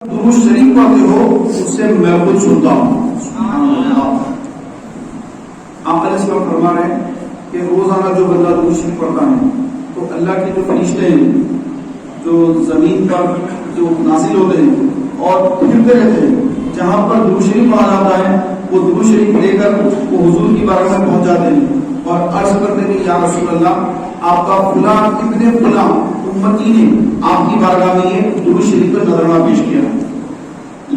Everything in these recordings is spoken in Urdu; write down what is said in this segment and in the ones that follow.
درود شریف پڑھتے ہو اس سے میں خود سنتا ہوں. آپ علیہ السلام فرما رہے ہیں کہ روزانہ جو بندہ درود شریف پڑھتا ہے تو اللہ کے جو فرشتے ہیں جو زمین پر جو نازل ہوتے ہیں اور پھرتے رہتے ہیں، جہاں پر درود شریف پڑھا جاتا ہے وہ درود شریف لے کر وہ حضور کی بارگاہ میں پہنچ جاتے ہیں اور عرض کرتے ہیں یا رسول اللہ آپ کا فلاں ابن فلاں امتی نے آپ کی بارگاہ میں یہ درود شریف پر نظرانہ پیش کیا.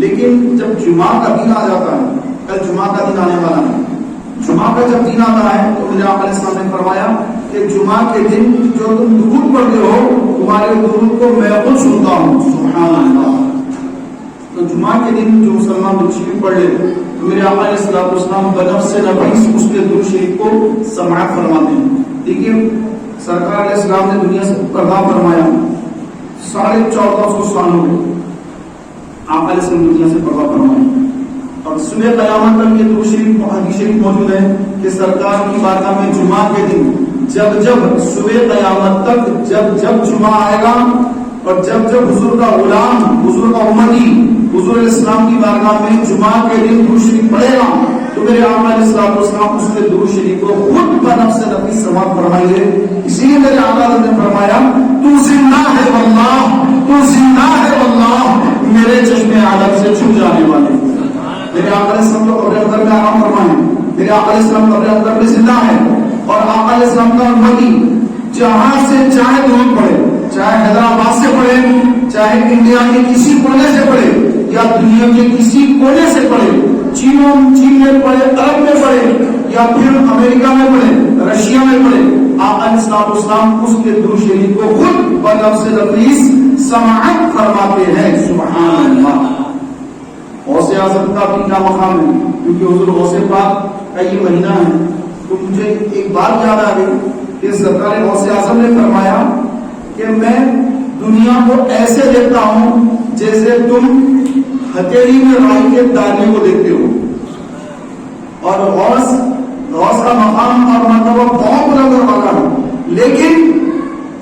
لیکن جب جمعہ کا دن آ جاتا ہے، کل جمعہ کا دن آنے والا ہے، جمعہ کا جب دن آتا ہے تو میرے آقا علیہ السلام نے فرمایا کہ جمعہ کے دن جو تم درود پڑھتے ہو تمہارے درود کو میں خود سنتا ہوں. سبحان اللہ. تو جمعہ کے دن جو مسلمان درود شریف پڑھ لے تو میرے آقا علیہ السلام بنفس نفیس اس کے درود شریف کو سماعت فرماتے ہیں. دیکھیے سرکار علیہ السلام نے دنیا سے پردہ فرمایا 1450 سالوں میں آپ علیہ السلام دنیا سے پردہ فرمایا اور صبح قیامت تک یہ درود شریف حدیث شریف موجود ہے کہ سرکار کی بارگاہ میں جمعہ کے دن جب صبح قیامت تک جب جمعہ آئے گا اور جب حضور کا غلام حضور کا امتی حضور علیہ السلام کی بارگاہ میں جمعہ کے دن درود شریف پڑھے گا تو میرے آقا علیہ السلام اس کے درود شریف کو خود بنفس نفیس سماعت فرمائیے. اسی لیے میرے آقا نے فرمایا تو زندہ ہے واللہ، تو زندہ ہے واللہ، میرے چشمے عالم سے چھپ جانے والے. میرے آقا علیہ السلام تو قبر اندر میں آرام فرمائے، میرے آقا علیہ السلام قبر اندر میں زندہ ہے اور آقا علیہ السلام کا امتی جہاں سے چاہے درود پڑھے، چاہے حیدرآباد سے پڑھے، چاہے انڈیا کے کسی کونے سے پڑھے یا دنیا کے کسی کونے سے پڑھے، چین میں پڑھے، عرب میں پڑھے یا پھر امریکہ میں پڑھے، رشیا میں پڑھے، آقا علیہ السلام اس کے درود شریف کو خود بنفس نفیس سماعت فرماتے ہیں. سبحان اللہ. غوث اعظم کا بھی کیا مقام ہے کیونکہ حضور غوث پاک کا یہ مہینہ ہے. تو مجھے ایک بات یاد آ گئی کہ سرکار غوث اعظم نے فرمایا کہ میں دنیا کو ایسے دیکھتا ہوں جیسے تم ہتھیلی میں رائی کے دانے کو دیکھتے ہو. اور غوث کا مقام اور مرتبہ بہت بلند اور بڑا ہے لیکن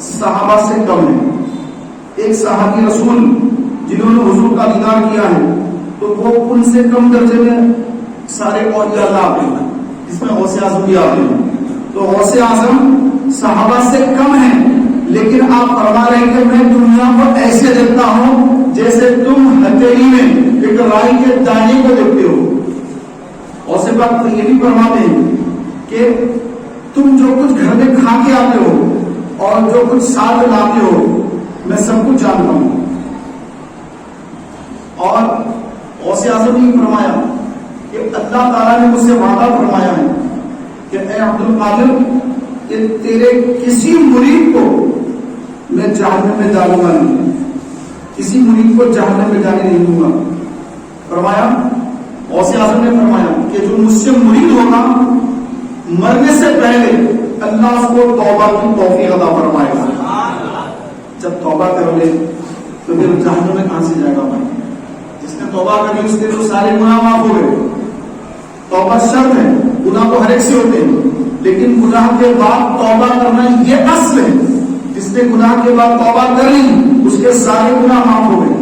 صحابہ سے کم ہے. ایک صحابی رسول جنہوں نے حضور کا دیدار کیا ہے تو وہ ان سے کم درجے میں سارے اولیاء اللہ آتے ہیں جس میں غوث اعظم بھی آتے ہیں. تو غوث اعظم صحابہ سے کم ہیں لیکن آپ فرما رہے ہیں کہ میں دنیا کو ایسے دیکھتا ہوں جیسے تم ہتھیلی میں ایک رائی کے دانے کو دیکھتے ہو. غوث پاک یہ بھی فرماتے ہیں کہ تم جو کچھ گھر میں کھا کے آتے ہو اور جو کچھ ساتھ لاتے ہو میں سب کچھ جانتا ہوں. اور غوث اعظم نے فرمایا کہ اللہ تعالیٰ نے مجھ سے وعدہ فرمایا ہے کہ اے عبد القادر کہ تیرے کسی مرید کو میں جہنم میں ڈالوں گا نہیں، کسی مرید کو جہنم میں جانے نہیں دوں گا. فرمایا غوث اعظم نے فرمایا کہ جو مجھ سے مرید ہوگا مرنے سے پہلے اللہ اس کو توبہ کی توفیق عطا فرمائے گا. جب توبہ کرو گے تو پھر جہنم میں کہاں سے جائے گا بھائی؟ جس نے توبہ کری اس کے تو سارے گناہ معاف ہو گئے. توبہ شرط ہے، گناہ تو ہر ایک سے ہوتے ہیں لیکن گناہ کے بعد توبہ کرنا یہ اصل ہے. جس نے گناہ کے بعد توبہ کر لی اس کے سارے گناہ معاف ہو گئے.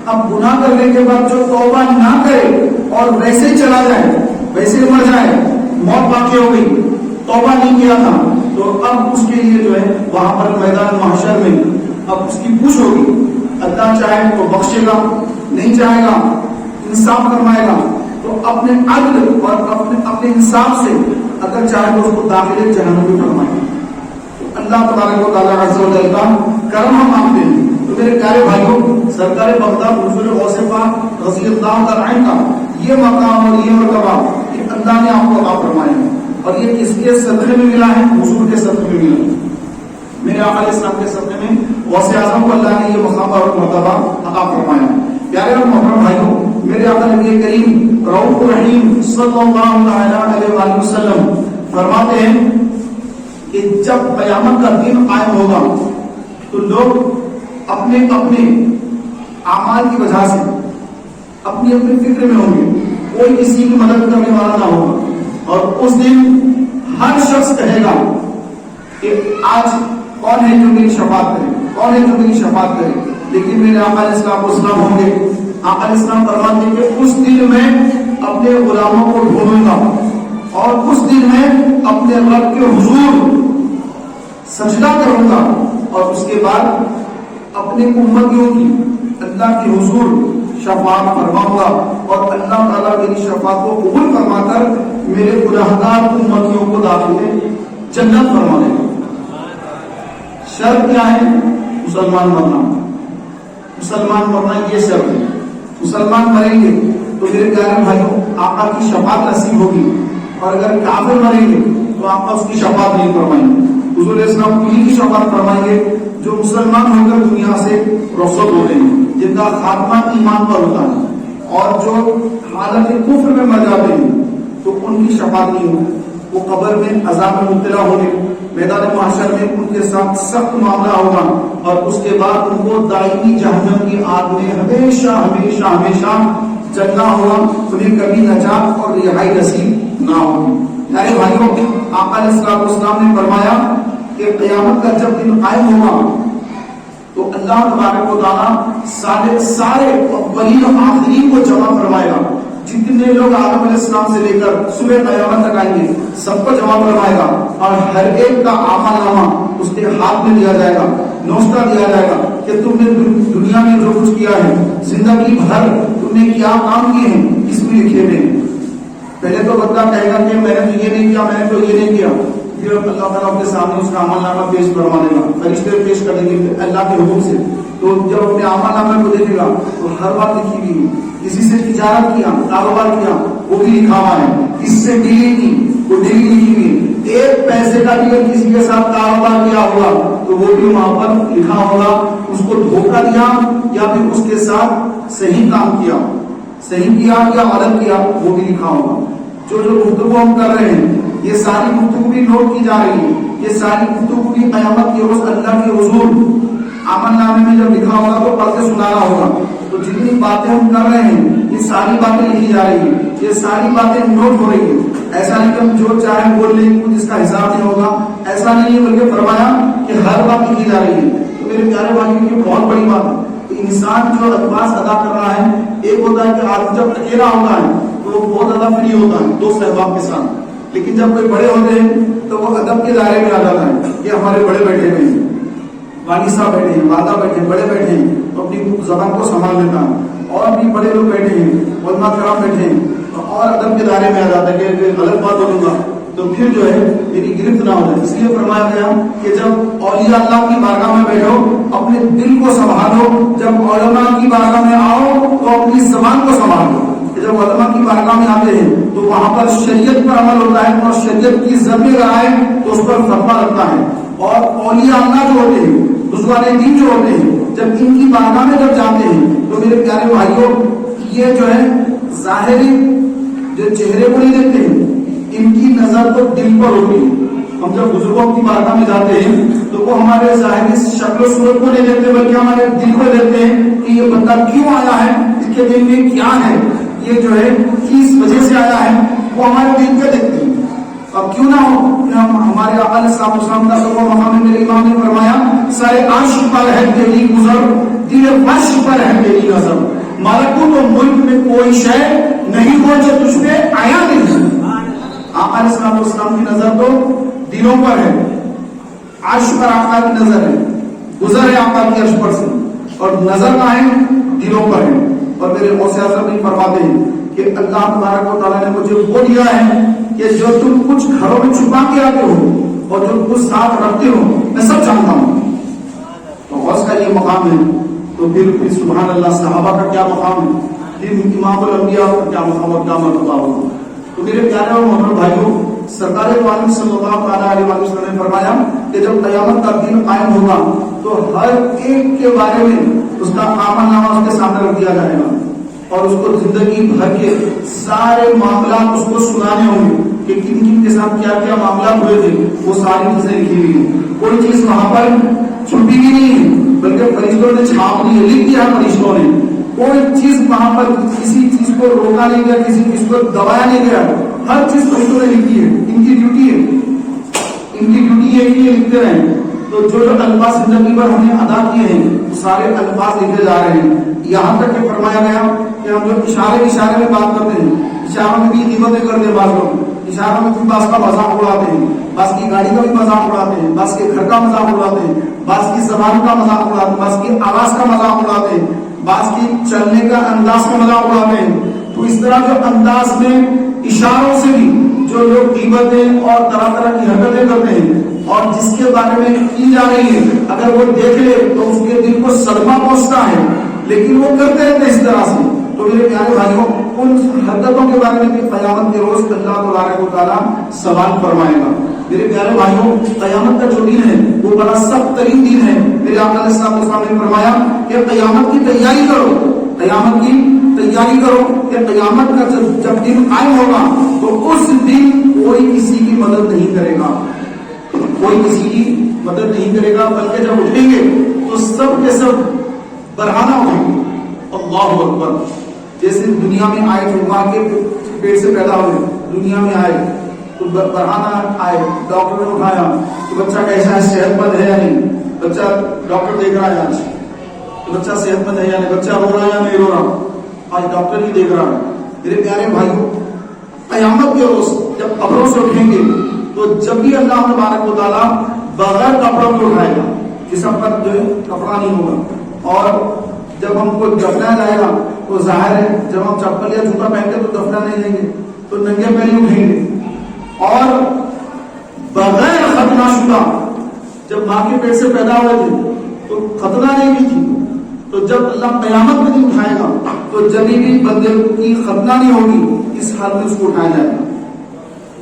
اب گناہ کرنے کے بعد جو توبہ نہ کرے اور ویسے ہی چلا جائے، ویسے ہی مر جائے، موت باقی ہو گئی، توبہ نہیں کیا تھا، تو اب اس کے لیے جو ہے وہاں پر میدان محشر میں اب اس کی پوچھ ہوگی. اللہ چاہے تو بخشے گا، نہیں چاہے گا انصاف فرمائے گا. تو اپنے عدل اور اپنے انصاف سے اگر چاہے تو اس کو داخل جہنم میں فرمائے گا. تو اللہ تبارک و تعالیٰ عز و جل کا کرم ہم مانگتے ہیں. تو میرے پیارے بھائیوں، سرکار بغداد حضور غوث پاک رضی اللہ تعالیٰ عنہ کا یہ مقام اور یہ مرتبہ کہ اللہ نے آپ کو عطا فرمایا ہے اور یہ کس کے صدقے میں ملا ہے؟ حضور کے صدقے میں ملا ہے. میرے آقا علیہ السلام کے صدقے میں غوث اعظم کو اللہ نے یہ مقام اور مرتبہ عطا فرمایا ہے. پیارے اور محترم بھائیوں، میرے آقا نبی کریم رؤوف رحیم صلی اللہ علیہ وآلہ وسلم فرماتے ہیں کہ جب قیامت کا دن قائم ہوگا تو لوگ اپنے اعمال کی وجہ سے اپنی فکر میں ہوں گے، کوئی کسی کی مدد کرنے والا نہ ہوگا اور اس دن ہر شخص کہے گا کہ آج کون ہے جو میری شفاعت کرے، کون ہے جو میری شفاعت کرے. لیکن میرے آقا علیہ السلام ہوں گے آقا علیہ السلام فرماتے ہیں کہ اس دن میں اپنے غلاموں کو ڈھونڈوں گا اور اس دن میں اپنے رب کے حضور سجدہ کروں گا اور اس کے بعد اپنے امتیوں کی اللہ کے حضور شفاعت فرماؤں گا اور اللہ تعالیٰ میری شفاعت کو قبول فرما کر میرے گناہگار امتیوں کو داخل جنت فرما دے گا۔ شرط کیا ہے؟ مسلمان مرنا، مسلمان مرنا یہ شرط ہے۔ مسلمان مریں گے تو میرے پیارے بھائیوں آقا کی شفاعت نصیب ہوگی، اور اگر کافر مریں گے تو آقا اس کی شفاعت نہیں فرمائیں گے۔ حضور علیہ السلام انہیں کی شفاعت فرمائیں گے جو مسلمان ہو کر دنیا سے رخصت ہوتے ہیں، جن کا خاتمہ ایمان پر ہوتا ہے، اور جو حالت کفر میں مر جاتے ہیں تو ان کی شفاعت نہیں ہوگی۔ وہ قبر میں عذاب میں مبتلا ہوں گے، میدان محشر میں ان کے ساتھ سخت معاملہ ہوگا، اور اس کے بعد ان کو دائمی جہنم کی آگ میں ہمیشہ ہمیشہ ہمیشہ جلنا ہوگا، انہیں کبھی نجات اور رہائی نصیب نہ ہوگی۔ میرے بھائیوں آقا علیہ السلام نے فرمایا کہ قیامت کا جب دن قائم ہوگا تو اللہ تبارک و تعالیٰ سارے اولین و آخرین کو جمع فرمائے گا۔ جتنے لوگ آدم علیہ السلام سے لے کر صبح قیامت تک آئیں گے سب کو جمع فرمائے گا، اور ہر ایک کا اعمال نامہ اس کے ہاتھ میں دیا جائے گا، نوشتہ دیا جائے گا کہ تم نے دنیا میں جو کچھ کیا ہے، زندگی بھر تم نے کیا کام کیے ہیں، اس میں لکھے ہوئے ہیں۔ پہلے تو بندہ کہے گا کہ میں نے تو یہ نہیں کیا، میں نے تو یہ نہیں کیا، پھر اللہ تعالیٰ کے سامنے اس کا عمل نامہ پیش فرما دے گا، فرشتے پیش کر دیں گے اللہ کے حکم سے۔ تو جب اپنے عمل نامے کو دیکھے گا تو ہر بات لکھی ہوئی ہے، کسی سے تجارت کیا، کاروبار کیا، وہ بھی لکھا ہوا ہے، کس سے ڈیل کی وہ ڈیل لکھی ہوئی، ایک پیسے کا بھی اگر کسی کے ساتھ کاروبار کیا ہوگا تو وہ بھی وہاں پر لکھا ہوگا، اس کو دھوکہ دیا یا پھر اس کے ساتھ صحیح کام کیا، صحیح کیا یا غلط کیا، وہ بھی لکھا ہوگا۔ جو گفتگو ہم کر رہے ہیں یہ ساری گفتگو بھی نوٹ کی جا رہی ہے، یہ ساری گفتگو بھی قیامت کے روز اللہ کے حضور عمل نامے میں جب لکھا ہوگا تو پڑھ کے سنانا ہوگا۔ تو جتنی باتیں ہم کر رہے ہیں یہ ساری باتیں لکھی جا رہی ہیں، یہ ساری باتیں نوٹ ہو رہی ہیں۔ ایسا نہیں کہ ہم جو چاہیں بول لیں کچھ اس کا حساب نہیں ہوگا، ایسا نہیں ہے، بلکہ فرمایا کہ ہر بات لکھی جا رہی ہے۔ تو میرے پیارے بھائیوں یہ بہت بڑی بات ہے کہ انسان جو الفاظ ادا کر رہا ہے، ایک ہوتا ہے کہ آدمی جب اکیلا ہوتا ہے تو وہ بہت زیادہ فری ہوتا ہے دوست احباب کے ساتھ، لیکن جب کوئی بڑے ہوتے ہیں تو وہ ادب کے دائرے میں آ جاتا ہے کہ ہمارے بڑے بیٹھے ہوئے ہیں، والد صاحب بیٹھے ہیں، والدہ بیٹھے ہیں، بڑے بیٹھے ہیں تو اپنی زبان کو سنبھال لیتا ہے، اور بھی بڑے لوگ بیٹھے ہیں، علماء کرام بیٹھے ہیں تو اور ادب کے دائرے میں آ جاتا ہے کہ غلط بات بولوں گا تو پھر جو ہے میری گرفت نہ ہو جائے۔ اس لیے فرمایا گیا کہ جب اولیاء اللہ کی بارگاہ میں بیٹھو اپنے دل کو سنبھالو، جب علماء کی بارگاہ میں آؤ تو اپنی زبان کو سنبھالو۔ جب علماء کی بارگاہ میں آتے ہیں تو وہاں پر شریعت پر عمل ہوتا ہے، اور شریعت کی ضرب اگر آئے تو اس پر فتویٰ لگتا ہے۔ اور اولیاء اللہ جو ہوتے ہیں، بزرگان دین جو ہوتے ہیں، جب ان کی بارگاہ میں جب جاتے ہیں تو میرے پیارے بھائیوں یہ جو ہے ظاہری جو چہرے کو نہیں دیکھتے ہیں، ان کی نظر تو دل پر ہوتی ہے۔ ہم جب بزرگوں کی بارگاہ میں جاتے ہیں تو وہ ہمارے ظاہری شکل و صورت کو نہیں دیکھتے بلکہ ہمارے دل کو دیکھتے ہیں کہ یہ بندہ کیوں آیا ہے، اس کے دل میں کیا ہے، یہ جو ہے کس وجہ سے آیا ہے، وہ ہمارے دل پہ دیکھتے ہیں۔ اب کیوں نہ ہو کہ ہم ہمارے آقا علیہ السلام کا تو مقام میرے امام نے فرمایا سارے عرش پر ہے تیری گزر، دل فرش پر ہے تیری نظر، ملکوت و ملک میں کوئی شے نہیں ہو جو تجھ پہ آیا نہیں۔ آقا علیہ السلام کی نظر تو دلوں پر ہے، عرش پر آقا کی نظر ہے، گزر ہے آقا کی عرش پر سے، اور نظر نہ ہے دلوں پر ہے۔ اور میرے غوث اعظم بھی فرماتے ہیں کہ اللہ تبارک و تعالیٰ نے مجھے وہ دیا ہے کہ جو تم کچھ گھروں میں چھپا کے آتے ہو اور جو کچھ ساتھ رکھتے ہو میں سب جانتا ہوں۔ تو غوث کا یہ مقام ہے، تو پھر سبحان اللہ صحابہ کا کیا مقام ہے، پھر امام الانبیاء کا کیا مقام اور کیا مرتبہ ہوگا۔ تو میرے پیارے اور محترم بھائیوں سرکار عالم صلی اللہ علیہ وسلم نے فرمایا کہ جب قیامت کا دن قائم ہوگا تو ہر ایک کے بارے میں اس کا عمل نامہ اس کے سامنے رکھ دیا جائے گا، اور اس کو زندگی بھر کے سارے معاملات اس کو سنانے ہوں گے کہ کن کن کے ساتھ کیا کیا معاملات ہوئے تھے، وہ ساری چیزیں لکھی ہوئی ہیں۔ کوئی چیز وہاں پر چھپی بھی نہیں ہے بلکہ فرشتوں نے چھاپ لی ہے، لکھ دیا فرشتوں نے۔ کوئی چیز وہاں پر کسی چیز کو روکا نہیں گیا، کسی چیز کو دبایا نہیں گیا، ہر چیز فرشتوں نے لکھی ہے۔ ان کی ڈیوٹی ہے، ان کی ڈیوٹی ہے کہ یہ لکھتے رہیں۔ تو جو الفاظ زندگی پر ہم نے ادا کیے ہیں وہ سارے الفاظ لکھے جا رہے ہیں. یہاں تک کہ فرمایا گیا کہ ہم جو اشارے میں بات کرتے ہیں, اشاروں میں بھی غیبتیں کرتے ہیں, بعض لوگ اشاروں میں بھی بعض کا مذاق اڑاتے ہیں, بعض کی گاڑی کا بھی مذاق اڑاتے ہیں, بعض کے گھر کا مذاق اڑاتے ہیں, بعض کی زبان کا مذاق اڑاتے ہیں, بعض کی آواز کا مذاق اڑاتے ہیں, بعض کی چلنے کا انداز کا مذاق اڑاتے ہیں. تو اس طرح جو انداز میں اشاروں سے بھی جو لوگ غیبتیں اور طرح طرح کی حرکتیں کرتے ہیں اور جس کے بارے میں کی جا رہی ہے, اگر وہ دیکھ لے تو اس کے دل کو صدمہ پہنچتا ہے, لیکن وہ کرتے رہتے اس طرح سے. تو میرے پیارے بھائیوں, ان حرکتوں کے بارے میں بھی قیامت کے روز اللہ تبارک و تعالیٰ سوال فرمائے گا. میرے پیارے بھائیوں, قیامت کا جو دن ہے وہ بڑا سخت ترین دن ہے. میرے آقا علیہ السلام نے فرمایا کہ قیامت کی تیاری کرو, قیامت کی تیاری کرو کہ قیامت کا جب دن قائم ہوگا تو اس دن کوئی کسی کی مدد نہیں کرے گا, کوئی کسی کی مدد نہیں کرے گا, بلکہ جب اٹھیں گے تو سب کے سب برہنہ اٹھیں گے. اللہ اکبر. جیسے دنیا میں آئے تو ماں کے پیٹ سے پیدا ہوئے, دنیا میں آئے تو برہنہ آئے, ڈاکٹر نے اٹھایا تو بچہ کیسا ہے, صحت مند ہے یا نہیں, بچہ ڈاکٹر دیکھ رہا ہے آج تو بچہ صحت مند ہے یا نہیں, بچہ رو رہا ہے یا نہیں رو رہا, آج ڈاکٹر ہی دیکھ رہا ہے. میرے پیارے بھائیوں, قیامت کے روز جب قبروں سے اٹھیں گے تو جب بھی اللہ تبارک و تعالیٰ بغیر کپڑوں کو اٹھائے گا, جسم پر جو ہے کپڑا نہیں ہوگا, اور جب ہم کو دفنایا جائے گا تو ظاہر ہے جب ہم چپل یا جوتا پہن کے تو دفنا نہیں دیں گے, تو ننگے پیر اٹھیں گے. اور بغیر ختنہ شدہ, جب ماں کے پیٹ سے پیدا ہوئے تھے تو ختنہ نہیں کی تھی, تو جب اللہ قیامت میں دن اٹھائے گا تو جبھی بھی بندے کی ختنہ نہیں ہوگی, اس حال میں اس کو اٹھایا جائے گا.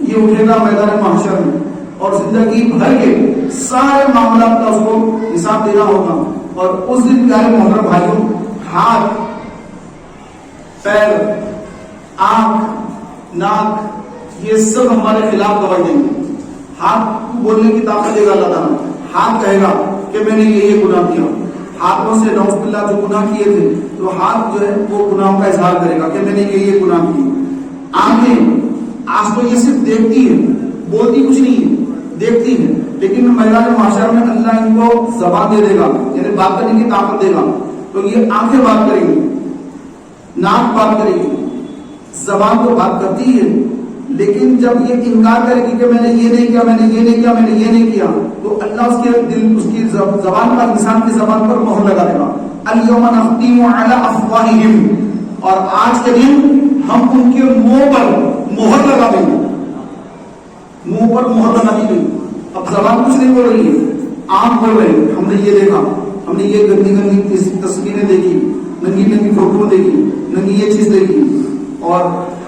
یہ اٹھے گا میدان محشر میں, اور زندگی بھر کے سارے معاملات کا اس کو حساب دینا ہوگا. اور اس دن پیارے محترم بھائیوں, ہاتھ, پیر, آنکھ, ناک, یہ سب ہمارے خلاف گواہی دیں گے. ہاتھ بولنے کی طاقت دے گا اللہ تعالیٰ. ہاتھ کہے گا کہ میں نے یہ گناہ کیا. ہاتھوں سے نعوذ باللہ جو گناہ کیے تھے تو ہاتھ جو ہے وہ گناہوں کا اظہار کرے گا کہ میں نے یہ گناہ کی. آنکھیں, آج تو یہ صرف دیکھتی ہے, بولتی کچھ نہیں ہے, دیکھتی ہے, لیکن میدان محشر میں اللہ ان کو زبان دے دے گا, یعنی بات کرنے کی طاقت دے گا. تو یہ آنکھیں بات کریں گی, ناک بات کرے گی, زبان تو بات کرتی ہے, لیکن جب یہ انکار کرے گی کہ میں نے یہ نہیں کیا, میں نے یہ نہیں کیا, میں نے یہ نہیں کیا, تو اللہ اس کے دل, اس کی زبان پر, انسان کی زبان پر مہر لگا دے گا. الیوم نختم علی افواہہم, اور آج کے دن ہم ان کے منہ پر مہر لگا دیں گے. منہ پر مہر لگا دی گئی. اب زبان کچھ نہیں بول رہی ہے, آنکھ بول رہے ہیں, ہم نے یہ دیکھا, ہم نے یہ گندی گندی تصویریں دیکھی, ننگی ننگی فوٹو دیکھی, ننگی یہ چیز دیکھی. اور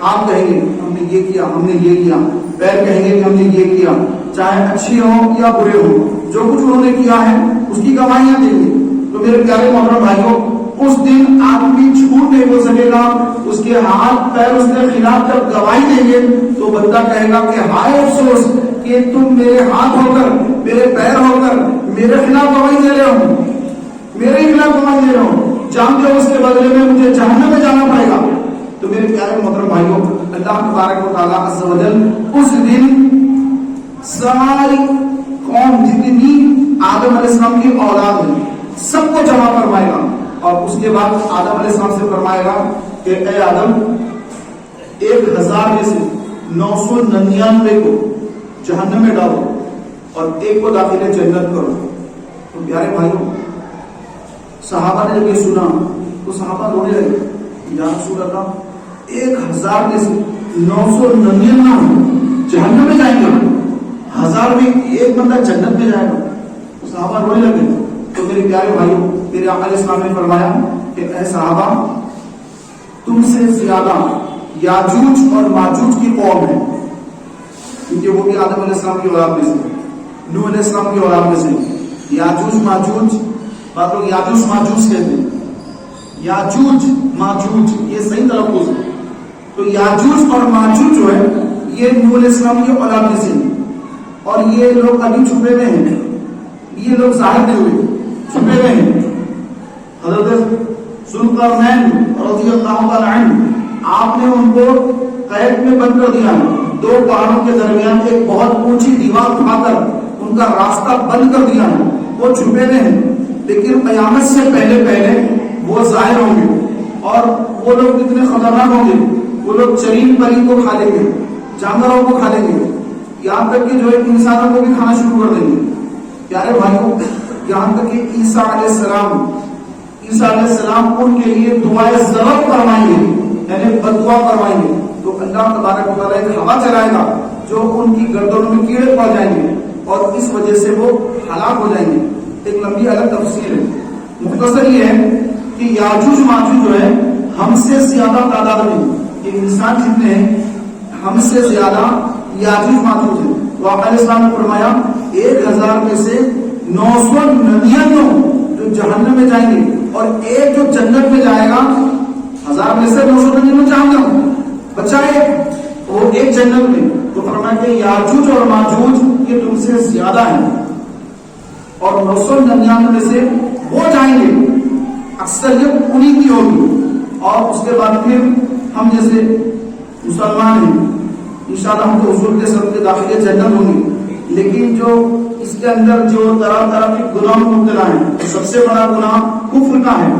ہاتھ کہیں گے ہم نے یہ کیا, ہم نے یہ کیا. پیر کہیں گے کہ ہم نے یہ کیا, چاہے اچھے ہوں یا برے ہوں, جو کچھ انہوں نے کیا ہے اس کی گواہیاں دیں گے. تو میرے پیارے محترم بھائیوں, اس دن آدمی جھوٹ نہیں بول سکے گا. اس کے ہاتھ پیر اس کے خلاف جب گواہی دیں گے تو بندہ کہے گا کہ ہائے افسوس کہ تم میرے ہاتھ ہو کر, میرے پیر ہو کر میرے خلاف گواہی دے رہے ہو, میرے خلاف گواہی دے رہے ہو, جانتے ہو اس کے بدلے میں مجھے جہنم میں جانا پڑے گا. تو میرے پیارے محترم بھائیوں, اللہ تبارک و تعالیٰ عز و جل اس دن ساری قوم جتنی آدم علیہ السلام کی اولاد ہے سب کو جمع فرمائے گا, اور اس کے بعد آدم علیہ السلام سے فرمائے گا کہ اے آدم, 1000 میں سے 999 کو جہنم میں ڈالو اور ایک کو داخل جنت کرو. تو پیارے بھائیوں, صحابہ نے جب یہ سنا تو صحابہ رونے لگے, یا رسول اللہ 1000 میں سے 999 جہنم میں جائیں گے, 1000 میں ایک بندہ جنت میں جائے گا. تو صحابہ رونے لگے. تو میرے پیارے بھائیوں, میرے آقا علیہ السلام نے فرمایا کہ اے صحابہ, تم سے زیادہ یاجوج اور ماجوج کی قوم ہے, کیونکہ وہ بھی آدم علیہ السلام کی اولاد میں سے, نوح علیہ السلام کی اولاد میں سے. یاجوج ماجوج, بعض لوگ یاجوج ماجوج کہتے ہیں, یاجوج ماجوج یہ صحیح تلفظ ہے. تو یاجوج اور ماجوج جو ہے یہ نوح علیہ السلام کی اولاد میں سے, اور یہ لوگ ابھی چھپے ہوئے ہیں, یہ لوگ ظاہر نہیں ہوئے, چھپے ہوئے ہیں. حضرت ذوالقرنین رضی اللہ تعالی عنہ, آپ نے ان کو قید میں بند کر دیا, 2 پہاڑوں کے درمیان ایک بہت اونچی دیوار اٹھا کر ان ان کا راستہ بند کر دیا ہے، وہ چھپے ہوئے ہیں، لیکن قیامت سے پہلے وہ ظاہر ہوں گے، اور وہ لوگ کتنے خطرناک ہوں گے، وہ لوگ چرین پری کو کھا لیں گے، جانوروں کو کھا لیں گے، یہاں تک کہ جو ہے انسانوں کو بھی کھانا شروع کر دیں گے۔ پیارے بھائیوں، یہاں تک کہ عیسیٰ علیہ السلام ان کے لیے دعائے ضرب فرمائیں گے، یعنی بددعا فرمائیں گے، تو اللہ تبارک و تعالیٰ ایک ہوا چلائے گا جو ان کی گردنوں میں کیڑے پڑ جائیں گے اور اس وجہ سے وہ ہلاک ہو جائیں گے۔ ایک لمبی الگ تفصیل ہے، مختصر یہ ہے کہ یاجوج ماجوج جو ہے ہم سے زیادہ تعداد میں، یہ انسان جتنے ہیں ہم سے زیادہ یاجوج ماجوج ہیں۔ تو آقا علیہ السلام نے فرمایا 1000 میں سے 999 جو جہنم میں جائیں گے اور ایک جو جنت میں جائے گا، 1000 میں سے 999 جہنم، بچہ ایک، وہ ایک جنت میں۔ تو فرمایا کہ یاجوج اور ماجوج یہ تم سے زیادہ ہیں، اور 999 میں سے وہ جائیں گے، اکثریت انہی کی ہوگی۔ اور اس کے بعد پھر ہم جیسے مسلمان ہیں، انشاءاللہ ہم تو حضور کے سب کے داخلے جنت ہوں گے، لیکن جو اس کے اندر جو طرح طرح کے گناہ میں مبتلا ہیں، سب سے بڑا گناہ کفر کا ہے،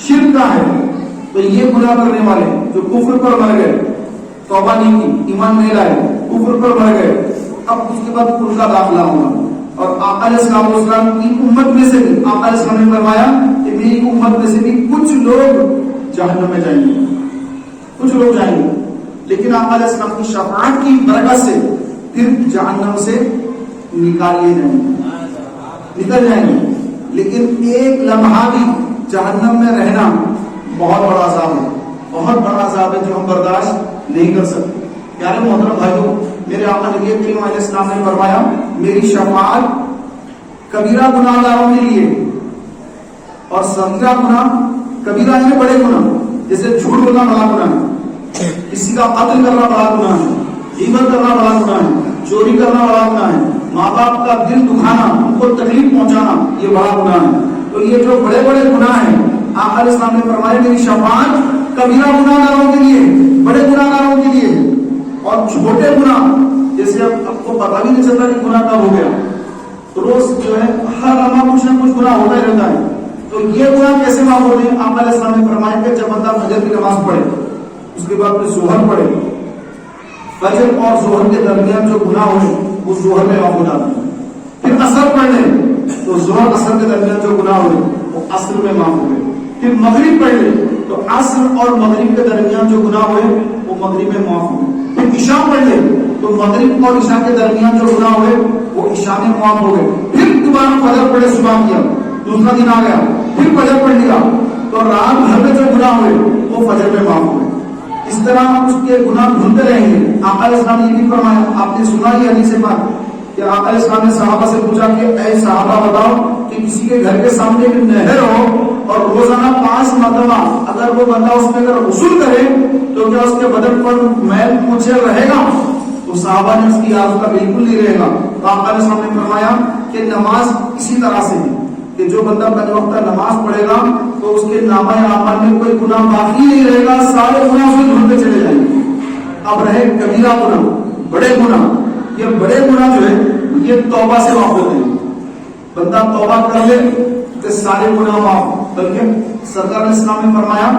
شرک کا ہے۔ تو یہ گناہ کرنے والے جو کفر پر مر گئے، توبہ نہیں کی، ایمان نہیں لائے، کفر پر مر گئے، اب اس کے بعد ان کا داخلہ ہوگا۔ اور آقا علیہ السلام کی امت میں سے بھی آقا علیہ السلام نے فرمایا کہ میری امت میں سے بھی کچھ لوگ جہنم میں جائیں گے، کچھ لوگ جائیں گے، لیکن آقا علیہ السلام کی شفاعت کی برکت سے پھر جہنم سے نکال جائیں گے۔ لیکن ایک لمحہ بھی جہنم میں رہنا بہت بڑا عذاب ہے، بہت بڑا عذاب ہے جو ہم برداشت نہیں کر سکتے۔ پیارے محترم بھائیوں، میرے آقا نبی کریم علیہ السلام نے فرمایا میری شفاعت کبیرہ گناہ گاروں کے لیے اور صغیرہ گناہ، کبیرہ یعنی بڑے گناہ، جیسے جھوٹ بولنا بڑا گناہ ہے، کسی کا قتل کرنا بڑا گناہ ہے، غیبت کرنا بڑا گناہ ہے، چوری کرنا بڑا گناہ ہے، ماں باپ کا دل دکھانا، ان کو تکلیف پہنچانا، یہ بڑا گناہ ہے۔ تو یہ جو بڑے بڑے گناہ ہیں، آقا علیہ السلام نے فرمایا میری شفاعت کبیرہ گناہ گاروں کے لیے، بڑے گناہ گاروں کے لیے، اور چھوٹے گناہ جیسے اب کو پتہ بھی نہیں چلتا کہ گناہ کب ہو گیا، روز جو ہے ہر لمحہ کچھ نہ کچھ گناہ ہوتا ہی رہتا ہے، تو یہ گناہ کیسے معاف ہوتے ہیں؟ آقا علیہ السلام نے فرمایا کہ جب بندہ فجر کی نماز پڑھے، اس کے بعد پھر ظہر پڑھے، فجر اور ظہر کے درمیان جو گناہ ہوئے وہ ظہر میں معاف ہو جاتے ہیں، پھر عصر پڑھ لیں تو ظہر عصر کے درمیان جو گناہ ہوئے وہ عصر میں معاف ہو گئے، پھر مغرب پڑھ لیں تو عصر اور مغرب کے درمیان جو گناہ ہوئے وہ مغرب میں معاف ہو گئے، پھر عشاء پڑھ لیں تو مغرب اور عشاء کے درمیان جو گناہ ہوئے وہ عشاء میں معاف ہو گئے، پھر دوبارہ فجر پڑھے، صبح کیا، دوسرا دن آ گیا، پھر فجر پڑھ لیا تو رات بھر میں جو گناہ ہوئے وہ فجر میں معاف ہو گئے۔ اس طرح اس کے گناہ دھلتے رہیں گے۔ آقا علیہ السلام نے یہ بھی فرمایا، آپ نے سنا یہ حدیث پاک کہ آقا علیہ السلام نے صحابہ سے پوچھا کہ اے صحابہ بتاؤ کہ کسی کے گھر کے سامنے ایک نہر ہو اور روزانہ 5 مرتبہ اگر وہ بندہ اس میں اگر غسل کرے تو کیا اس کے بدن پر میل پوچھے رہے گا؟ تو صحابہ نے اس کی یاد کا بالکل نہیں رہے گا۔ تو آقا علیہ السلام نے فرمایا کہ نماز اسی طرح سے ہے کہ جو بندہ پنج وقتہ نماز پڑھے گا تو اس کے نامہ اعمال میں کوئی گناہ باقی نہیں رہے گا، سارے گناہ سے دھلتے چلے جائیں گے۔ اب رہے کبیرہ گناہ، بڑے گناہ، یہ بڑے گناہ جو ہے یہ توبہ سے معاف ہوتے ہیں، بندہ توبہ کر لے کہ سارے گناہ معاف، بلکہ سرکار علیہ السلام نے فرمایا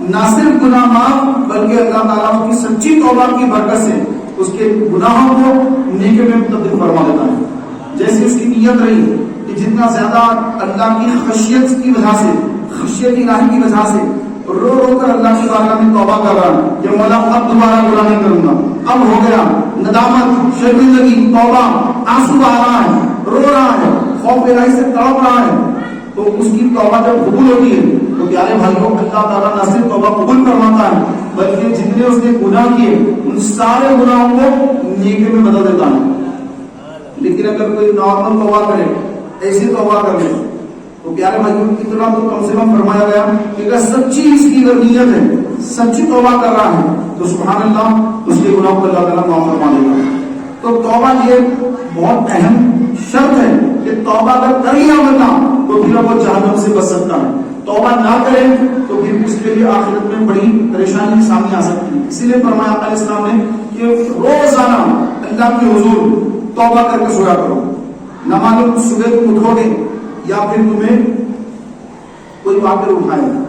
نہ صرف گناہ معاف بلکہ اللہ تعالیٰ اس کی سچی توبہ کی برکت سے اس کے گناہوں کو نیکی میں تبدیل فرما دیتا ہے۔ جیسے اس کی نیت رہی کہ جتنا زیادہ اللہ کی خشیت کی وجہ سے، خشیت الہی کی وجہ سے رو رو کر اللہ کی بارگاہ میں توبہ کر رہا ہے کہ مولا اب دوبارہ گناہ نہیں کروں گا، اب ہو گیا، ندامت، شرمندگی، توبہ، آنسو بہا رہا ہے، رو رہا ہے، خوف الہی سے تڑپ رہا ہے، تو اس کی توبہ جب قبول ہوتی ہے تو پیارے بھائیوں اللہ تعالیٰ نہ صرف توبہ قبول فرماتا ہے بلکہ جتنے اس نے گناہ کیے ان سارے گناہوں کو نیکی میں بدل دیتا ہے۔ لیکن اگر کوئی نارمل توبہ کرے، ایسی توبہ کر لے تو پیارے بھائیوں اتنا تو کم سے کم فرمایا گیا کہ اگر سچی اس کی اگر نیت ہے، سچی توبہ کر رہا ہے تو سبحان اللہ اس کے گناہوں کو اللہ تعالیٰ معاف فرما دے گا۔ تو توبہ یہ بہت اہم شرط ہے کہ توبہ اگر کر لیا بندہ تو پھر وہ جہنم سے بچ سکتا ہے، توبہ نہ کرے تو پھر اس کے لیے آخرت میں بڑی پریشانی سامنے آ سکتی ہے۔ اسی لیے فرمایا علیہ السلام نے کہ روزانہ اللہ کے حضور توبہ کر کے سویا کرو، نہ معلوم صبح تم اٹھو گے یا پھر تمہیں کوئی واقع اٹھائے گا،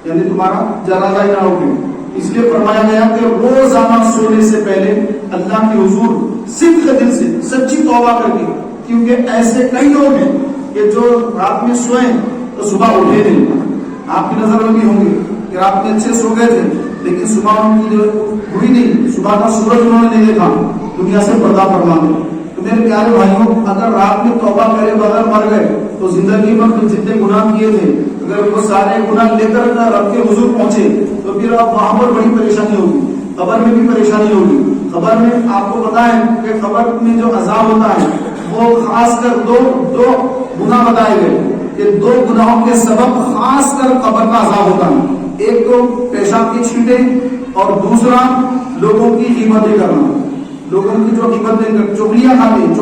یعنی تمہارا جنازہ ہی نہ ہوگی. اس لیے فرمایا گیا کہ روزانہ سونے سے پہلے اللہ کے حضور صدق دل سے سچی توبہ کر کے، کیونکہ ایسے کئی لوگ ہیں کہ جو رات میں سوئیں تو صبح اٹھے نہیں. آپ کی نظر میں بھی ہوں گے کہ رات میں اچھے سو گئے تھے لیکن صبح ان کی جو ہوئی نہیں، صبح کا سورج انہوں نے نہیں دیکھا، دنیا سے پردہ فرما دے. تو میرے پیارے بھائیوں، اگر رات میں توبہ کرے بغیر مر گئے تو زندگی میں جتنے گناہ کیے تھے اگر وہ سارے گناہ لے کر رب کے حضور پہنچے تو پھر اب وہاں پر بڑی پریشانی ہوگی، قبر میں بھی پریشانی ہوگی. قبر میں آپ کو پتا ہے کہ قبر میں جو عذاب ہوتا ہے وہ خاص کر دو گناہ بتائے گئے کہ 2 گناہوں کے سبب خاص کر قبر کا عذاب ہوتا ہے. ایک تو پیشاب کی چھینٹیں اور دوسرا لوگوں کی غیبتیں کرنا. لوگوں کی جو غیبتیں کر چغلیاں کھاتے ہیں،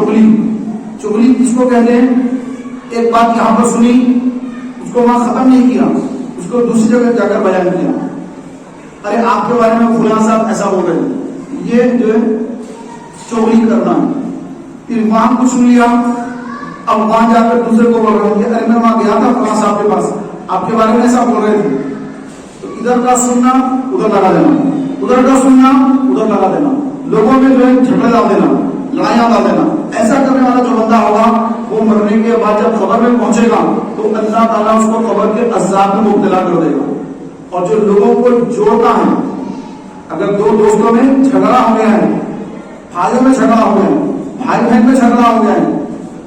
چغلی کس کو کہتے ہیں؟ ایک بات یہاں پر سنی، اس کو وہاں ختم نہیں کیا، اس کو دوسری جگہ جا کر بیان کیا. ارے آپ کے بارے میں فلاں صاحب ایسا بول رہے ہیں، یہ جو ہے چغلی کرنا ہے. پھر وہاں کچھ سن لیا، اب وہاں جا کر دوسرے کو بول رہے ہیں کہ ارے میں وہاں گیا تھا فلاں صاحب کے پاس، آپ کے بارے میں ایسا بول رہے تھے. تو ادھر کا سننا ادھر لگا دینا، ادھر کا سننا ادھر لگا دینا، لوگوں میں جو ہے جھگڑے ڈال دینا، لڑائیاں ڈال دینا. ایسا کرنے والا جو بندہ ہوگا وہ مرنے کے بعد جب قبر میں پہنچے گا تو اللہ تعالیٰ اس کو قبر کے عذاب میں مبتلا کر دے گا. اور جو لوگوں کو جوڑتا ہے، اگر 2 دوستوں میں جھگڑا ہو گیا ہے، بھائیوں میں جھگڑا ہو گیا ہے، بھائی بہن میں جھگڑا ہو گیا ہے،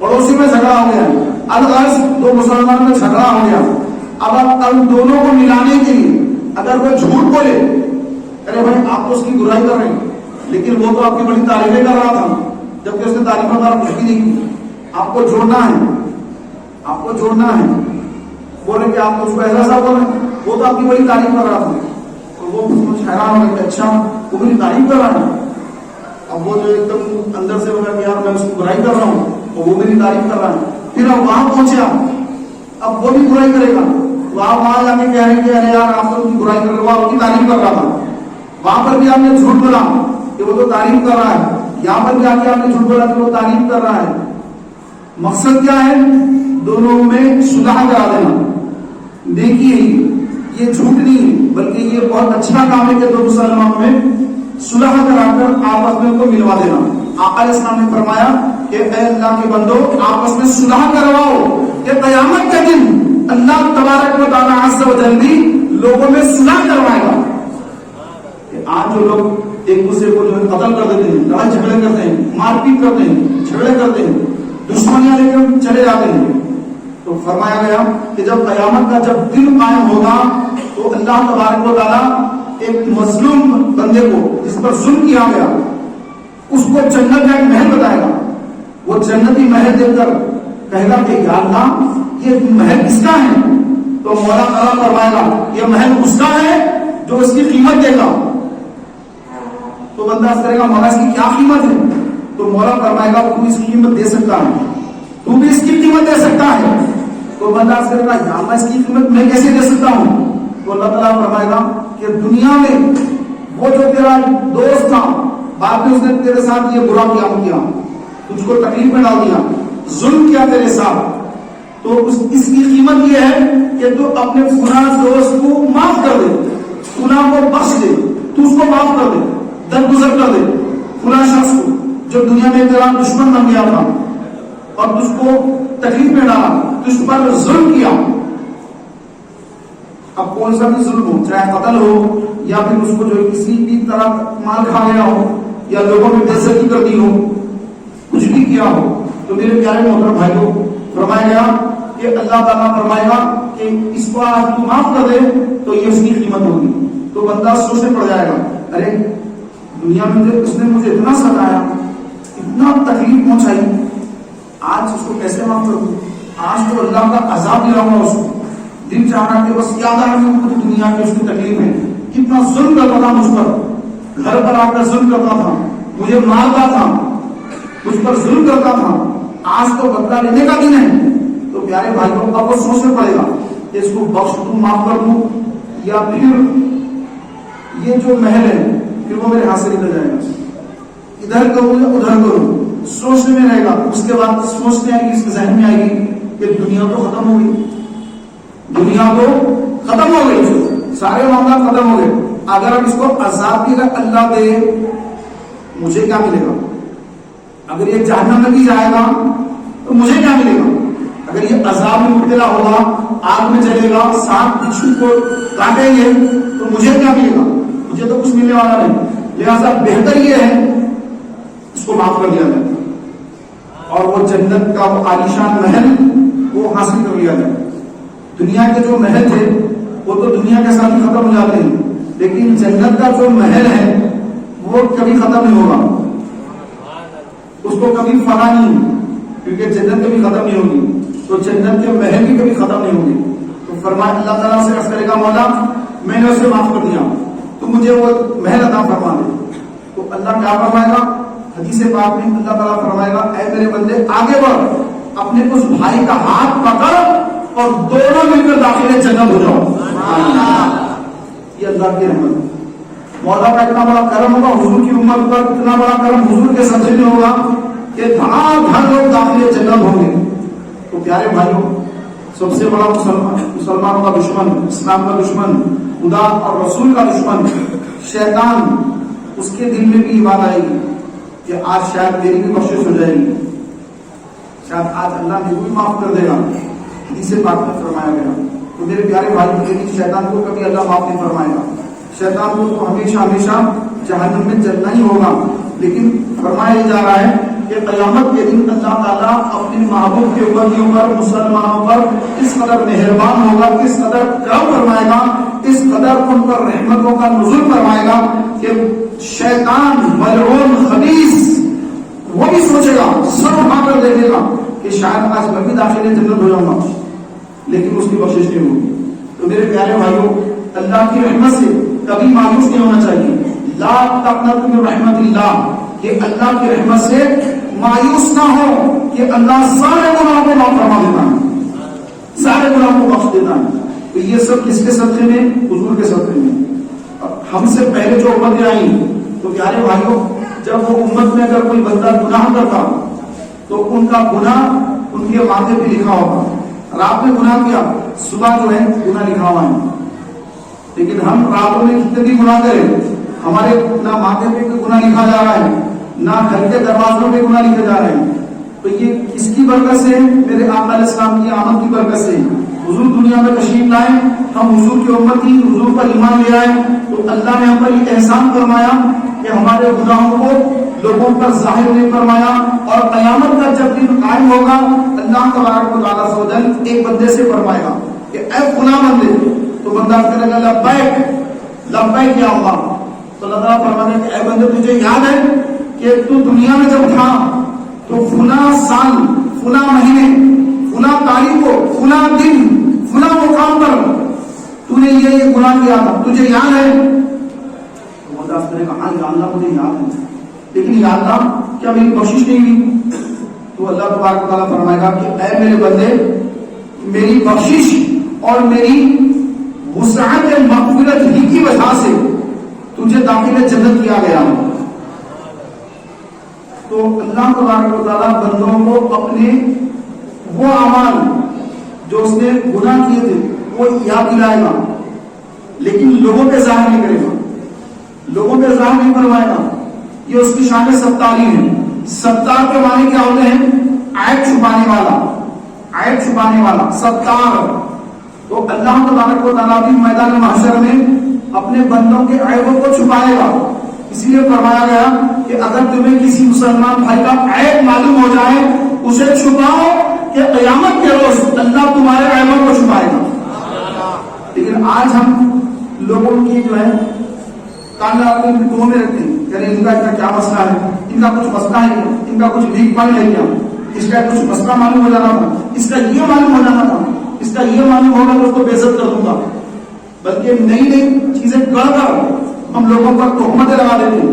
پڑوسی میں جھگڑا ہو گیا ہے، الغرض 2 مسلمانوں میں جھگڑا ہو گیا، اب آپ ان دونوں کو ملانے کے لیے اگر کوئی جھوٹ بولے، ارے بھائی آپ تو اس کی برائی کر رہے ہیں لیکن وہ تو آپ کی بڑی تعریفیں کر رہا تھا جبکہ اس نے تعریفوں کا کچھ نہیں کی. آپ کو جوڑنا ہے، آپ کو جوڑنا ہے. بولے کہ آپ اس کو ایسا بول رہے ہیں، وہ تو آپ کی بڑی تعریف کر رہا تھا. اور وہ حیران ہو گیا، اچھا وہ میری تعریف کر رہا ہے. اب وہ جو ایک دم اندر سے بولا کہ یار میں اس کی برائی کر رہا ہوں اور وہ میری تعریف کر رہا ہے. پھر اب وہاں پہنچا، اب وہ بھی برائی کرے گا. وہاں جا کے کہہ رہے ہیں کہ ارے یار آپ تو ان کی برائی کر رہے ہو، آپ کی تعریف کر رہا تھا. وہاں پر بھی آپ نے جھوٹ بولا کہ وہ تو تعریف کر رہا ہے، یہاں پر بھی آ کے آپ نے جھوٹ بولا کہ وہ تعریف کر رہا ہے. مقصد کیا ہے؟ دونوں میں صلح کرا دینا. دیکھیے یہ جھوٹ نہیں بلکہ یہ بہت اچھا کام ہے کہ 2 مسلمانوں میں صلح کرا کر آپس میں ان کو ملوا دینا. آقا علیہ السلام نے فرمایا کہ اے اللہ کے بندو آپس میں صلح کرواؤ کہ قیامت کے دن اللہ تبارک و تعالی عز و جل بھی لوگوں میں صلح کروائے گا. آج جو لوگ ایک دوسرے کو جو ہے قتل کر دیتے ہیں، لڑائی جھگڑے کرتے ہیں، مار پیٹ کرتے ہیں، جھگڑے کرتے ہیں، دشمنیاں لے کر چلے جاتے ہیں، تو فرمایا گیا کہ جب قیامت کا جب دن قائم ہوگا تو اللہ تبارک و تعالی ایک مظلوم بندے کو جس پر ظلم کیا گیا اس کو جنت کا ایک محل بتائے گا. وہ جنتی محل دیکھ کر کہے گا کہ یا اللہ یہ محل کس کا ہے؟ تو مولا تعالیٰ فرمائے گا یہ محل اس کا ہے جو اس کی قیمت دے گا. تو بندہ اس کرے گا مولا اس کی کیا قیمت ہے؟ تو مولا فرمائے گا تو اس کی قیمت دے سکتا ہے، تو بھی اس کی قیمت دے سکتا ہے. تو بندہ اس کرے گا یا اللہ اس کی قیمت میں کیسے دے سکتا ہوں؟ تو اللہ تعالیٰ فرمائے گا کہ دنیا میں وہ جو تیرا دوست تھا بعد میں اس نے تیرے ساتھ یہ برا کیا، تجھ کو تکلیف میں ڈال دیا، ظلم کیا تیرے ساتھ، تو اس کی قیمت یہ ہے کہ تو اپنے فلاں دوست کو معاف کر دے، فلاں کو بخش دے، تو اس کو معاف کر دے، درگزر کر دے فلاں شخص کو جو دنیا میں تیرا دشمن بن گیا تھا اور تجھ کو تکلیف میں ڈالا، تجھ پر ظلم کیا. اب کون سا بھی ظلم ہو، چاہے قتل ہو یا پھر اس کو جو کسی بھی طرح مال کھا گیا ہو یا لوگوں میں بے عزتی کر دی ہو، کچھ بھی کیا ہو، تو میرے پیارے محترم بھائیوں فرمایا گیا کہ اللہ تعالیٰ فرمائے گا کہ اس کو آج تو معاف کر دے تو یہ اس کی قیمت ہوگی. تو بندہ سوچنے پڑ جائے گا ارے دنیا میں اس نے مجھے اتنا ستایا، اتنا تکلیف پہنچائی، آج اس کو کیسے معاف کر دوں؟ آج تو اللہ کا عذاب دلاؤں گا اس کو. دل چاہنا کہ بس یاد آ رہی ہوں دنیا کی اس کی تکلیف ہے، کتنا ظلم کرتا تھا مجھ پر، گھر پر آ کر ظلم کرتا تھا، مجھے مارتا تھا، مجھ پر ظلم کرتا تھا، آج تو بدلہ لینے کا دن ہے. تو پیارے بھائیوں اب وہ سوچنا پڑے گا کہ اس کو بخش دوں، معاف کر دوں، یا پھر یہ جو محل ہے پھر وہ میرے ہاتھ سے نکل جائے گا، ادھر کروں یا ادھر کروں. سوچنے میں رہے گا، اس کے بعد سوچنے آئے گی، اس کے ذہن میں آئے گی کہ دنیا تو ختم ہو گئی، دنیا تو ختم ہو گئی، سارے معاملات ختم ہو گئے، اگر اب اس کو عذاب بھی اگر اللہ دے مجھے کیا ملے گا؟ اگر یہ جہنم میں بھی جائے گا تو مجھے کیا ملے گا؟ اگر یہ عذاب میں مبتلا ہوگا، آگ میں جلے گا، سانپ بچھو کو کاٹیں گے تو مجھے کیا ملے گا؟ مجھے تو کچھ ملنے والا نہیں، لہذا بہتر یہ ہے اس کو معاف کر دیا جائے اور وہ جنت کا وہ عالیشان محل وہ حاصل کر لیا جائے۔ دنیا کے جو محل تھے وہ تو دنیا کے ساتھ ہی ختم ہو جاتے ہیں، لیکن جنت کا جو محل ہے وہ کبھی ختم نہیں ہوگا، اس کو کبھی فنا نہیں، کیونکہ جنت کبھی ختم نہیں ہوگی، تو جنت کے محل بھی کبھی ختم نہیں ہوگی۔ تو فرمایا اللہ تعالیٰ سے عرض کرے گا مولا میں نے اسے معاف کر دیا، تو مجھے وہ محل عطا فرما دے۔ تو اللہ کیا فرمائے گا؟ حدیث پاک میں اللہ تعالیٰ فرمائے گا اے میرے بندے آگے بڑھ، اپنے اس بھائی کا ہاتھ پکڑ اور دونوں مل کر داخل جنت ہو جاؤ۔ یہ اللہ کی رحمت، مولا کا اتنا بڑا کرم ہوگا حضور کی امت پر، اتنا بڑا کرم حضور کے صدقے میں ہوگا کہ دھڑ دھڑ لوگ داخل جنت ہوں گے۔ تو پیارے بھائیوں، سب سے بڑا مسلمانوں کا دشمن، اسلام کا دشمن، خدا اور رسول کا دشمن شیطان، اس کے دل میں بھی یہ بات آئے گی کہ آج شاید میری بھی بخشش ہو جائے گی، شاید آج اللہ مجھے بھی معاف کر دے گا، حدیث پاک میں فرمایا گیا۔ تو میرے پیارے بھائی، لیکن شیطان کو کبھی اللہ معاف نہیں فرمائے گا، شیطان کو تو ہمیشہ ہمیشہ جہنم میں جلنا ہی ہوگا۔ لیکن فرمایا جا رہا ہے کہ قیامت کے دن اللہ تعالیٰ اپنے محبوب کے امتیوں پر، مسلمانوں پر اس قدر مہربان ہوگا، اس قدر کرم فرمائے گا، اس قدر ان پر رحمتوں کا نزول فرمائے گا کہ شیطان ملعون خبیث وہ بھی سوچے گا، سر اٹھا کر دیکھے گا کہ شاید آج میں بھی داخل جنت ہو جاؤں گا، لیکن اس کی بخشش نہیں ہوگی۔ تو میرے پیارے بھائیوں، اللہ کی رحمت سے کبھی مایوس نہیں ہونا چاہیے، لا تقنطوا من رحمت اللہ، کہ اللہ کی رحمت سے مایوس نہ ہو کہ اللہ سارے گناہوں کو معاف فرما دیتا ہے، سارے گناہوں کو بخش دیتا ہے۔ تو یہ سب کس کے صدقے میں؟ حضور کے صدقے میں۔ ہم سے پہلے جو امتیں آئیں، تو پیارے بھائیوں، جب وہ امت میں اگر کوئی بندہ گناہ کرتا تو ان کا گناہ ان کے ماتھے پہ لکھا ہوگا، رات میں گناہ کیا، صبح جو ہے گناہ لکھا ہوا ہے۔ لیکن ہم راتوں میں کتنے بھی گناہ کریں، ہمارے نہ ماتھے پہ گناہ لکھا جا رہا ہے، نہ گھر کے دروازوں پہ گناہ لکھے جا رہے ہیں۔ تو یہ کس کی برکت سے؟ میرے آقا علیہ السلام کی آمد کی برکت سے۔ حضور دنیا میں تشریف لائے، ہم حضور کی امت ہی حضور پر ایمان لے آئے، تو اللہ نے ہم پر یہ احسان فرمایا کہ ہمارے گناہوں کو لوگوں پر ظاہر نہیں فرمایا، اور قیامت کا جب دن قائم ہوگا اللہ تبارک و تعالیٰ سے جل ایک بندے سے فرمائے گا کہ اے فلاں بندے، تو بندہ کرے گا لبیک لبیک یا اللہ، تو اللہ تعالیٰ فرمانے کہ اے بندے تجھے یاد ہے کہ تو دنیا میں جب تھا تو فلاں سال، فلاں مہینے، فلاں تاریخ کو، فلاں دن، فلاں مقام پر تو نے یہ گناہ کیا تھا، تجھے یاد ہے؟ تو بندہ کرے گا ہاں یا اللہ مجھے یاد ہے، لیکن یا اللہ کیا میری بخشش نہیں ہوئی؟ تو اللہ تبارک و تعالیٰ فرمائے گا کہ اے میرے بندے، میری بخشش اور میری وسعت مغفرت ہی کی وجہ سے تجھے داخل جنت کیا گیا۔ تو اللہ تبارک و تعالیٰ بندوں کو اپنے وہ اعمال جو اس نے گناہ کیے تھے وہ یاد دلائے گا، لیکن لوگوں پہ ظاہر نہیں کرے گا، لوگوں پہ ظاہر نہیں فرمائے گا۔ یہ اس کی شان ستاری ہے۔ ستار کے معنی کیا ہوتے ہیں؟ عیب چھپانے والا، عیب چھپانے والا، ستار۔ تو اللہ تبارک و تعالیٰ بھی میدان محشر میں اپنے بندوں کے عیبوں کو چھپائے گا۔ اس لیے فرمایا گیا کہ اگر تمہیں کسی مسلمان بھائی کا عیب معلوم ہو جائے اسے چھپاؤ کہ قیامت کے روز اللہ تمہارے عیبوں کو چھپائے گا۔ لیکن آج ہم لوگوں کی جو ہے کالا اپنے دو میں رکھتے ہیں، یعنی ان کا کیا مسئلہ ہے، ان کا کچھ مسئلہ ہے کیا، ان کا کچھ ویک پوائنٹ ہے کیا، اس کا کچھ مسئلہ معلوم ہو جانا تھا، اس کا یہ معلوم ہو جانا تھا، اس کا یہ معلوم ہوگا تو اس کو بے عزت کر دوں گا۔ بلکہ نئی نئی چیزیں گڑھ کر ہم لوگوں پر تہمتیں لگا دیتے ہیں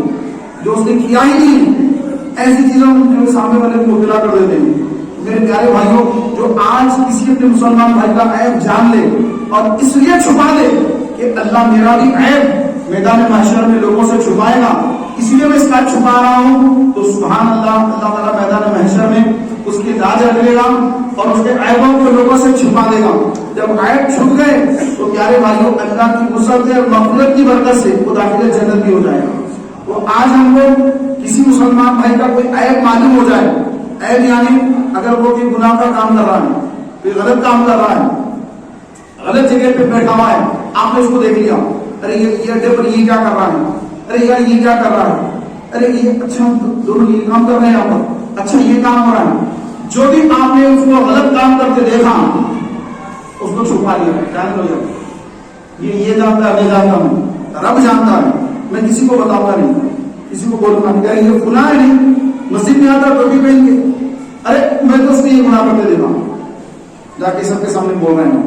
جو اس نے کیا ہی نہیں، ایسی چیزوں جو سامنے والے کو مبتلا کر دیتے ہیں۔ میرے پیارے بھائیوں، جو آج کسی اپنے مسلمان بھائی کا عیب جان لے اور اس لیے چھپا لے کہ اللہ میرا بھی عیب میدان محشر میں لوگوں سے چھپائے گا، اسی لیے میں اس کا چھپا رہا ہوں. تو سبحان اللہ, اللہ تعالیٰ میدان محشر میں اس کی لاج رکھے گا اور اس کے عیبوں کو لوگوں سے چھپا دے گا. جب عیب چھپ گئے تو پیارے بھائیوں, اللہ کی وسعت اور مغفرت کی برکت سے وہ داخل جنت بھی ہو جائے گا. تو آج ہم کو کسی مسلمان بھائی کا کوئی عیب معلوم ہو جائے, عیب یعنی اگر وہ کوئی گناہ کا کام کر رہا ہے, کوئی غلط کام کر رہا ہے, غلط جگہ پہ بیٹھا ہوا ہے, آپ نے اس کو دیکھ لیا, ارے یہ اڈے پر یہ کیا کر رہا ہے, ارے یار یہ کیا کر رہا ہے, ارے یہ اچھا دونوں یہ کام کر رہے ہیں یہاں پر, اچھا یہ کام ہو رہا ہے. جو بھی آپ نے اس کو غلط کام کرتے دیکھا اس کو چھپا لیا, جان لو جب یہ جانتا ہے, میں جانتا ہوں, رب جانتا ہے, میں کسی کو بتاؤں گا نہیں, کسی کو بولوں گا نہیں, یہ فلاں ہے نہیں, مسجد میں آتا ٹوپی پہن کے, ارے میں تو اس نے یہ گناہ کرتے دیکھا, جا کے سب کے سامنے بول رہے ہیں,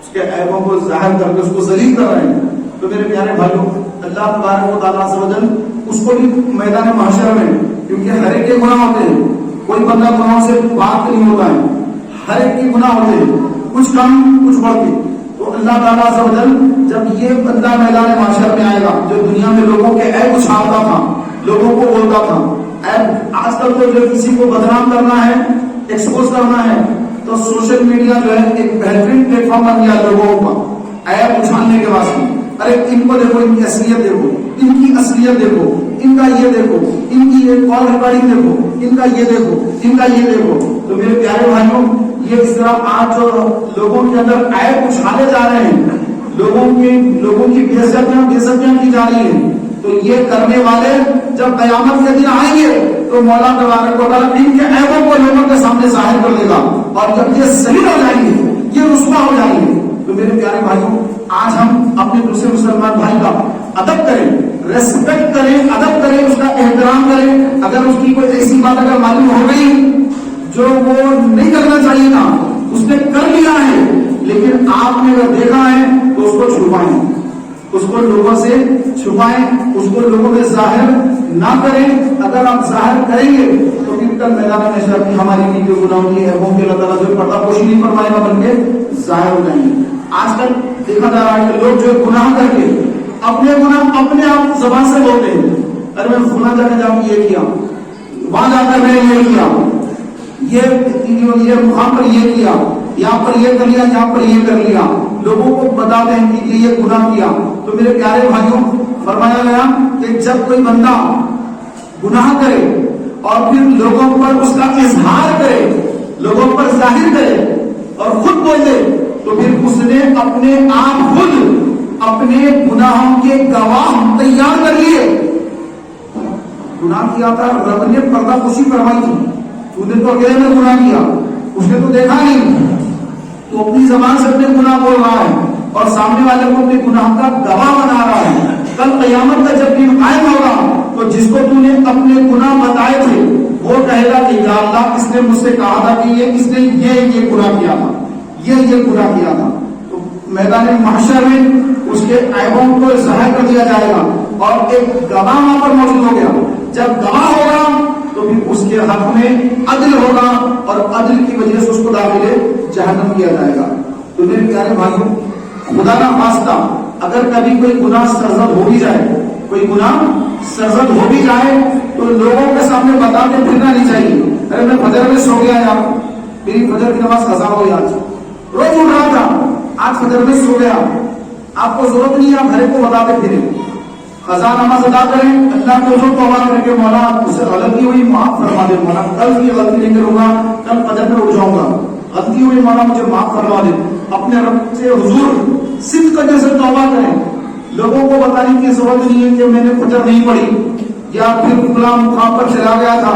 اس کے عیبوں کو ظاہر کر کے اس کو ذلیل کر رہے ہیں. تو میرے پیارے بھائیوں, اللہ تبارک و تعالیٰ عز و جل اس کو بھی میدان محشر میں, کیونکہ ہر ایک کے گناہ ہوتے ہیں, کوئی بندہ گناہوں سے بات نہیں ہوتا ہے, ہر ایک کے گناہ ہوتے ہیں, کچھ کم کچھ بڑھ کے. تو اللہ تعالیٰ عز و جل جب یہ بندہ میدان محشر میں آئے گا, جو دنیا میں لوگوں کے عیب اچھالتا تھا, لوگوں کو بولتا تھا, آج کل تو جو کسی کو بدنام کرنا ہے, ایکسپوز کرنا ہے, تو سوشل میڈیا جو ہے ایک بہترین پلیٹ فارم بن گیا لوگوں کا عیب اچھالنے کے واسطے. ارے ان کو دیکھو, ان کی اصلیت دیکھو, ان کی اصلیت دیکھو, ان کا یہ دیکھو, ان کی یہ کال ریکارڈنگ دیکھو, ان کا یہ دیکھو, ان کا یہ دیکھو. تو میرے پیارے بھائیوں, یہ اس طرح آج جو لوگوں کے اندر عیب اچھالے جا رہے ہیں, لوگوں کی بے عزتیاں کی جا رہی ہیں, تو یہ کرنے والے جب قیامت کے دن آئیں گے تو مولا تبارک و تعالیٰ ان کے عیبوں کو لوگوں کے سامنے ظاہر کر دے گا, اور جب یہ ذلیل ہو جائیں گے, یہ رسوا ہو جائیں گے. تو میرے پیارے بھائیوں, آج ہم اپنے دوسرے مسلمان بھائی کا ادب کریں, ریسپیکٹ کریں, ادب کریں, اس کا احترام کریں. اگر اس کی کوئی ایسی بات اگر معلوم ہو گئی جو وہ نہیں کرنا چاہیے تھا, اس نے کر لیا ہے, لیکن آپ نے اگر دیکھا ہے تو اس کو چھپائیں, اس کو لوگوں سے چھپائیں, اس کو لوگوں میں ظاہر نہ کریں. اگر آپ ظاہر کریں گے تو پھر کل میدان محشر کی ہماری جو گناہوں کی عیبوں کی اللہ تعالیٰ جو پردہ پوشی نہیں فرمائے گا, بلکہ ظاہر ہو جائیں گے. آج کل دیکھا جا رہا ہے کہ لوگ جو گناہ کر کے اپنے گناہ اپنے آپ زبان سے بولتے ہیں, ارے میں فلاں جگہ جا کے یہ کیا, وہاں جا کر میں یہ کیا, یہ وہاں پر یہ کیا, یہاں پر یہ کر لیا, یہاں پر یہ کر لیا, لوگوں کو بتاتے ہیں کہ یہ گناہ کیا. تو میرے پیارے بھائیوں, فرمایا گیا کہ جب کوئی بندہ گناہ کرے اور پھر لوگوں پر اس کا اظہار کرے, لوگوں پر ظاہر کرے اور خود بولے, تو پھر اس نے اپنے آپ خود اپنے گناہوں کے گواہ تیار کر لیے. گناہ کیا تھا, رب نے پردہ پوشی فرمائی تھی, تو نے تو اکیلے میں گناہ کیا, اس نے تو دیکھا نہیں, تو اپنی زبان سے اپنے گناہ بول رہا ہے اور سامنے والے کو اپنے گناہ کا گواہ بنا رہا ہے. کل قیامت کا جب دن قائم ہوگا تو جس کو تو نے اپنے گناہ بتائے تھے وہ کہے گا کہ یا اللہ, اس نے مجھ سے کہا تھا کہ اس نے یہ گناہ کیا تھا, یہ گناہ کیا تھا. تو میدان محشر میں اس کے عیبوں کو ظاہر کر دیا جائے گا اور ایک گواہ وہاں پر موجود ہو گیا. جب گواہ ہوگا تو پھر اس کے حق میں عدل ہوگا اور عدل کی وجہ سے اس کو داخل جہنم کیا جائے گا. تو میرے پیارے بھائیوں, خدا نہ خواستہ اگر کبھی کوئی گناہ سرزد ہو بھی جائے, کوئی گناہ سرزد ہو بھی جائے, تو لوگوں کے سامنے بتاتے پھرنا نہیں چاہیے. ارے میں فجر میں سو گیا یار, میری فجر کی نماز قضا ہوئی, آج روز اٹھ رہا تھا, آج فجر میں سو گیا. آپ کو ضرورت نہیں ہے آپ گھر کو بتاتے پھریں, قضا نماز ادا کریں, اللہ کو جو توبہ کر کے مولا اسے غلطی ہوئی معاف فرما دے, مولا کل کی غلطی نہیں کروں گا, کل فجر میں اٹھ جاؤں گا, غلطی ہوئی مولا مجھے معاف فرما دے. اپنے رب سے حضور صدق کرنے سے توبہ کریں. لوگوں کو بتانے کی ضرورت نہیں ہے کہ میں نے فجر نہیں پڑھی, یا پھر فلاں مقام پر چلا گیا تھا,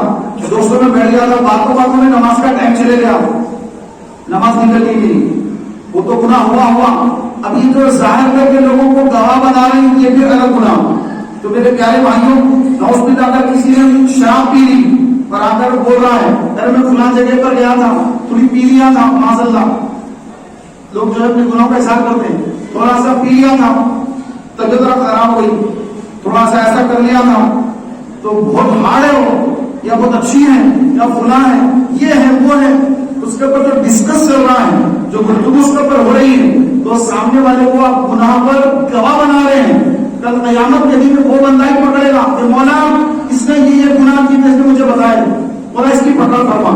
دوستوں میں بیٹھ گیا تھا, باتوں میں نماز کا ٹائم چلے گیا, نماز نکل گئی, وہ تو گناہ ہوا. ابھی جو ظاہر کر کے لوگوں کو گواہ بنا رہے ہیں یہ بھی الگ گناہ. تو میرے پیارے بھائیوں, نوز باللہ اگر کسی نے شراب پی لی اور آ کر بول رہا ہے ارے میں فلاں جگہ پر گیا تھا, تھوڑی پی لیا تھا, معاذ اللہ, لوگ جو ہے اپنے گناہوں کا اظہار کرتے ہیں, تھوڑا سا پی لیا تھا, طبیعت خراب ہوئی, تھوڑا سا ایسا کر لیا تھا, تو بہت ہارڈ ہے وہ, یا بہت اچھی ہے, یا فلاں ہے, یہ ہے وہ ہے, اس کے اوپر جو ڈسکس چل رہا ہے, جو گفتگو اس کے اوپر ہو رہی ہے, تو سامنے والے کو آپ گناہ پر گواہ بنا رہے ہیں. کل قیامت کے دن وہ بندہ ہی پکڑے کرے گا کہ مولا اس نے یہ گناہ کی نے مجھے بتایا، مولا اس کی پکڑ فرما.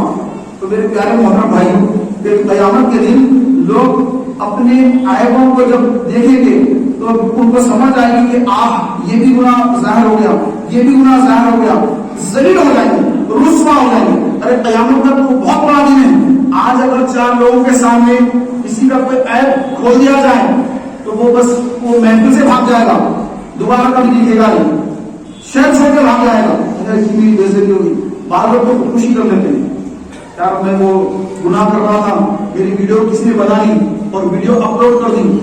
تو میرے پیارے محترم بھائیوں، پھر قیامت کے دن لوگ اپنے عیبوں کو جب دیکھیں گے تو ان کو سمجھ آئے گی کہ یہ بھی گناہ ظاہر ہو گیا، یہ بھی گناہ ظاہر ہو گیا، ذلیل ہو جائیں گے، رسوا ہو جائیں گے. ارے قیامت کا تو بہت بڑا دن ہے. آج اگر 4 لوگوں کے سامنے کسی کا کوئی عیب کھول دیا جائے تو وہ بس وہ محفل سے بھاگ جائے گا، دوبارہ کبھی دکھے گا نہیں، شہر چھوڑ کے بھاگ جائے گا. میری بےعزتی ہوگی. بعض لوگ تو خودکشی کر لیتے ہیں. یار میں وہ گناہ کر رہا تھا، میری ویڈیو کسی نے بنائی اور ویڈیو اپلوڈ کر دی،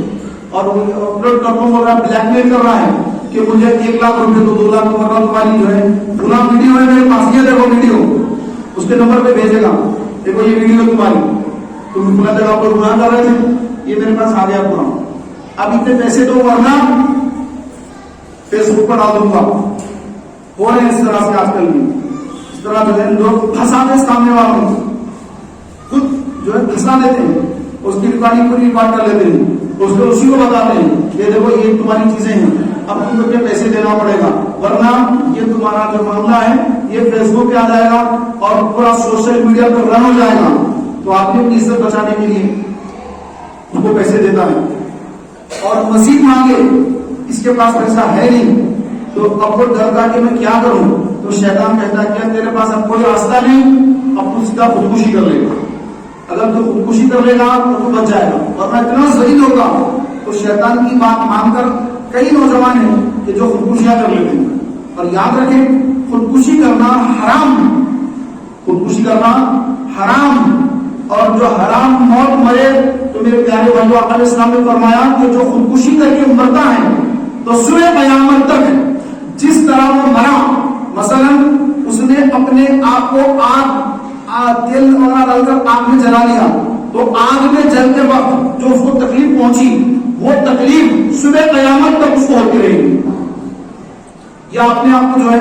اور اپلوڈ کرتا ہوں اور بلیک میل کر رہا ہے کہ مجھے 1 لاکھ روپے تو 2 لاکھ روپے تمہاری جو ہے گناہ ویڈیو ہے میرے پاس، یہ دیکھو ویڈیو، اس کے نمبر پہ بھیجے گا، دیکھو یہ ویڈیو تمہاری، تم فلاں جگہ پر گناہ کر رہے تھے، یہ میرے پاس آ گیا پورا، اب اتنے پیسے دو ورنہ فیس بک پر ڈال دوں گا. ہو رہے ہیں اس طرح سے آج کل بھی. اس طرح جو ہے لوگ پھنسا دیں سامنے والوں کو، خود جو ہے پھنسا دیتے ہیں، اس کی ریکارڈنگ پوری ریکارڈ کر لیتے ہیں، اس کو اسی کو بتاتے ہیں کہ دیکھو یہ تمہاری چیزیں ہیں، اب تم کو پیسے دینا پڑے گا ورنہ یہ تمہارا جو معاملہ ہے یہ فیس بک پہ آ جائے گا اور پورا سوشل میڈیا پر رن ہو جائے گا. تو آپ نے اپنی عزت بچانے کے لیے اس کو پیسے دیتا ہے اور مزید مانگے، اس کے پاس پیسہ ہے نہیں تو اب وہ ڈرتا کہ میں کیا کروں. تو شیطان کہتا ہے کہ تیرے پاس اب کوئی راستہ نہیں، اب تو سیدھا خودکشی کر لے گا. اگر تو خودکشی کر لے گا تو بچ جائے گا، ورنہ اتنا ذلیل ہوگا. تو شیطان کی بات مان کر کئی نوجوان ہیں کہ جو خودکشیاں کر لیتے ہیں. اور یاد رکھیں خودکشی کرنا حرام، خودکشی کرنا حرام، اور جو حرام موت مرے تو میرے پیارے بھائیو آقا علیہ السلام نے فرمایا کہ جو خودکشی کر کے مرتا ہے تو سوئے قیامت تک جس طرح وہ مرا، مثلا اس نے اپنے آپ کو تیل وغیرہ ڈال کر آگ میں جلا لیا تو آگ میں جلتے وقت جو اس کو تکلیف پہنچی وہ تکلیف صبح قیامت تک اس کو ہوتی رہے گی. یا اپنے آپ کو جو ہے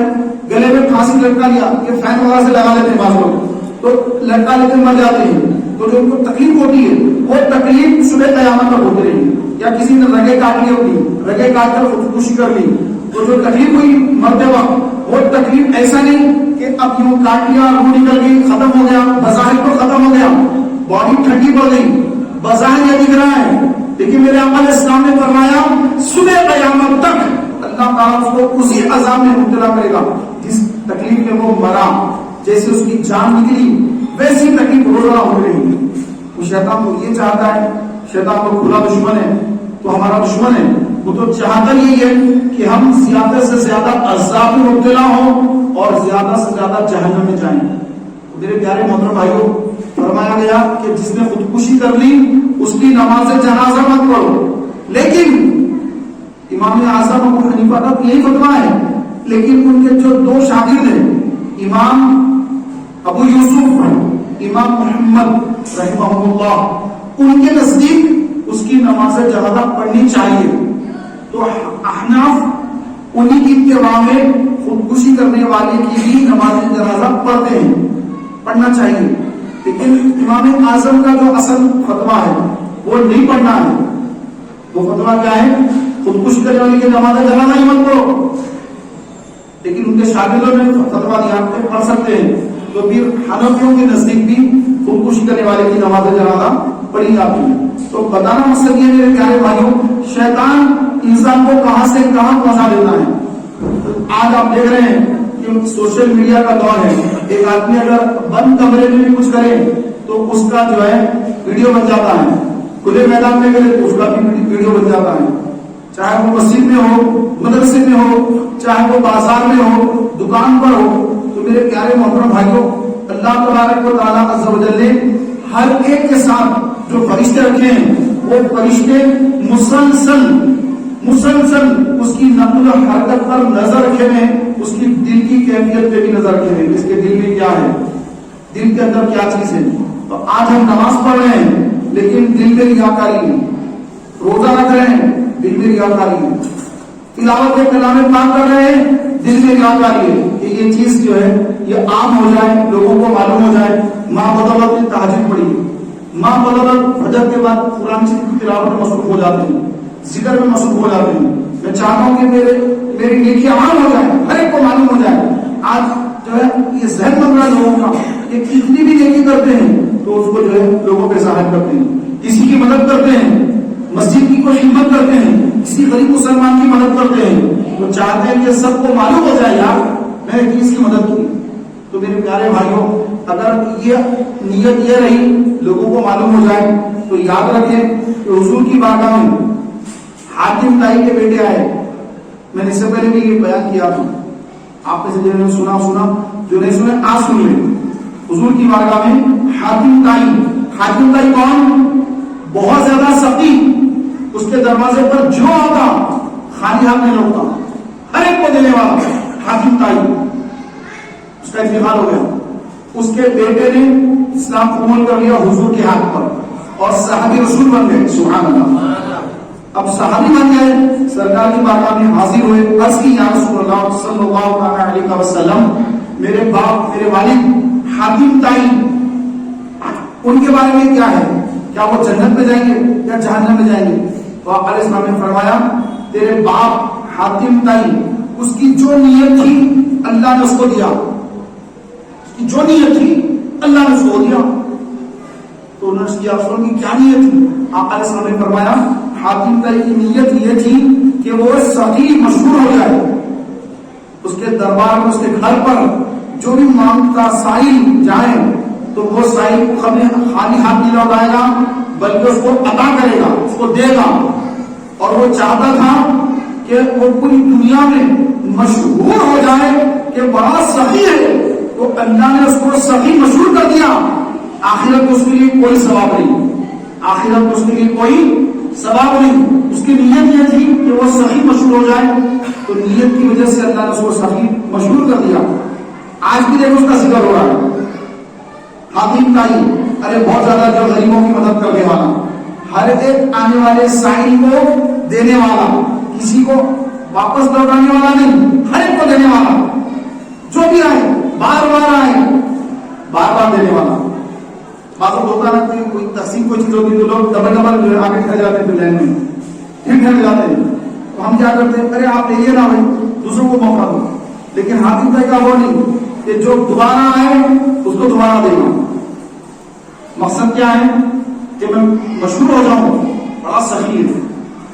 گلے میں پھانسی لٹکا لیا، یہ فین وغیرہ سے لگا لیتے ہیں بعض لوگ تو لٹکا لیتے مر جاتے ہیں، تو جو ان کو تکلیف ہوتی ہے وہ تکلیف صبح قیامت تک ہوتی رہے گی. یا کسی نے رگے کاٹ لی ہوتی، رگے کاٹ کر خودکشی کر لی تو جو تکلیف ہوئی مرتے وقت وہ تکلیف ایسا نہیں کہ اب یوں کاٹ لیا روح نکل گئی ختم ہو گیا، بظاہر تو ختم ہو گیا، باڈی ٹھنڈی پڑ گئی، بظاہر یہ دکھ رہا ہے، لیکن میرے آقا علیہ السلام نے فرمایا صبح قیامت تک اللہ تعالیٰ اس کو اسی عذاب میں مبتلا کرے گا جس تکلیف میں وہ مرا. جیسے اس کی جان نکلی ویسی تکلیف روزانہ ہو رہی ہے. وہ شیطان کو یہ چاہتا ہے، شیطان تو کھلا دشمن ہے، تو ہمارا دشمن ہے، وہ تو چاہتا یہی ہے کہ ہم زیادہ سے زیادہ عذاب میں مبتلا ہوں اور زیادہ سے زیادہ جہنم میں جائیں. میرے پیارے محترم بھائیوں، فرمایا گیا کہ جس نے خودکشی کر لی اس کی نماز جنازہ مت پڑھو. لیکن امام اعظم ابو حنیفہ کا یہی فتویٰ ہے، لیکن ان کے جو 2 شاگرد ہیں امام ابو یوسف، امام محمد رحمہ اللہ، ان کے نزدیک اس کی نماز جنازہ پڑھنی چاہیے. تو احناف انہی کی اتباع میں خودکشی کرنے والے کی بھی نماز جنازہ پڑھتے ہیں، پڑھنا چاہیے. لیکن امام اعظم کا جو اصل فتویٰ ہے وہ نہیں پڑھنا ہے. وہ فتویٰ کیا ہے؟ خودکشی کرنے والے کی نماز جنازہ ہی مت پڑھو. لیکن ان کے شاگردوں نے فتویٰ دیا کہ پڑھ سکتے ہیں. تو پھر حنفیوں کے نزدیک بھی خودکشی کرنے والے کی نماز جنازہ پڑھی جاتی ہے. تو بتانا مقصد یہ میرے پیارے بھائیوں، شیطان انسان کو کہاں سے کہاں پہنچا دیتا ہے. آج آپ دیکھ رہے ہیں کہ سوشل میڈیا کا دور ہے، ایک آدمی اگر بند کمرے میں بھی کچھ کرے تو اس کا جو ہے ویڈیو بن جاتا ہے، کھلے میدان میں کرے تو اس کا بھی ویڈیو بن جاتا ہے، چاہے وہ مسجد میں ہو، مدرسے میں ہو، چاہے وہ بازار میں ہو، دکان پر ہو. تو میرے پیارے محترم بھائیوں، اللہ تبارک و تعالیٰ عز و جل نے ہر ایک کے ساتھ جو فرشتے رکھے ہیں وہ فرشتے مسلسل اس کی نقل و حرکت پر نظر رکھے ہیں، اس کی دل کی کیفیت پہ بھی نظر رکھے ہیں، اس کے دل میں کیا ہے، دل کے اندر کیا چیز ہے. تو آج ہم نماز پڑھ رہے ہیں لیکن دل میں ریاکاری ہے، روزہ رکھ رہے ہیں دل میں ریاکاری ہے، تلاوت کلام پاک کر رہے ہیں دل میں ریاکاری ہے کہ یہ چیز جو ہے یہ عام ہو جائے، لوگوں کو معلوم ہو جائے. ماں بدولت نے تہجد پڑھی، ماں بدولت فجر کے بعد قرآن کی تلاوت میں مصروف ہو جاتے ہیں، ذکر میں مصروف ہو جاتے ہیں. میں چاہتا ہوں کہ میری نیکی عام ہو جائے، ہر ایک یہ ذہن بن رہا ہے لوگوں کا کہ کتنی بھی نیکی کرتے ہیں تو اس کو جو ہے لوگوں پہ ظاہر کرتے ہیں، کسی کی مدد کرتے ہیں، مسجد کی کوئی خدمت کرتے ہیں، کسی غریب مسلمان کی مدد کرتے ہیں، تو چاہتے ہیں کہ سب کو معلوم ہو جائے یار میں نے اس کی مدد کی. تو میرے پیارے بھائیوں، اگر یہ نیت یہ رہی لوگوں کو معلوم ہو جائے تو یاد رکھیں کہ حضور کی بارگاہ میں حاتم طائی کے بیٹے آئے. میں نے اس سے پہلے بھی یہ بیان کیا تھا، آپ میں سے جنہوں نے سنا، جو نہیں سنے آج سن لیں. حضور کی بارگاہ میں حاتم طائی کون؟ بہت زیادہ سخی، اس کے دروازے پر جو آتا خالی ہاتھ نہیں لوٹتا، ہر ایک کو دینے والا حاتم طائی. اس کا انتقال ہو گیا. اس کے بیٹے نے اسلام قبول کر لیا حضور کے ہاتھ پر اور صحابی رسول بن گئے. سبحان اللہ. اب صحابی بن گئے، سرکار کی بارگاہ میں حاضر ہوئے، عرض کی یا رسول اللہ صلی اللہ علیہ وسلم میرے باپ میرے والد حاتم طائی ان کے بارے میں کیا ہے؟ کیا وہ جنت میں جائیں گے یا جہنم میں جائیں گے؟ تو آپ علیہ السلام نے فرمایا تیرے باپ حاتم طائی اس کی جو نیت تھی اللہ نے اس کو دیا، اس کی جو نیت تھی اللہ نے اس کو دیا. تو انہوں نے کیا رسول کی کیا نیت تھی؟ آپ علیہ السلام نے فرمایا حاتم طائی کی نیت یہ تھی کہ وہ سخی مشہور ہو جائے، اس کے دربار میں اس کے گھر پر جو بھی مانگتا سائل جائے تو وہ سائل کو کبھی خالی ہاتھ نہیں لوٹائے گا بلکہ اس کو عطا کرے گا، اس کو دے گا. اور وہ چاہتا تھا کہ وہ پوری دنیا میں مشہور ہو جائے کہ بڑا سخی ہے. تو اللہ نے اس کو سخی مشہور کر دیا. آخرت کو اس کے لیے کوئی ثواب نہیں، آخرت کو اس کے لیے کوئی ثواب نہیں. اس کی نیت یہ تھی کہ وہ سخی مشہور ہو جائے، تو نیت کی وجہ سے اللہ نے اس کو سخی مشہور کر دیا. آج بھی دیکھو اس کا ذکر ہو رہا ہے حاتم طائی. ارے بہت زیادہ جو غریبوں کی مدد کرنے والا، ہر ایک آنے والے سائل کو دینے والا، کسی کو واپس لوٹانے والا نہیں، ہر ایک کو دینے والا، جو بھی آئے بار بار دینے والا. بات ہوتا نا کوئی تقسیم کوئی چیز ہوتی تو لوگ ڈبل جو ہے آگے کھڑے جاتے ہیں لائن میں، پھر کھڑے جاتے ہیں. تو ہم کیا کرتے ہیں، ارے آپ لے نا بھائی دوسروں کو موقع دو. لیکن حاتم طائی کا وہ نہیں کہ جو دوبارہ آئے اس کو دوبارہ دے گا. مقصد کیا ہے کہ میں مشہور ہو جاؤں، بڑا سخی ہے.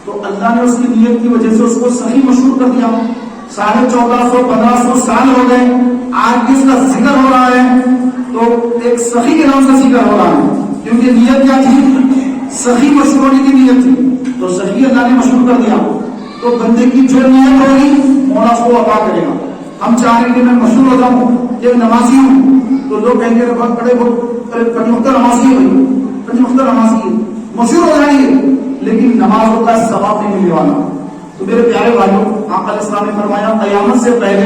تو اللہ نے اس کی نیت کی وجہ سے اس کو سخی مشہور کر دیا. 1450-1500 سال ہو گئے، آج بھی اس کا ذکر ہو رہا ہے. تو ایک سخی کے نام سے ذکر ہو رہا ہے کیونکہ نیت کیا تھی؟ سخی مشہور ہونے کی نیت تھی. تو سخی اللہ نے مشہور کر دیا. تو بندے کی جو نیت ہوگی مولا اس کو عطا کرے گا. ہم چاہیں کہ میں مشہور ہو جاؤں کہ نمازی ہوں تو لوگ کہیں گے بہت بڑے پنجمختہ نمازی ہے، پنجمختہ نمازی ہے، مشہور ہو جائیں گے لیکن نمازوں کا ثواب نہیں ملنے والا. تو میرے پیارے بھائیوں، آپ علیہ السلام نے فرمایا قیامت سے پہلے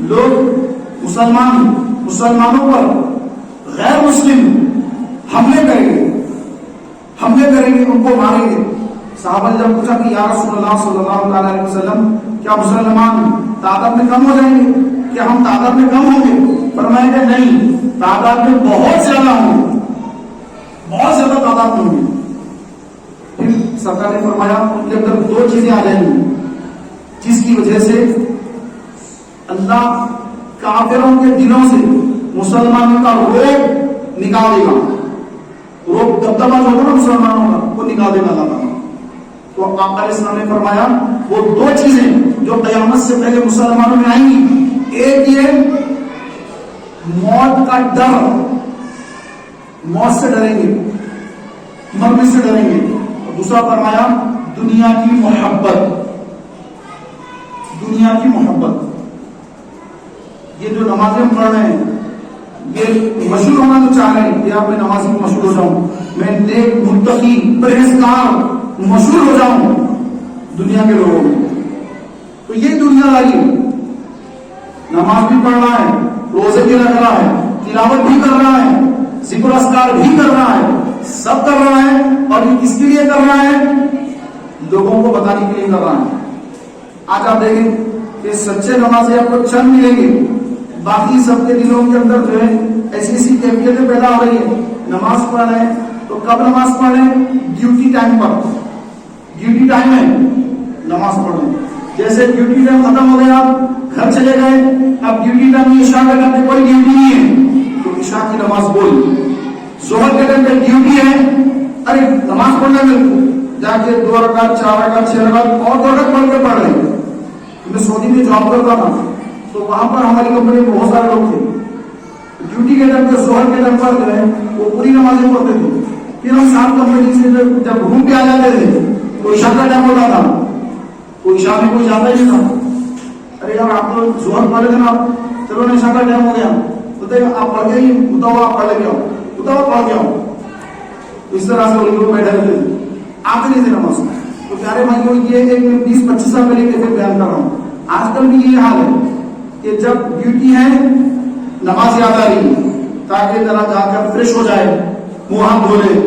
لوگ مسلمانوں پر غیر مسلم حملے کریں گے، ان کو ماریں گے. صحابہ نے جب پوچھا کہ یا رسول اللہ صلی اللہ علیہ وسلم کیا مسلمان تعداد میں کم ہو جائیں گے؟ کیا ہم تعداد میں کم ہوں گے؟ فرمایا کہ نہیں، تعداد میں بہت زیادہ ہوں گے، بہت زیادہ تعداد میں ہوں گے. پھر سرکار نے فرمایا ان کے اندر دو چیزیں آ جائیں گی جس کی وجہ سے اللہ کافروں کے دلوں سے مسلمانوں کا روب نکال دے گا. روب دبدبا جو ہوگا نا مسلمانوں کا وہ نکال دے گا اللہ تعالیٰ. تو آپ علیہ السلام نے فرمایا وہ دو چیزیں جو قیامت سے پہلے مسلمانوں میں آئیں گی، ایک یہ موت کا ڈر، موت سے ڈریں گے، مرنے سے ڈریں گے. اور دوسرا فرمایا دنیا کی محبت. یہ جو نمازیں پڑھ رہے ہیں یہ مشہور ہونا تو چاہ رہے ہیں کہ آپ میں نمازی کو مشہور ہو جاؤں، میں نیک متقی پرہیزگار مشہور ہو جاؤں دنیا کے لوگوں میں. تو یہ دنیا داری، نماز بھی پڑھ رہا ہے، روزے بھی رکھ رہا ہے، تلاوت بھی کر رہا ہے، ذکر اذکار بھی کر رہا ہے، سب کر رہا ہے. اور یہ کس کے لیے کر رہا ہے؟ لوگوں کو بتانے کے لیے کر رہا ہے. آج آپ دیکھیں کہ سچے نمازی آپ کو چند ملیں گے، باقی سب کے دلوں کے اندر جو ہے ایسی کیفیتیں پیدا ہو رہی ہیں. نماز پڑھ رہے ہیں تو کب نماز پڑھ رہے ہیں؟ ڈیوٹی ٹائم پر، ڈیوٹی ٹائم ہے نماز پڑھ رہے ہیں. جیسے ڈیوٹی ٹائم ختم ہو گیا, گھر چلے گئے, اب ڈیوٹی ٹائم عشاء کا ٹائم پہ کوئی ڈیوٹی نہیں ہے تو عشاء کی نماز بول. ظہر کے ٹائم پہ ڈیوٹی ہے, ارے نماز پڑھنا ہے, جا کے 2 رکعت 4 رکعت 6 رکعت اور 2 رکعت پڑھ کے پڑھ رہے. میں سعودی میں جاب کرتا تھا تو وہاں پر ہماری کمپنی میں بہت سارے لوگ تھے, ڈیوٹی کے ٹائم پہ ظہر کے ٹائم پر جو ہے وہ پوری نمازیں پڑھتے تھے. پھر ہم ساتھ کمپنی سے جب گھوم کے آ جاتے تھے تو عشاء کا ٹائم ہوتا تھا, کوئی عشاء میں کوئی جاتا ہی نہیں تھا. ارے یار آپ تو ظہر پڑھ لیتے نا, چلو عشاء کا ٹائم ہو گیا, بتائیے آپ پڑھ کے ہی بتاؤ, آپ پڑھ لے کے آؤ, بتاؤ پڑھ کے آؤ. اس طرح سے وہ لوگ بیٹھے رہتے تھے, آتے نہیں تھے نماز. تو پیارے بھائیوں یہ ایک 20-25 سال پہلے کے پھر بیان کر رہا ہوں. آج کل بھی یہ حال ہے کہ جب ڈیوٹی ہے نماز یاد آ رہی تاکہ ذرا جا کر فریش ہو جائے, منہ ہاتھ دھو لے,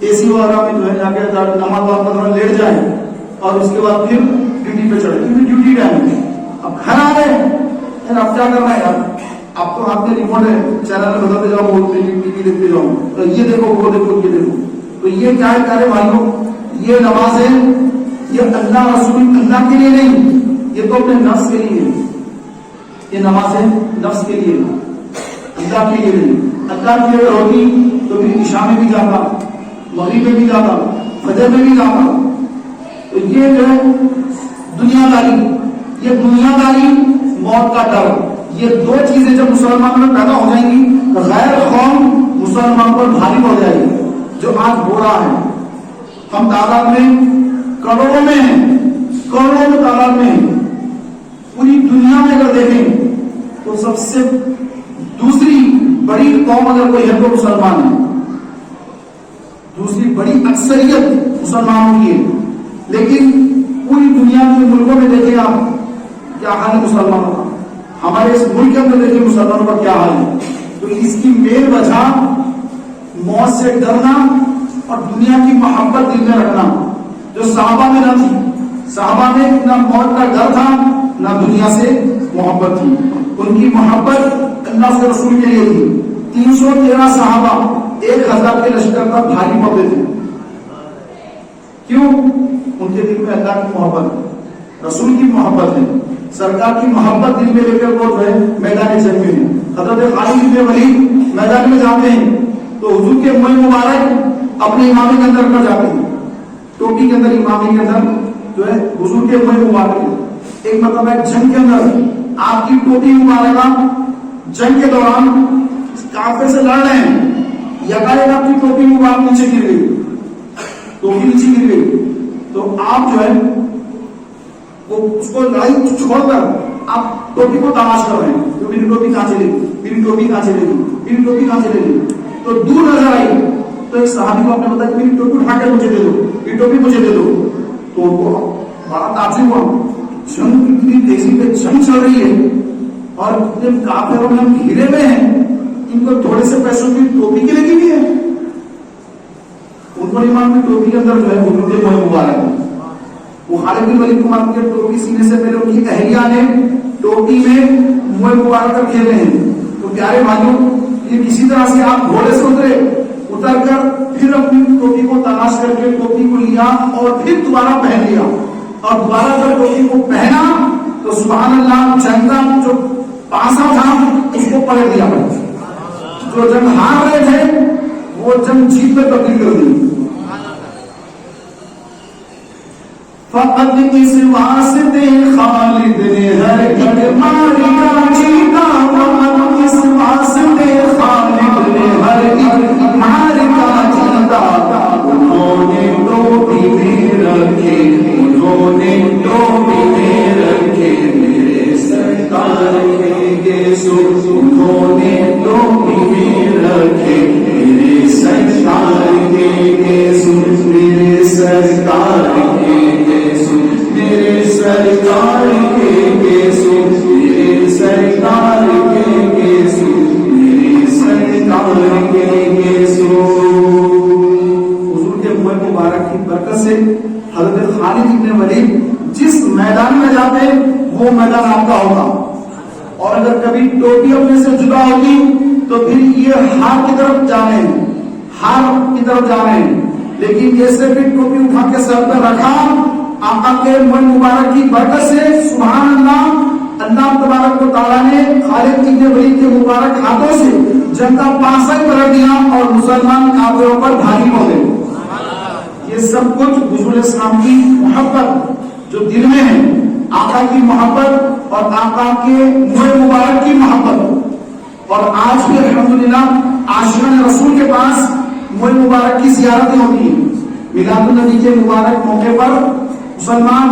اے سی وغیرہ میں جو ہے جا کے نماز وغیرہ لیٹ جائے اور اس کے بعد پھر ڈیوٹی پہ چڑھے, کیونکہ ڈیوٹی ٹائم ہے. اب گھر آ گئے, اب کیا کرنا ہے یار, اب تو ہاتھ میں ریموٹ ہے, چینل میں بدلتے جاؤ, وہ ٹی وی دیکھتے جاؤ, تو یہ دیکھو وہ دیکھو یہ دیکھو. تو یہ کیا ہے پیارے بھائیوں, یہ نماز ہے, یہ اللہ رسول اللہ کے لیے نہیں, یہ تو اپنے نفس کے لیے ہے. یہ نماز ہے نفس کے لیے, اللہ کے لیے نہیں. اللہ کے لیے ہوتی تو پھر عشاء میں بھی جاتا, مغرب میں بھی جاتا, فجر میں بھی جاتا. تو یہ جو ہے دنیا داری, یہ دنیا داری, موت کا ڈر, یہ 2 چیزیں جب مسلمانوں میں پیدا ہو جائیں گی تو غیر قوم مسلمان پر بھاری ہو جائے گی, جو آج ہو رہا ہے. ہم تعداد میں کروڑوں میں ہیں, کروڑوں میں تعداد میں ہیں. پوری دنیا میں اگر دیکھیں تو سب سے دوسری بڑی قوم اگر کوئی ہے تو مسلمان ہے, دوسری بڑی اکثریت مسلمانوں کی ہے. لیکن پوری دنیا کے ملکوں میں دیکھیں آپ کیا حال ہے مسلمانوں کا, ہمارے اس ملک کے اندر دیکھیں مسلمانوں کا کیا حال ہے. تو اس کی مین وجہ موت سے ڈرنا اور دنیا کی محبت دل میں رکھنا, جو صحابہ میں نہ تھی. صحابہ میں نہ موت کا ڈر تھا نہ دنیا سے محبت تھی. ان کی محبت اللہ کے رسول کے لیے تھی. 313 صحابہ 1000 کے لشکر کا بھاری پڑتے تھے. کیوں؟ ان کے دل میں اللہ کی محبت, رسول کی محبت ہے, سرکار کی محبت دل میں لے کر وہ جو ہے میدان جنگ میں. حضرت خالد بن ولید میدان میں جاتے ہیں تو حضور کے منہ مبارک اپنے امامے کے اندر کر جاتے ہیں, ٹوپی کے اندر امامے کے اندر جو ہے حضور کے منہ مبارک. ایک مرتبہ جنگ کے اندر آپ کی ٹوپی مبارکہ جنگ کے دوران کافر سے لڑ رہے ہیں, یکایک آپ کی ٹوپی مبارک نیچے گر گئی, ٹوپی نیچے گر گئی. تو آپ جو ہے وہ اس کو لڑائی چھوڑ کر آپ ٹوپی کو تلاش کر رہے ہیں, تو میری ٹوپی کہاں چلے گی, میری ٹوپی کہاں چلے گی, میری ٹوپی کہاں چلے گی. تو دور نظر آئی تو ایک صحابی کو آپ نے بتایا کہ میری ٹوپی اٹھا کے مجھے دے دو, یہ ٹوپی مجھے دے دو. تو وہ بڑا تعجب ہوا, جنگ اتنی تیزی پہ جنگ چل رہی ہے اور اتنے کافروں میں ہم گھرے ہوئے ہیں, ان کو تھوڑے سے پیسوں کی ٹوپی کے لگی ہوئی ہے. ان کو ایمان کی ٹوپی کے اندر جو ہے حضور کے منہ مبارک ہے. وہ خالد بن ولید کو مارتے کے ٹوپی سینے سے پہلے ان کی اہلیہ نے ٹوپی میں منہ مبارک کر کھیلے ہیں. تو پیارے بھائیوں, یہ کسی طرح سے آپ گھوڑے سے اتر کر پھر اپنی ٹوپی کو تلاش کر کے ٹوپی کو لیا اور پھر دوبارہ پہن لیا, اور دوبارہ جب ٹوپی کو پہنا تو سبحان اللہ جنگ کا جو پاسا تھا اس کو پلٹ دیا. جو جنگ ہار رہے تھے وہ جنگ جیت میں تبدیل کر دی. فقط اس واسطے خالد نے ہر گھر ماریا جیتا, فقط اس واسطے خالد نے ہر گھر ماریا جیتا. انہوں نے ٹوپی میں رکھے, انہوں نے ٹوپی میں رکھے میرے سرکار کے یسوع, انہوں نے ٹوپی میں رکھے میرے سرکار کے یسوع, میرے سرکار کے یسوع, میرے سرکار کے یسوع, میرے سرکار کے یسوع, میرے سرکار کے یسوع. حضور کے منہ مبارک کی برکت سے حضرت خالد بن ولید جس میدان میں جاتے وہ میدان آپ کا ہوگا. اور اگر کبھی ٹوپی اپنے سے جدا ہوگی تو پھر یہ ہار کی طرف جانے, ہار کی طرف جانے. لیکن جیسے بھی ٹوپی اٹھا کے سر پہ رکھا آقا کے منہ مبارک کی برکت سے سبحان اللہ، اللہ تبارک و تعالیٰ نے خالد ابن ولید کے مبارک ہاتھوں سے جنگ کا پاسا پلٹ دیا اور مسلمان کافروں پر بھاری ہو گئے۔ یہ سب کچھ حضور اسلام کی محبت جو دل میں ہے، آقا کی محبت اور آقا کے منہ مبارک کی محبت۔ اور آج بھی الحمدللہ عاشقان رسول کے پاس منہ مبارک کی زیارتیں ہوتی ہیں۔ میلاد النبی کے مبارک موقع پر مسلمان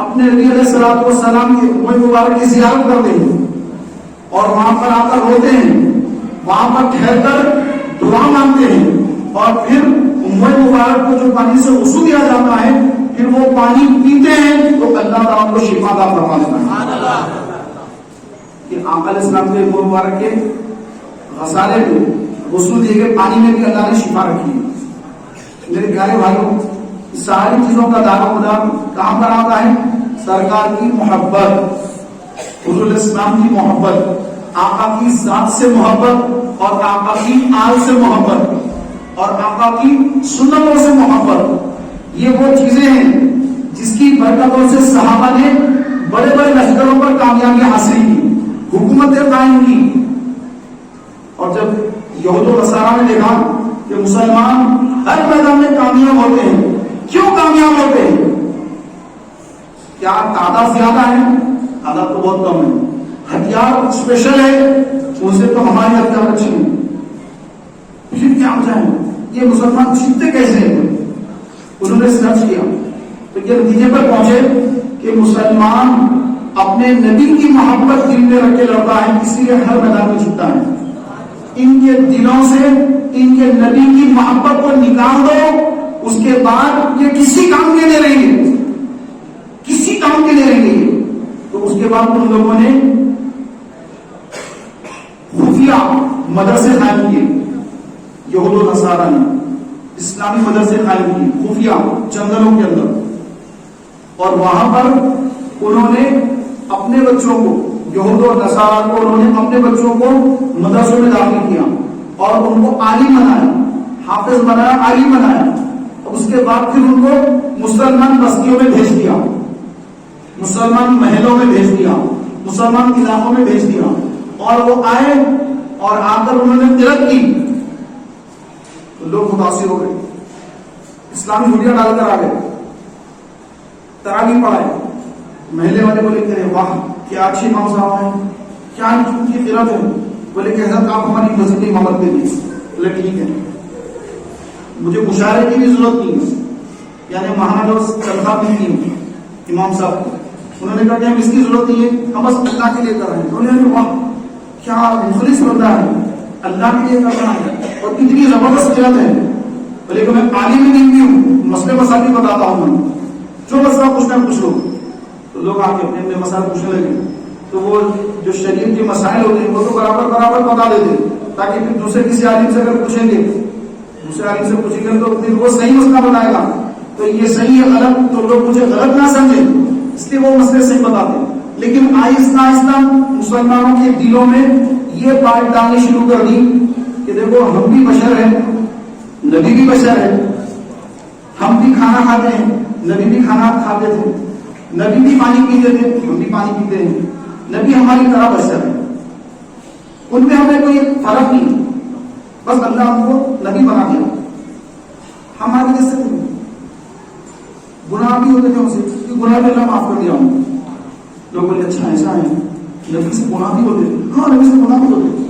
اپنے نبی علیہ الصلوۃ والسلام کے منہ مبارک کی زیارت کرتے ہیں اور وہاں پر آ کر روتے ہیں، وہاں پر ٹھہر کر دعا مانگتے ہیں، اور پھر منہ مبارک کو جو پانی سے غسل دیا جاتا ہے پھر وہ پانی پیتے ہیں تو اللہ تعالیٰ کو شفا عطا فرما دیتا ہے۔ کہ آقا علیہ السلام کے منہ مبارک کے غسالے میں غسل دیے گئے پانی میں بھی اللہ نے شفا رکھی ہے۔ میرے پیارے بھائیوں، ساری چیزوں کا دار و مدار کہاں پر آتا ہے؟ سرکار کی محبت، حضور اسلام کی محبت، آقا کی ذات سے محبت اور آقا کی آل سے محبت اور آقا کی سنتوں سے محبت۔ یہ وہ چیزیں ہیں جس کی برکتوں سے صحابہ نے بڑے بڑے لشکروں پر کامیابی حاصل کی، حکومتیں قائم کی۔ اور جب یہود و نصارہ نے دیکھا کہ مسلمان ہر میدان میں کامیاب ہوتے ہیں، کیوں کامیاب ہوتے ہیں؟ کیا تعداد زیادہ ہے؟ تعداد تو بہت کم ہے۔ ہتھیار اسپیشل ہے، ان سے تو ہمارے ہتھیار اچھے ہیں، پھر کیا وجہ ہے؟ یہ مسلمان جیتتے کیسے ہیں؟ انہوں نے سرچ کیا تو یہ نتیجے پر پہنچے کہ مسلمان اپنے نبی کی محبت دل میں رکھ کے لڑتا ہے، اسی لیے ہر میدان میں جیتتا ہے۔ ان کے دلوں سے ان کے نبی کی محبت کو نکال دو، اس کے بعد یہ کسی کام کے نہیں رہیں گے، کسی کام کے نہیں رہیں گے۔ تو اس کے بعد ان لوگوں نے خفیہ مدرسے قائم کیے، یہود و نصارہ نے اسلامی مدرسے قائم کی خفیہ جنگلوں کے اندر، اور وہاں پر انہوں نے اپنے بچوں کو، یہود و نصارہ کو انہوں نے اپنے بچوں کو مدرسوں میں داخل کیا اور ان کو عالم بنایا، حافظ بنایا، عالم بنایا۔ اور اس کے بعد پھر ان کو مسلمان بستیوں میں بھیج دیا، مسلمان محلوں میں بھیج دیا، مسلمان علاقوں میں بھیج دیا، اور وہ آئے اور آ کر انہوں نے ترک کی تو لوگ متاثر ہو گئے، اسلامی ویڈیو ڈال کر آ گئے، تراغیب پڑھائے۔ محلے والے بولے کہ واہ کیا اچھی امام صاحب ہیں، کیا ان کی قرت ہے۔ بولے کہ حضرت آپ ہماری مسجد کی امامت دے دیجیے۔ بولے ٹھیک ہے، مجھے مشاعرے کی بھی ضرورت نہیں ہے، یعنی مہاراجا تنخواہ بھی نہیں امام صاحب کو۔ انہوں نے کہا کہ ہم اس کی ضرورت نہیں ہے، ہم بس اللہ کے لیے کر رہے ہیں۔ انہوں نے واہ کیا مخلص بندہ ہے، اللہ کے لیے کر رہا ہے اور اتنی زبردست قرت ہے۔ بولے کہ میں عالم نہیں بھی ہوں، مسئلے مسائل بھی بتاتا ہوں، میں جو مسئلہ پوچھنا ہے پوچھ لو۔ تو لوگ آ کے اپنے اپنے مسائل پوچھنے لگے، تو وہ جو شریعت کے مسائل ہوتے ہیں وہ تو برابر برابر بتا دیتے، تاکہ پھر دوسرے کسی عالم سے اگر پوچھیں گے، دوسرے عالم سے پوچھیں گے تو پھر وہ صحیح مسئلہ بتائے گا، تو یہ صحیح ہے غلط تو لوگ مجھے غلط نہ سمجھیں، اس لیے وہ مسئلے صحیح بتاتے ہیں۔ لیکن آہستہ آہستہ مسلمانوں کے دلوں میں یہ بات ڈالنی شروع کر دی کہ دیکھو ہم بھی بشر ہیں، نبی بھی بشر ہے، ہم بھی کھانا کھاتے ہیں، نبی بھی کھانا کھاتے تھے، نبی بھی پانی پیتے تھے، ہم بھی پانی پیتے ہیں، نبی ہماری طرح بشر ہے، ان میں ہمیں کوئی فرق نہیں، بس اللہ ہم کو نبی بنا دیا، ہمارے جیسے گناہ بھی ہوتے تھے ان سے، کہ گناہ بھی اللہ معاف کر دیا ہوں۔ لوگ بولے اچھا ایسا ہے، نبی سے گناہ بھی ہوتے تھے؟ ہاں نبی سے گناہ بھی ہوتے تھے،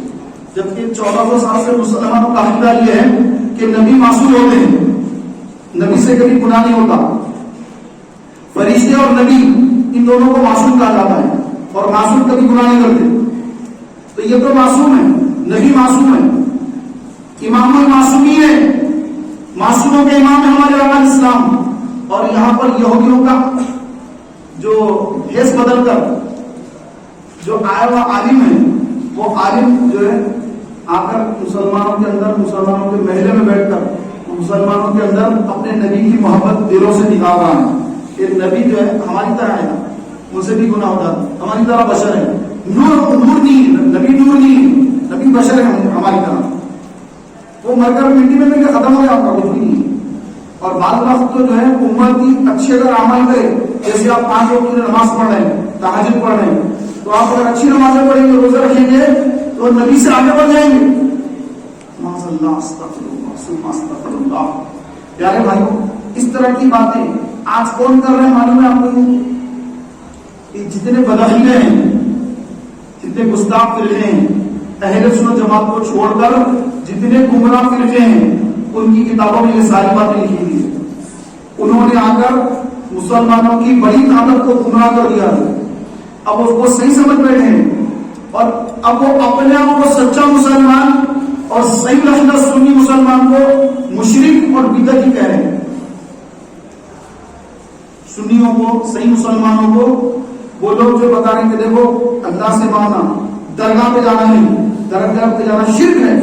جبکہ 1400 سال سے مسلمانوں کا عقیدہ یہ ہے کہ نبی معصوم ہوتے ہیں، نبی سے کبھی گناہ نہیں ہوتا۔ فرشتے اور نبی ان دونوں کو معصوم کہا جاتا ہے، اور معصوم کبھی گناہ نہیں کرتے، تو یہ تو معصوم ہے، نبی معصوم ہے، امام المعصومین ہے، معصوموں کے امام ہے ہمارے آقا اسلام۔ اور یہاں پر یہودیوں کا جو بھیس بدل کر جو آیا ہوا عالم ہے، وہ عالم جو ہے آ کر مسلمانوں کے اندر، مسلمانوں کے محلے میں بیٹھ کر مسلمانوں کے اندر اپنے نبی کی محبت دلوں سے نکال رہا ہے کہ نبی جو ہے ہماری طرح ہے، مجھ سے بھی گناہ ہوتا ہے، ہماری طرح بشر ہے، نور نہیں، نبی نور نہیں، نبی بشر ہے ہماری طرح، وہ مر کر مٹی میں مل کے ختم ہو گیا، آپ کا کچھ بھی نہیں۔ اور بعض وقت تو جو ہے امت کی اچھے اگر عمل کرے، جیسے آپ 5 وقت کی نماز پڑھ رہے ہیں، تہجد پڑھ رہے ہیں، تو آپ اگر اچھی نمازیں پڑھیں گے، روزہ رکھیں گے تو نبی سے آگے بڑھ جائیں گے. ماشاء اللہ، استغفر اللہ، استغفر اللہ. پیارے بھائیوں، اس طرح کی باتیں آج کون کر رہے ہیں معلوم ہے آپ کو؟ یہ جتنے بدعقیدے ہیں، جتنے گستاخ فرقے ہیں، اہل سنت جماعت کو چھوڑ کر جتنے گمراہ فرقے ہیں، ان کی کتابوں میں یہ ساری باتیں لکھی ہوئی ہیں. انہوں نے آ کر مسلمانوں کی بڑی طاقت کو گمراہ کر دیا ہے. اب اس کو صحیح سمجھ بیٹھے ہیں اور اب وہ اپنے آپ کو سچا مسلمان اور صحیح رشدہ سنی مسلمان کو مشرک اور بدعتی کہہ رہے ہیں. سنیوں کو، صحیح مسلمانوں کو وہ لوگ جو بتا رہے ہیں کہ دیکھو اللہ سے ماننا، درگاہ پہ جانا نہیں، درگاہ پہ جانا شرک ہے،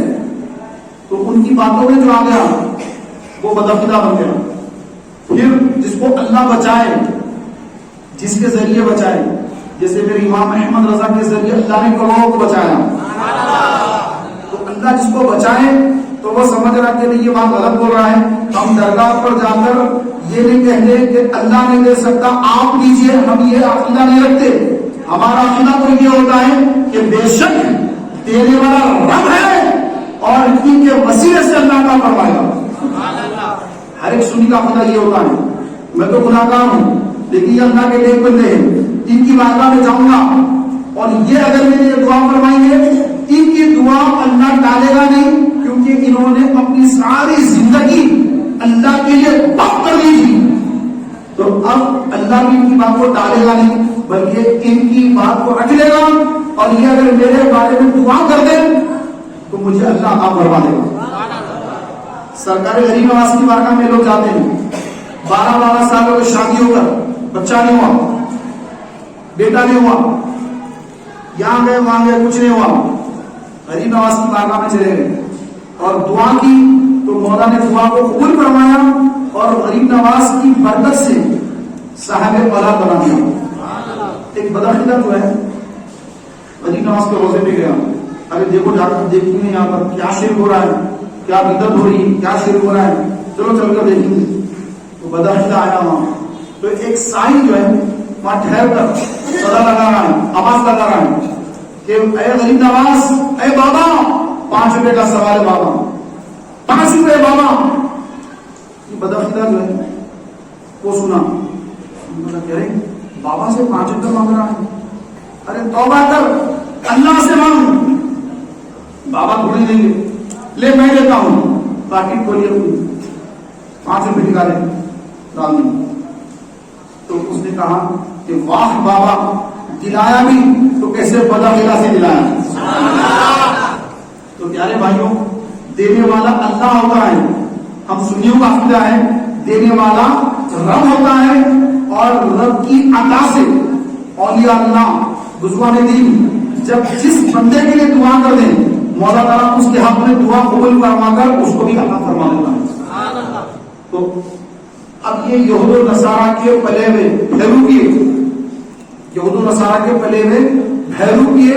تو ان کی باتوں میں جو آ گیا وہ بدعقیدہ بن گیا. پھر جس کو اللہ بچائے، جس کے ذریعے بچائے، جیسے میرے امام احمد رضا کے ذریعے اللہ نے کروڑوں کو بچایا، تو اللہ جس کو بچائے تو وہ سمجھ رہا کہ نہیں یہ بات غلط بول رہا ہے. ہم درگاہ پر جا کر یہ نہیں کہتے کہ اللہ نہیں دے سکتا آپ دیجئے، ہم یہ عقیدہ نہیں رکھتے. ہمارا عقیدہ تو یہ ہوتا ہے کہ بے شک دینے والا رب ہے اور ان کے وسیلے سے اللہ کا فرمائے گا. ہر ایک سنی کا عقیدہ یہ ہوتا ہے. میں تو گناہگار ہوں لیکن یہ اللہ کے نیک بندے ہیں، ان کی بارگاہ میں جاؤں گا اور یہ اگر میرے لیے دعا فرمائیں گے، ان کی دعا اللہ ٹالے گا نہیں، کیونکہ انہوں نے اپنی ساری زندگی اللہ کے لیے وقف کر دی تھی. تو اب اللہ بھی ان کی بات کو ٹالے گا نہیں بلکہ ان کی بات کو رکھ لے گا، اور یہ اگر میرے بارے میں دعا کر دے تو مجھے اللہ عطا فرما دے گا. سرکار غریب نواز کی بارگاہ میں لوگ جاتے ہیں، 12 سال ہو گئے شادی ہو کر، بچہ نہیں ہوا، بیٹا نہیں ہوا، یہاں گئے وہاں گئے کچھ نہیں ہوا، غریب نواز کی بارگاہ میں چلے گئے اور دعا کی تو مولا نے دعا کو قبول فرمایا اور غریب نواز کی برکت سے صاحب اولاد بنا دیا. ایک بدعقیدہ جو ہے غریب نواز کے روزے پہ گیا، ارے دیکھو جا کر دیکھیں گے یہاں پر کیا شرک ہو رہا ہے، کیا بدعت ہو رہی ہے، کیا شرک ہو رہا ہے، چلو چل کر دیکھیں گے. تو بدعقیدہ آیا وہاں، تو ایک سائی جو ہے وہاں ٹھہر کر صدا لگا رہا ہے، آواز لگا رہا ہے کہ اے غریب نواز، اے بابا، 5 روپے کا سوال ہے بابا، 5 روپے بابا. یہ بدعقیدہ جو ہے وہ سنا، کہہ رہے بابا سے 5 روپے مانگ رہا ہے، ارے توبہ کر، اللہ سے مانگ. بابا تھوڑی دیں گے، لے میں دیتا ہوں. باقی کھولیے 5 روپے نکالے ڈال دیں. تو اس نے کہا کہ واہ بابا، دلایا بھی تو کیسے بدعقیدہ سے دلایا. تو پیارے بھائیوں، دینے والا اللہ ہوتا ہے. ہم سنیوں کا عقیدہ ہے دینے والا رب ہوتا ہے، اور رب کی عطا سے اولیاء اللہ بزرگان دین جب جس بندے کے لیے دعا کر دیں، مولا تعالیٰ اس کے حق میں دعا قبول فرما کر اس کو بھی عطا فرما دیتا ہے. تو اب یہ یہود و نصارہ کے پلے میں بھیرو کیے، یہود و نصارہ کے پلے میں بھیرو کیے،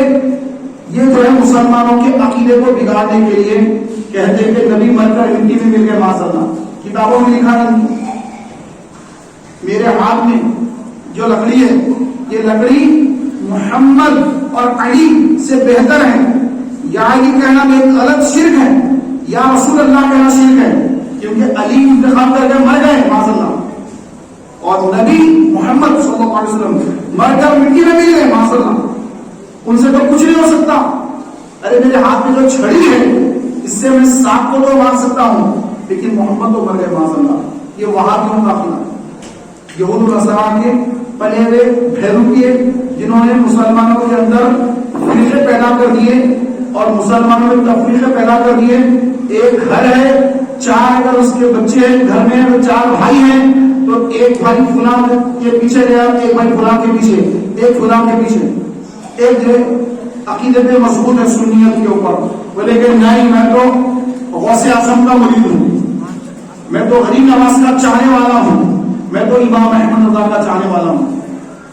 یہ جو ہے مسلمانوں کے عقیدے کو بگاڑنے کے لیے کہتے ہیں کہ نبی مر کر ہندی میں مل گئے. معاذ اللہ، کتابوں میں لکھا ہے. میرے ہاتھ میں جو لکڑی ہے یہ لکڑی محمد اور علی سے بہتر ہے. یا علی کہنا ایک غلط شرک ہے، یا رسول اللہ کہنا شرک ہے، کیونکہ علی انتخاب کر کے مر گئے معاذ اللہ، اور نبی محمد صلی اللہ علیہ وسلم مر کر مٹی میں مل گئے معاذ اللہ. ان سے تو کچھ نہیں ہو سکتا. ارے میرے ہاتھ میں جو چھڑی ہے اس سے میں 7 کو تو مار سکتا ہوں، لیکن محمد تو مر گئے معاذ اللہ. یہ وہابیوں کا عقیدہ، یہود و نصارہ کے پلے ہوئے بھیرو کیے، جنہوں نے مسلمانوں کے اندر فرقے پیدا کر دیے اور مسلمانوں میں تفریقیں پیدا کر دیے. ایک گھر ہے، 4 اگر اس کے بچے ہیں گھر میں، اگر 4 بھائی ہیں تو ایک بھائی فلاں کے پیچھے گیا، ایک بھائی فلاں کے پیچھے، ایک فلاں کے پیچھے. ایک جو عقیدے پہ مضبوط ہے سنیت کے اوپر، بولے کہ نہیں میں تو غوث اعظم کا مرید ہوں، میں تو غریب نواز کا چاہنے والا ہوں، میں تو امام احمد رضا کا چاہنے والا ہوں.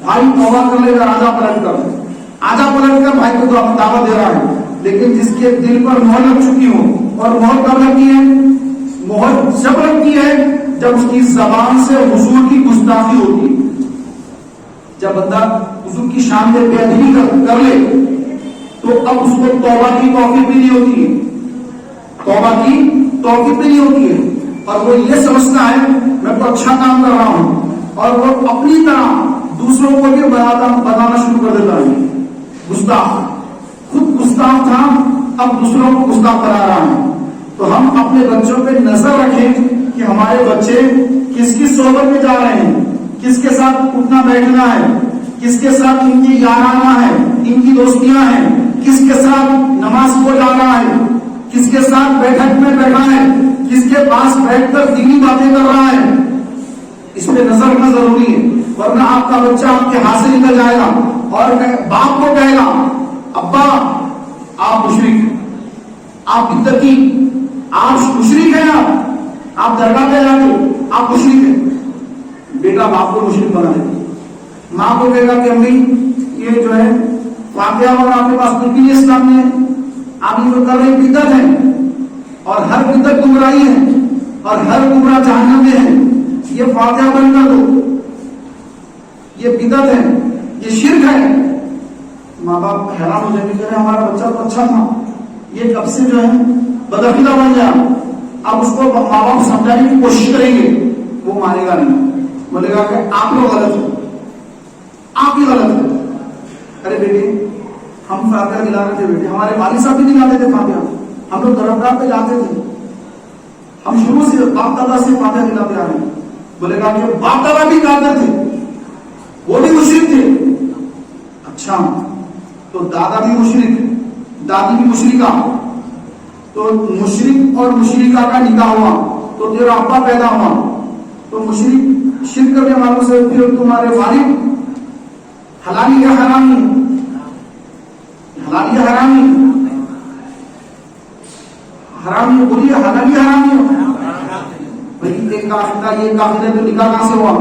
بھائی توبہ کر لے گا آدھا پلٹ کر بھائی کو دعوت دے رہا ہے، لیکن جس کے دل پر مہر لگ چکی ہو، اور مہر کب لگتی ہے؟ مہر جب لگتی ہے جب اس کی زبان سے حضور کی گستاخی ہوتی ہے. جب بندہ حضور کی شان میں بے ادبی کر لے تو اب اس کو توبہ کی توفیق بھی نہیں ہوتی ہے, توبہ کی توفیق بھی نہیں ہوتی ہے, اور وہ یہ سمجھتا ہے میں تو اچھا کام کر رہا ہوں, اور وہ اپنی طرح دوسروں کو بھی بنانا شروع کر دیتا ہے. گستاخ, خود گستاخ تھا اب دوسروں کو گستاخ بنا رہا ہے. تو ہم اپنے بچوں پہ نظر رکھیں کہ ہمارے بچے کس کی صحبت میں جا رہے ہیں, کس کے ساتھ اٹھنا بیٹھنا ہے, کس کے ساتھ ان کی یارانہ ہے, ان کی دوستیاں ہیں, کس کے ساتھ نماز کو جا رہا ہے, کس کے ساتھ بیٹھک میں بیٹھا ہے, کس کے پاس بیٹھ کر دینی باتیں کر رہا ہے. اس پہ نظر رکھنا ضروری ہے, ورنہ آپ کا بچہ آپ کے ہاتھ سے نکل جائے گا اور باپ کو کہے گا ابا آپ مشرک, آپ بدعتی, آپ مشرک ہیں, آپ درگاہ پہ جاتے آپ مشرک ہیں. بیٹا باپ کو مشرک بنا دیتے. ماں کو کہے گا کہ امی یہ جو ہے واقعہ اور آپ کے پاس کچھ بھی اسلام میں آپ یہ جو کر رہے بدعت ہے, اور ہر بدعت گمراہی ہے, اور ہر گمراہ جہنم میں ہے, یہ فاتحہ بند کر دو, یہ بدعت ہے, یہ شرک ہے. ماں باپ حیران ہو جائیں گے کہ ہمارا بچہ تو اچھا تھا, یہ کب سے جو ہے بدعقیدہ بن گیا. اب اس کو ماں باپ سمجھانے کی کوشش کریں گے, وہ مانے گا نہیں, بولے گا کہ آپ لوگ غلط ہو, آپ ہی غلط ہو. ارے بیٹے ہم فاتحہ دلا رہے تھے, بیٹے ہمارے والد صاحب بھی دلاتے تھے فاتحہ, ہم لوگ درگاہ پہ جاتے تھے, ہم شروع سے باپ دادا سے فاتحہ دلاتے آ رہے ہیں. بولے گا کہ باپ دادا بھی کافر تھے, وہ بھی مشرک تھے. اچھا تو دادا بھی مشرک, دادی بھی مشرکہ, تو مشرک اور مشرکہ کا نکاح ہوا تو تیرا ابا پیدا ہوا, تو مشرک شرک کرنے والوں سے پھر تمہارے والد حلالی یا حرامی, حلالی یا حرامی, حرامی بولیے حلالی حرامی. بھائی ایک کافر, یہ کافر ہے تو نکاح کہاں سے ہوا؟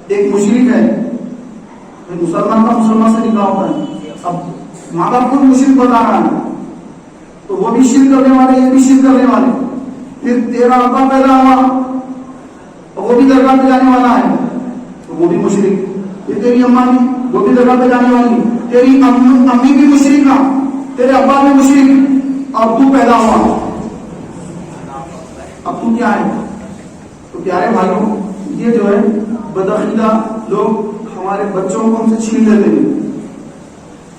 ایک مشرک ہے, مسلمان کا مسلمان سے نکاح ہوتا ہے. اب ماں باپ کو مشرک بتا رہا ہے تو وہ بھی شرک کرنے والے, یہ بھی شرک کرنے والے. پھر تیرا ابا پیدا ہوا اور وہ بھی درگاہ پہ جانے والا ہے تو وہ بھی مشرک. پھر تیری اماں بھی, وہ بھی درگاہ پہ جانے والی, تیری امی بھی مشرکہ, تیرے ابا بھی مشرک, اور تو پیدا ہوا, اب تو کیا ہے؟ تو پیارے بھائیوں یہ جو ہے بدعقیدہ لوگ ہمارے بچوں کو ہم سے چھین لیتے ہیں,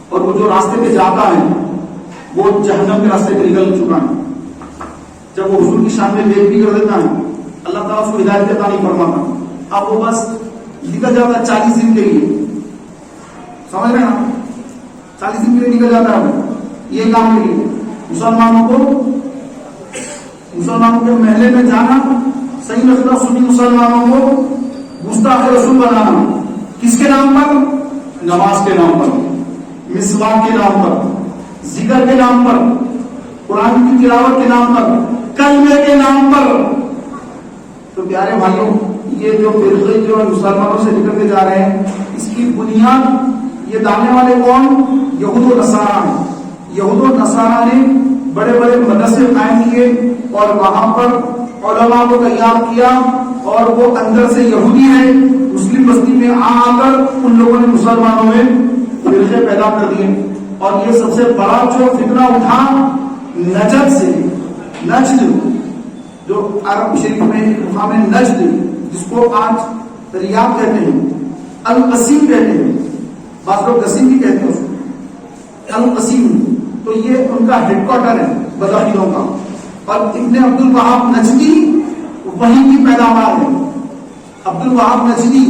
اور وہ جو راستے پہ جاتا ہے وہ جہنم کے راستے پہ نکل چکا ہے. جب وہ حضور کی شان میں بے ادبی کر دیتا ہے, اللہ تعالیٰ اس کو ہدایت عطا نہیں فرماتا, اب وہ بس نکل جاتا ہے 40 دن کے لیے, سمجھ رہے ہیں نا, 40 دن کے لیے نکل جاتا ہے یہ کام کے لیے. مسلمانوں کے محلے میں جانا, صحیح رکھنا, سنی مسلمانوں کو گستاخ رسول بنانا, کس کے نام پر؟ نماز کے نام پر, مسواک کے نام پر, ذکر کے نام پر, قرآن کی تلاوت کے نام پر, کلمے کے نام پر. تو پیارے بھائیوں یہ جو فرقے جو مسلمانوں سے نکلتے جا رہے ہیں, اس کی بنیاد یہ ڈالنے والے کون؟ یہود و نصارہ ہیں. یہود و نصارہ نے بڑے بڑے مدرسے قائم کیے اور وہاں پر علماء کو تیار کیا, اور وہ اندر سے یہودی ہیں, مسلم بستی میں آ کر ان لوگوں نے مسلمانوں میں فرقے پیدا کر دیے. اور یہ سب سے بڑا جو فتنہ اٹھا نجد سے, نجد جو عرب شریف میں مقام نجد جس کو آج ریاض کہتے ہیں, القصیم کہتے ہیں, بعض لوگ قصیم بھی کہتے ہیں اس کو, القصیم. تو یہ ان کا ہیڈ کوارٹر ہے بدعقیدوں کا, اور ابن عبد الوہاب نجدی وہی کی پیداوار ہے. عبد الوہاب نجدی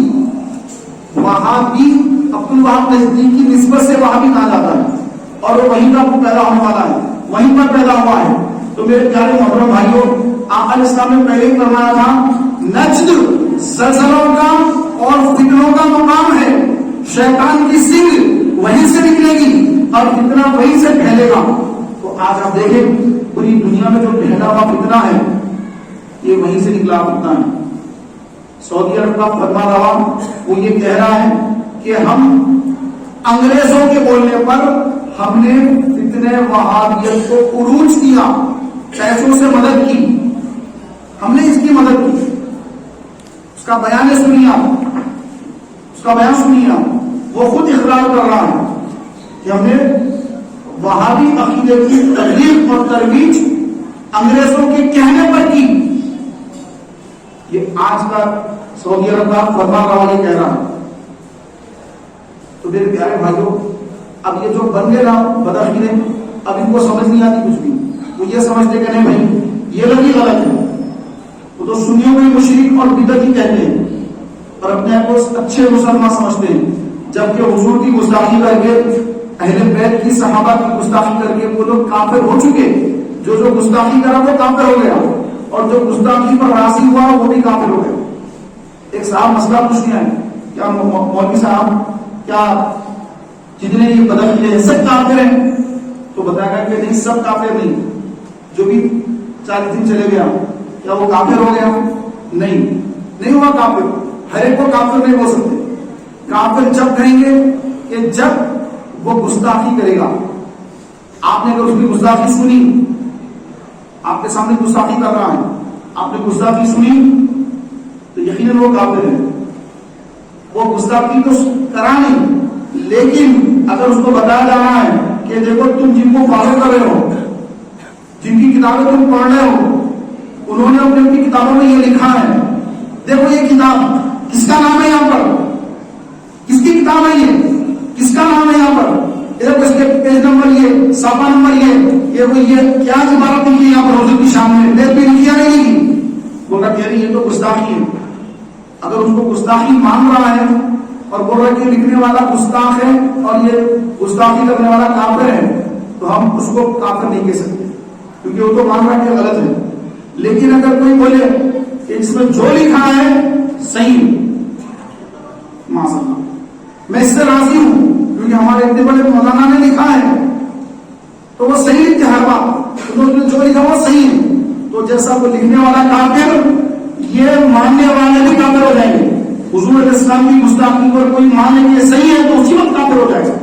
وہابی, عبد الوہاب نجدی کی نسبت سے وہابی کہا جاتا ہے, اور وہ وہیں کا پیدا ہونے والا ہے, وہیں پر پیدا ہوا ہے. تو میرے پیارے محترم بھائیوں, آقا علیہ السلام نے پہلے ہی فرمایا تھا نجد زلزلوں کا اور فتنوں کا مقام ہے, شیطان کی سنگ وہیں سے نکلے گی اور فتنہ وہیں سے پھیلے گا. تو آج آپ دیکھیں پوری دنیا میں جو پھیلا ہوا فتنہ ہے یہ وہیں سے نکلا فتنہ ہے. سعودی عرب کا فرما روا وہ یہ کہہ رہا ہے کہ ہم انگریزوں کے بولنے پر ہم نے فتنہ وہابیت کو عروج دیا, پیسوں سے مدد کی, ہم نے اس کی مدد کی. کا بیان سنیے آپ، اس کا بیان سنیے آپ. وہ خود اقرار کر رہا ہے کہ ہم نے وہابی عقیدے کی تبلیغ اور ترویج انگریزوں کے کہنے پر کی. یہ آج کا سعودی عرب کا فتویٰ والی کہہ رہا ہے. تو میرے پیارے بھائیوں، اب یہ جو بن گئے نا بدعقیدے، اب ان کو سمجھ نہیں آتی کچھ بھی. وہ یہ سمجھتے کہ نہیں بھائی یہ لوگ غلط ہے. وہ تو سنیوں کو مشرک اور بدعتی کہتے ہیں اور اپنے آپ کو اچھے مسلمان سمجھتے ہیں، جبکہ حضور کی گستاخی کر کے، اہل بیت کی صحابہ کی گستاخی کر کے وہ لوگ کافر ہو چکے. جو گستاخی کرا وہ کافر ہو گیا، اور جو گستاخی پر راضی ہوا وہ بھی کافر ہو گیا. ایک صاحب مسئلہ پوچھنے آئے، کیا مولوی صاحب کیا جتنے یہ بدعقیدے ہیں سب کافر ہیں؟ تو بتایا گیا کہ نہیں، سب کافر نہیں. جو بھی 40 دن چلے گیا کیا وہ کافر ہو گیا؟ نہیں ہوا کافر. ہر ایک کو کافر نہیں ہو سکتے. کافر جب کہیں گے کہ جب وہ گستاخی کرے گا. آپ نے اگر اس کی گستاخی سنی، آپ کے سامنے گستاخی کر رہا ہے، آپ نے گستاخی سنی تو یقیناً وہ کافر ہے. وہ گستاخی تو کرا نہیں، لیکن اگر اس کو بتایا جا رہا ہے کہ دیکھو تم جن کو فالو کر رہے ہو، جن کی کتابیں تم پڑھ رہے ہو، انہوں نے اپنی کتابوں میں یہ لکھا ہے، دیکھو یہ کتاب کس کا نام ہے یہاں پر، کس کی کتاب ہے یہ، کس کا نام ہے یہاں پر، دیکھو اس کے پیج نمبر یہ، صفحہ نمبر یہ کیا عبارت لکھی ہے یہاں پر حضور کی شان میں، دیکھ بھی لکھی ہے نہیں لکھی. بول رہا کہ یہ تو گستاخی ہے. اگر اس کو گستاخی مان رہا ہے اور بول رہا کہ لکھنے والا گستاخ ہے اور یہ گستاخی کرنے والا کافر ہے، تو ہم اس کو کافر نہیں کہہ سکتے، کیونکہ وہ تو مان رہا کہ غلط ہے. لیکن اگر کوئی بولے کہ اس میں جو لکھا ہے صحیح، معاذ میں اس سے راضی ہوں کیونکہ ہمارے اتنے بڑے مولانا نے لکھا ہے تو وہ صحیح لکھتے ہر بات، جو لکھا وہ صحیح ہے. تو جیسا وہ لکھنے والا کافر، یہ ماننے والے بھی کافر ہو جائیں گے. حضور علیہ السلام کی گستاخی پر کوئی مان لے کہ صحیح ہے تو اسی وقت کافر ہو جائے گا.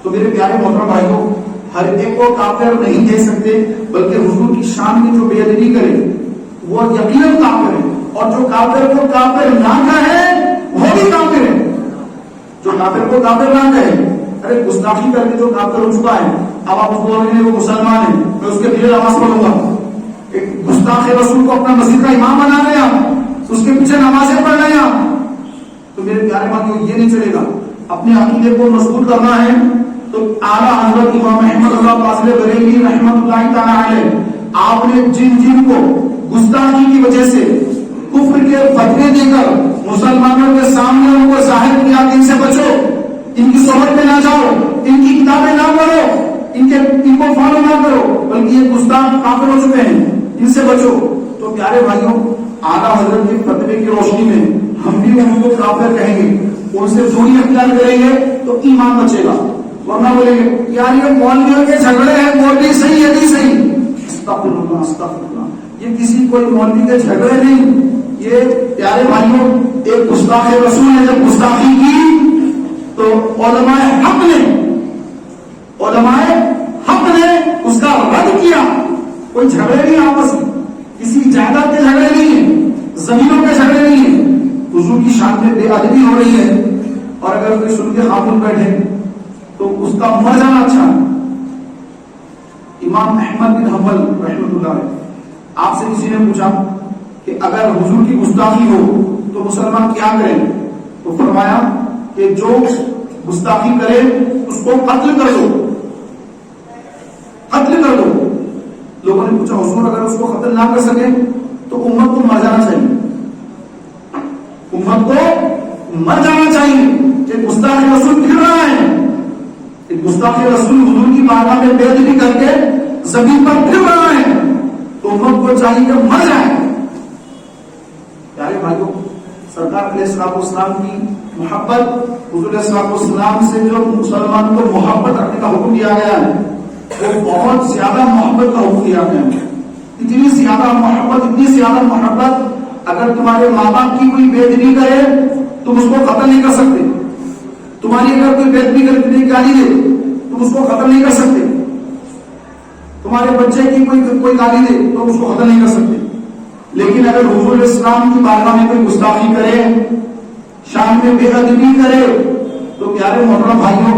تو میرے پیارے محترم بھائیوں، ہر ایک کو کافر نہیں کہہ سکتے، بلکہ حضور کی شان کی جو بے ادبی کرے وہ یقیناً کافر ہے، اور جو کافر کو کافر نہ کہے وہ بھی کافر ہے. جو کافر کو کافر نہ کہے، ارے گستاخی کر کے جو کافر ہو چکا ہے، اب آپ اس کو بولیں گے وہ مسلمان ہے، میں اس کے پیچھے نماز پڑھوں گا. ایک گستاخ رسول کو اپنا مسجد کا امام بنا رہے ہیں، اس کے پیچھے نمازیں پڑھ رہے ہیں، تو میرے پیارے بھائیوں یہ نہیں چلے گا. اپنے عقیدے کو مضبوط کرنا ہے تو اعلیٰ حضرت امام احمد اللہ فاضل بریلوی رحمۃ اللہ تعالی علیہ، آپ نے جن کو گستاخی کی وجہ سے کفر کے فتوے دے کر مسلمانوں کے سامنے ان کو ظاہر کیا کہ ان سے بچو، ان کی صحبت میں نہ جاؤ، ان کی کتابیں نہ پڑھو، ان کو فالو نہ کرو، بلکہ یہ گستاخ کافر ہو چکے ہیں، ان سے بچو. تو پیارے بھائیوں، اعلیٰ حضرت کے فتوے کی روشنی میں ہم بھی ان کو کافر کہیں گے، ان سے دوری اختیار کریں گے تو ایمان بچے گا. ورنہ بولیں گے یار یہ مولویوں کے جھگڑے ہیں، مولوی صحیح ہے نہیں صحیح، استغفر اللہ استغفر اللہ. یہ کسی کوئی مولوی کے جھگڑے نہیں، یہ پیارے بھائیوں ایک گستاخ رسول نے جب گستاخی کی تو علماء حق نے اس کا رد کیا. کوئی جھگڑے نہیں آپس میں، کسی جائیداد کے جھگڑے نہیں ہیں، زمینوں کے جھگڑے نہیں ہیں. حضور کی شان میں بے ادبی ہو رہی ہے اور اگر کوئی سن کے خاموش بیٹھے تو اس کا مر جانا اچھا ہے. امام احمد بن حنبل رحمۃ اللہ علیہ، آپ سے کسی نے پوچھا کہ اگر حضور کی گستاخی ہو تو مسلمان کیا کریں؟ تو فرمایا کہ جو گستاخی کرے اس کو قتل کر دو، قتل کر دو. لوگوں نے پوچھا حضور اگر اس کو قتل نہ کر سکے تو امت کو مر جانا چاہیے، امت کو مر جانا چاہیے. کہ گستاخ رسول پھر رہا ہے، گستاخ رسول حضور کی بارگاہ میں بے ادبی کر کے زمین پر پھر رہا ہے تو امت کو چاہیے کہ مر جائے. پیارے بھائیوں، سرکار علیہ الصلوۃ والسلام کی محبت، حضور علیہ الصلوۃ والسلام سے جو مسلمان کو محبت رکھنے کا حکم دیا گیا ہے وہ بہت زیادہ محبت کا حکم دیا گیا ہے. اتنی زیادہ محبت اگر تمہارے ماں باپ کی کوئی بے ادبی کرے تم اس کو قتل نہیں کر سکتے. تمہاری اگر کوئی بے ادبی کر کے گالی دے تم اس کو قتل نہیں کر سکتے. تمہارے بچے کی کوئی گالی دے تو اس کو قتل نہیں کر سکتے. لیکن اگر حضور اسلام کی بارگاہ میں کوئی گستاخی کرے، شان میں بے ادبی کرے، تو پیارے محترم بھائیوں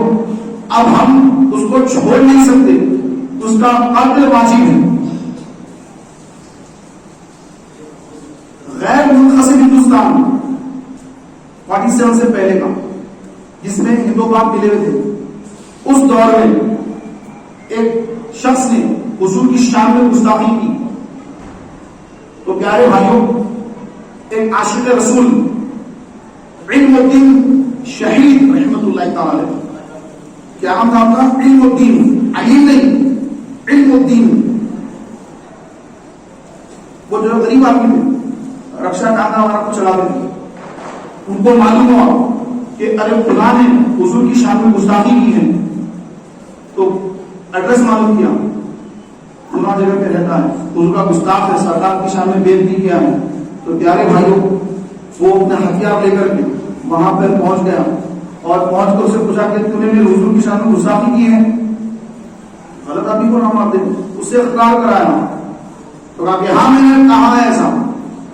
اب ہم اس کو چھوڑ نہیں سکتے، اس کا قتل واجب ہے۔ غیر منقسم ہندوستان 47 سے پہلے کا، جس میں ہندو پاک ملے ہوئے تھے، اس دور میں ایک شخص نے حضور کی شان میں گستاخی کی، تو پیارے بھائیوں ایک عاشق رسول علم الدین شہید رحمت اللہ تعالی علیہ، کیا نام تھا آپ کا؟ علم الدین، علیم نہیں، علم الدین، وہ جو غریب آدمی تھے، رکشا ٹانگا وغیرہ کو چلا رہے تھے، ان کو معلوم ہوا کہ ارے فلاں نے حضور کی شان میں گستاخی کی ہے، تو ایڈریس معلوم کیا، فلاں جگہ پہ رہتا ہے، حضور کا گستاخ ہے، سرکار کی شان میں بے ادبی کیا ہے۔ تو پیارے بھائیوں وہ اپنا ہتھیار لے کر کے وہاں پر پہنچ گیا، اور پہنچ کر اسے پوچھا کہ تم نے میرے حضور کی شان میں گستاخی کی ہے، غلط آدمی کو نہ مار دے، اس سے اقرار کرایا، تو کہا کہ ہاں میں نے کہا ہے ایسا۔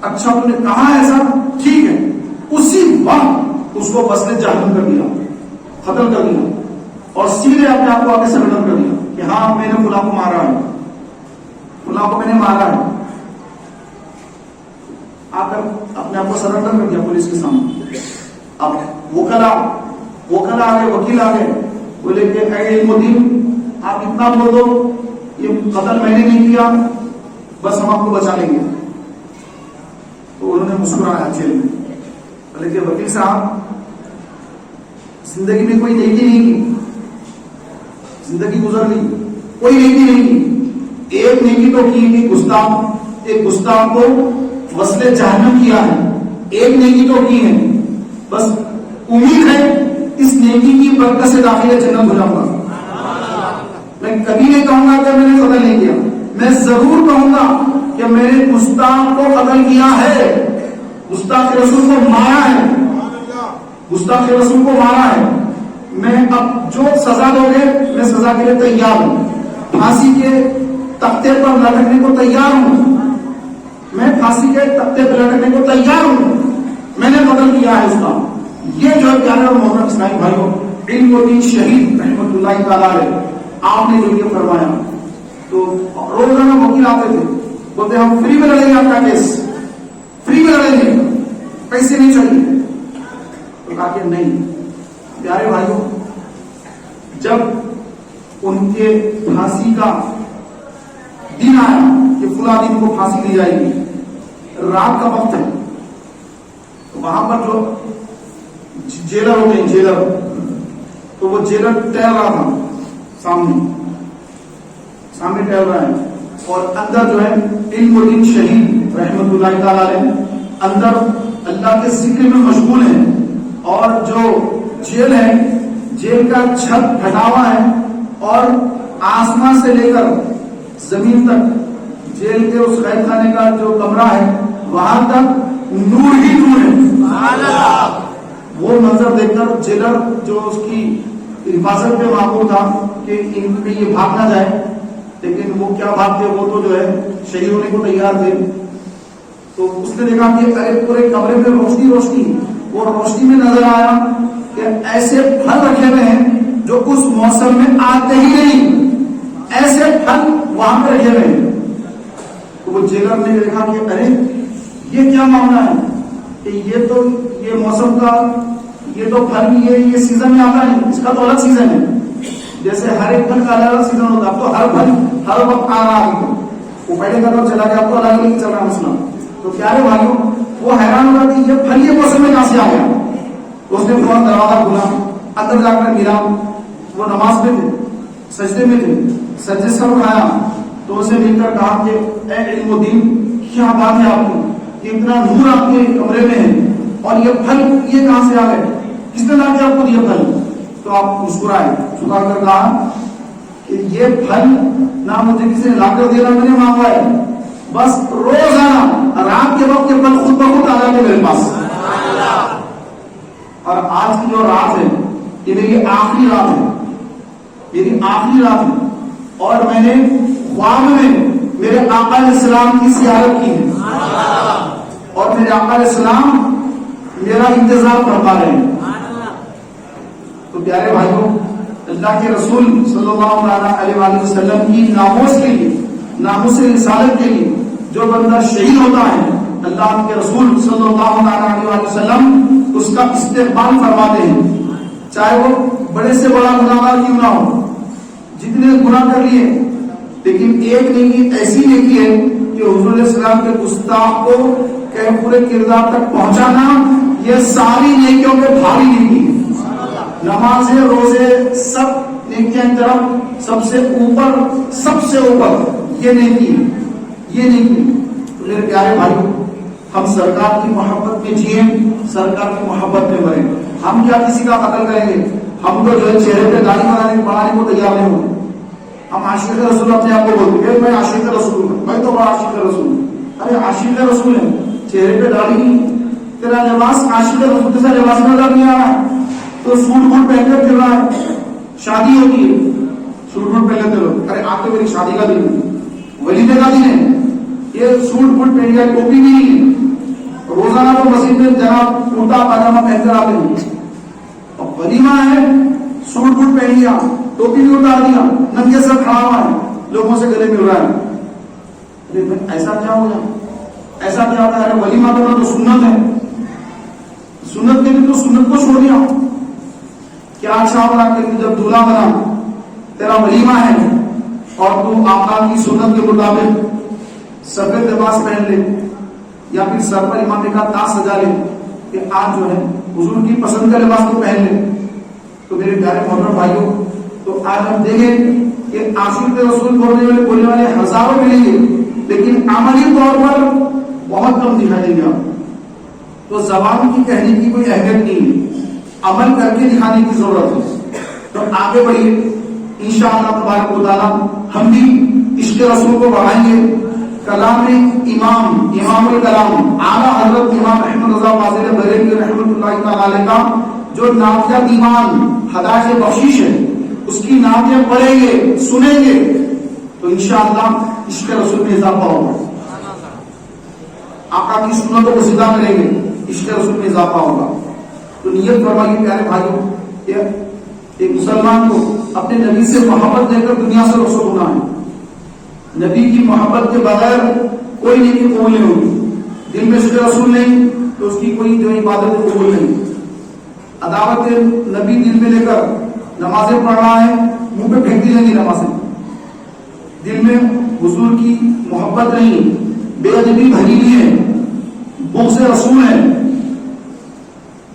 اچھا تم نے کہا ہے ایسا، ٹھیک ہے۔ اسی وقت اس کو وصل جہنم کر دیا، قتل کر دیا، اور سیدھے اپنے آپ کو آگے سرنڈر کر دیا کہ ہاں میں نے فلاں کو مارا ہے، فلاں کو میں نے مارا ہے، آ کر اپنے آپ کو سرنڈر کر دیا پولیس کے سامنے۔ اب وکلا آ گئے، وکیل آ گئے، بولے کہ اے علم الدین آپ اتنا بول دو یہ قتل میں نے نہیں کیا، بس ہم آپ کو بچا لیں گے۔ تو انہوں نے مسکرایا جیل میں، بولے کہ وکیل صاحب زندگی میں کوئی نیکی نہیں کی، زندگی گزر گئی، کوئی نیکی نہیں کی، ایک نیکی تو کی کہ ایک گستاخ کو وصل جہنم کیا ہے، ایک نیکی تو کی ہے، بس امید ہے اس نیکی کی برکت سے داخل جنت ہو جاؤں گا۔ میں کبھی نہیں کہوں گا کہ میں نے قتل نہیں کیا، میں ضرور کہوں گا کہ میں نے گستاخ کو قتل کیا ہے، گستاخ رسول کو مارا ہے، گستاخ رسول کو مارا ہے۔ میں اب جو سزا دو گے میں سزا کے لیے تیار ہوں، پھانسی کے تختے پر لٹکنے کو تیار ہوں، میں پھانسی کے تختے پر لٹکنے کو تیار ہوں، میں نے قتل کیا ہے اس کا۔ یہ جو ہے پیارے اور محترم اسلامی بھائیوں علم الدین شہید رحمت اللہ تعالی علیہ آپ نے جو یہ فرمایا، تو روزانہ وکیل آتے تھے، بولتے ہم فری میں لڑیں گے آپ کا کیس، فری میں لڑیں گے، پیسے نہیں چاہیے۔ تو کہا کہ نہیں۔ پیارے بھائیوں جب ان کے پھانسی کا دن آیا کہ فلاں دن کو پھانسی دی جائے گی، رات کا وقت ہے، تو وہاں پر جو جیلر ہوتے ہیں جیلر، تو وہ جیلر ٹہل رہا تھا، سامنے ٹہل رہا ہے، اور اندر جو ہے علم الدین شہید رحمت اللہ تعالی علیہ اندر اللہ کے ذکر میں مشغول ہیں، اور جو جیل ہے جیل کا چھت ڈھٹا ہوا ہے، اور آسمان سے لے کر زمین تک جیل کے اس قید خانے کا جو کمرہ ہے وہاں تک نور ہی نور ہے۔ وہ منظر دیکھ کر جیلر جو اس کی حفاظت پہ معمور تھا کہ ان پہ یہ بھاگ نہ جائے، لیکن وہ کیا بھاگتے، وہ تو جو ہے شہید ہونے کو تیار تھے، تو اس نے دیکھا کہ پورے کمرے میں روشنی روشنی، وہ روشنی میں نظر آیا کہ ایسے پھل رکھے ہوئے ہیں جو اس موسم میں آتے ہی نہیں، ایسے پھل وہاں پہ رکھے ہوئے ہیں۔ تو وہ جیلر نے دیکھا کہ ارے یہ کیا معاملہ ہے کہ یہ موسم کا یہ تو پھل یہ سیزن میں آتا نہیں، اس کا تو الگ سیزن ہے، جیسے ہر ایک پھل کا الگ الگ سیزن ہوتا ہے، اب تو ہر پھل ہر وقت آ رہا ہے، وہ پہلے کا تو چلا گیا، اب تو الگ الگ چل رہا مسئلہ۔ تو پیارے بھائیوں وہ حیران ہوا کہ یہ پھل یہ موسم میں کہاں سے آ گیا، تو اس نے فوراً دروازہ کھولا، اندر جا کر ملا، وہ نماز میں تھے، سجدے میں تھے، سجدے سے اٹھایا تو اسے مل کر کہا کہ اے علم الدین کیا بات ہے آپ کی، اتنا نور آپ کے کمرے میں ہے، اور یہ پھل یہ کہاں سے آ گئے، کس نے لا کے آپ کو یہ پھل؟ تو آپ مسکرائے، مسکرا کر کہا کہ یہ پھل نہ مجھے کسی نے لا کر دیا نہ میں نے مانگا ہے، بس روزانہ رات کے وقت یہ پھل خود بخود آ جاتے میرے پاس، اور آج کی جو رات ہے یہ میری آخری رات ہے، میری آخری رات ہے، اور میں نے خواب میں میرے آقا علیہ السلام کی زیارت کی ہے، اور میرے آقا علیہ السلام میرا انتظار فرما رہے ہیں. تو پیارے بھائیوں، اللہ کے رسول صلی اللہ علیہ وآلہ وسلم کی ناموس کے لیے، ناموس رسالت کے لیے جو بندہ شہید ہوتا ہے، اللہ کے رسول صلی اللہ علیہ وآلہ وسلم اس کا استقبال فرماتے ہیں، چاہے وہ بڑے سے بڑا گناہگار کیوں نہ ہو، جتنے گناہ کر لیے، لیکن ایک نیکی ایسی نیکی ہے کہ حضور علیہ السلام کے گستاخ کو کہ پورے کردار تک پہنچانا، یہ ساری نیکیوں کے بھاری نیکی ہے. نماز روزے سب نیکیاں کی طرف سب سے اوپر یہ نیکی ہے، یہ نیکی. تو میرے پیارے بھائیوں، ہم سرکار کی محبت میں جئیں، سرکار کی محبت میں مریں. ہم کیا کسی کا قتل کریں گے؟ ہم تو جو ہے چہرے پہ داڑھی بنانے کو تیار نہیں ہوتے. ہم عاشق رسول اپنے آپ کو بولتے ہیں، میں عاشق رسول ہوں، میں تو بڑا عاشق رسول ہوں. ارے عاشق رسول ہے، چہرے پہ داڑھی نہیں، تیرا لباس عاشق رسول جیسا لباس میں نظر نہیں آ رہا ہے، تو سوٹ بوٹ پہن کر پھر رہا ہے. شادی ہوتی ہے، سوٹ بوٹ پہن لیتے لوگ، ارے آپ تو میری شادی کا دن ہے، ولیمے کا دن ہے، یہ سوٹ بوٹ پہن گیا، ٹوپی بھی نہیں ہے. روزانہ تو مسجد میں جناب کرتا پاجامہ پہن کر آتے ہیں، اور ولیمہ ہے، سوٹ بوٹ پہن لیا، ٹوپی بھی اتار دیا، ننگے سر کھڑا ہوا ہے، لوگوں سے گلے مل رہا ہے. ایسا کیا ہو گیا؟ ایسا کیا ہوتا ہے؟ ارے ولیمہ تو سنت ہے، سنت کے بھی تو سنت کو چھوڑ دیا. کیا اچھا ہوگا کہ جب دولہا بنا، تیرا ولیمہ ہے اور تو آقا کی سنت کے مطابق سفید لباس پہن لے، یا پھر سر پر امامے کا تاج سجا لے کہ آج جو ہے حضور کی پسند کا لباس تو پہن لے. تو میرے پیارے محترم بھائیوں، تو آج ہم دیکھیں کہ عاشق رسول بولنے والے ہزاروں ملیں گے، لیکن عملی طور پر بہت کم دکھائی دیں گے. تو زبان کی کہنے کی کوئی اہمیت نہیں ہے، عمل کر کے دکھانے کی ضرورت ہے. تو آگے بڑھیے، انشاءاللہ تبارک و تعالی ہم بھی عشق رسول کو بڑھائیں گے. کلام امام الکلام اعلیٰ حضرت امام احمد رضا فاضل بریلوی رحمۃ اللہ تعالی علیہ کا جو نافیہ دیوان ہدایت بخشش ہے، اس کی نعتیں پڑھیں گے، سنیں گے، تو انشاءاللہ عشق رسول میں اضافہ ہوگا. آقا کی سنتوں کو زندہ کریں گے، عشق رسول میں اضافہ ہوگا. تو نیت فرمائیے پیارے بھائیوں کہ ایک مسلمان کو اپنے نبی سے محبت لے کر دنیا سے رخصت ہونا ہے. نبی کی محبت کے بغیر کوئی نیکی قبول نہیں ہوگی. دل میں عشق رسول نہیں تو اس کی کوئی جو عبادت قبول نہیں. عداوت نبی دل میں لے کر نمازیں پڑھ رہا ہے، منہ پہ پھینک دی جائیں گی نمازیں. دل میں حضور کی محبت نہیں، بے ادبی بھری ہوئی ہے، بغض رسول ہے،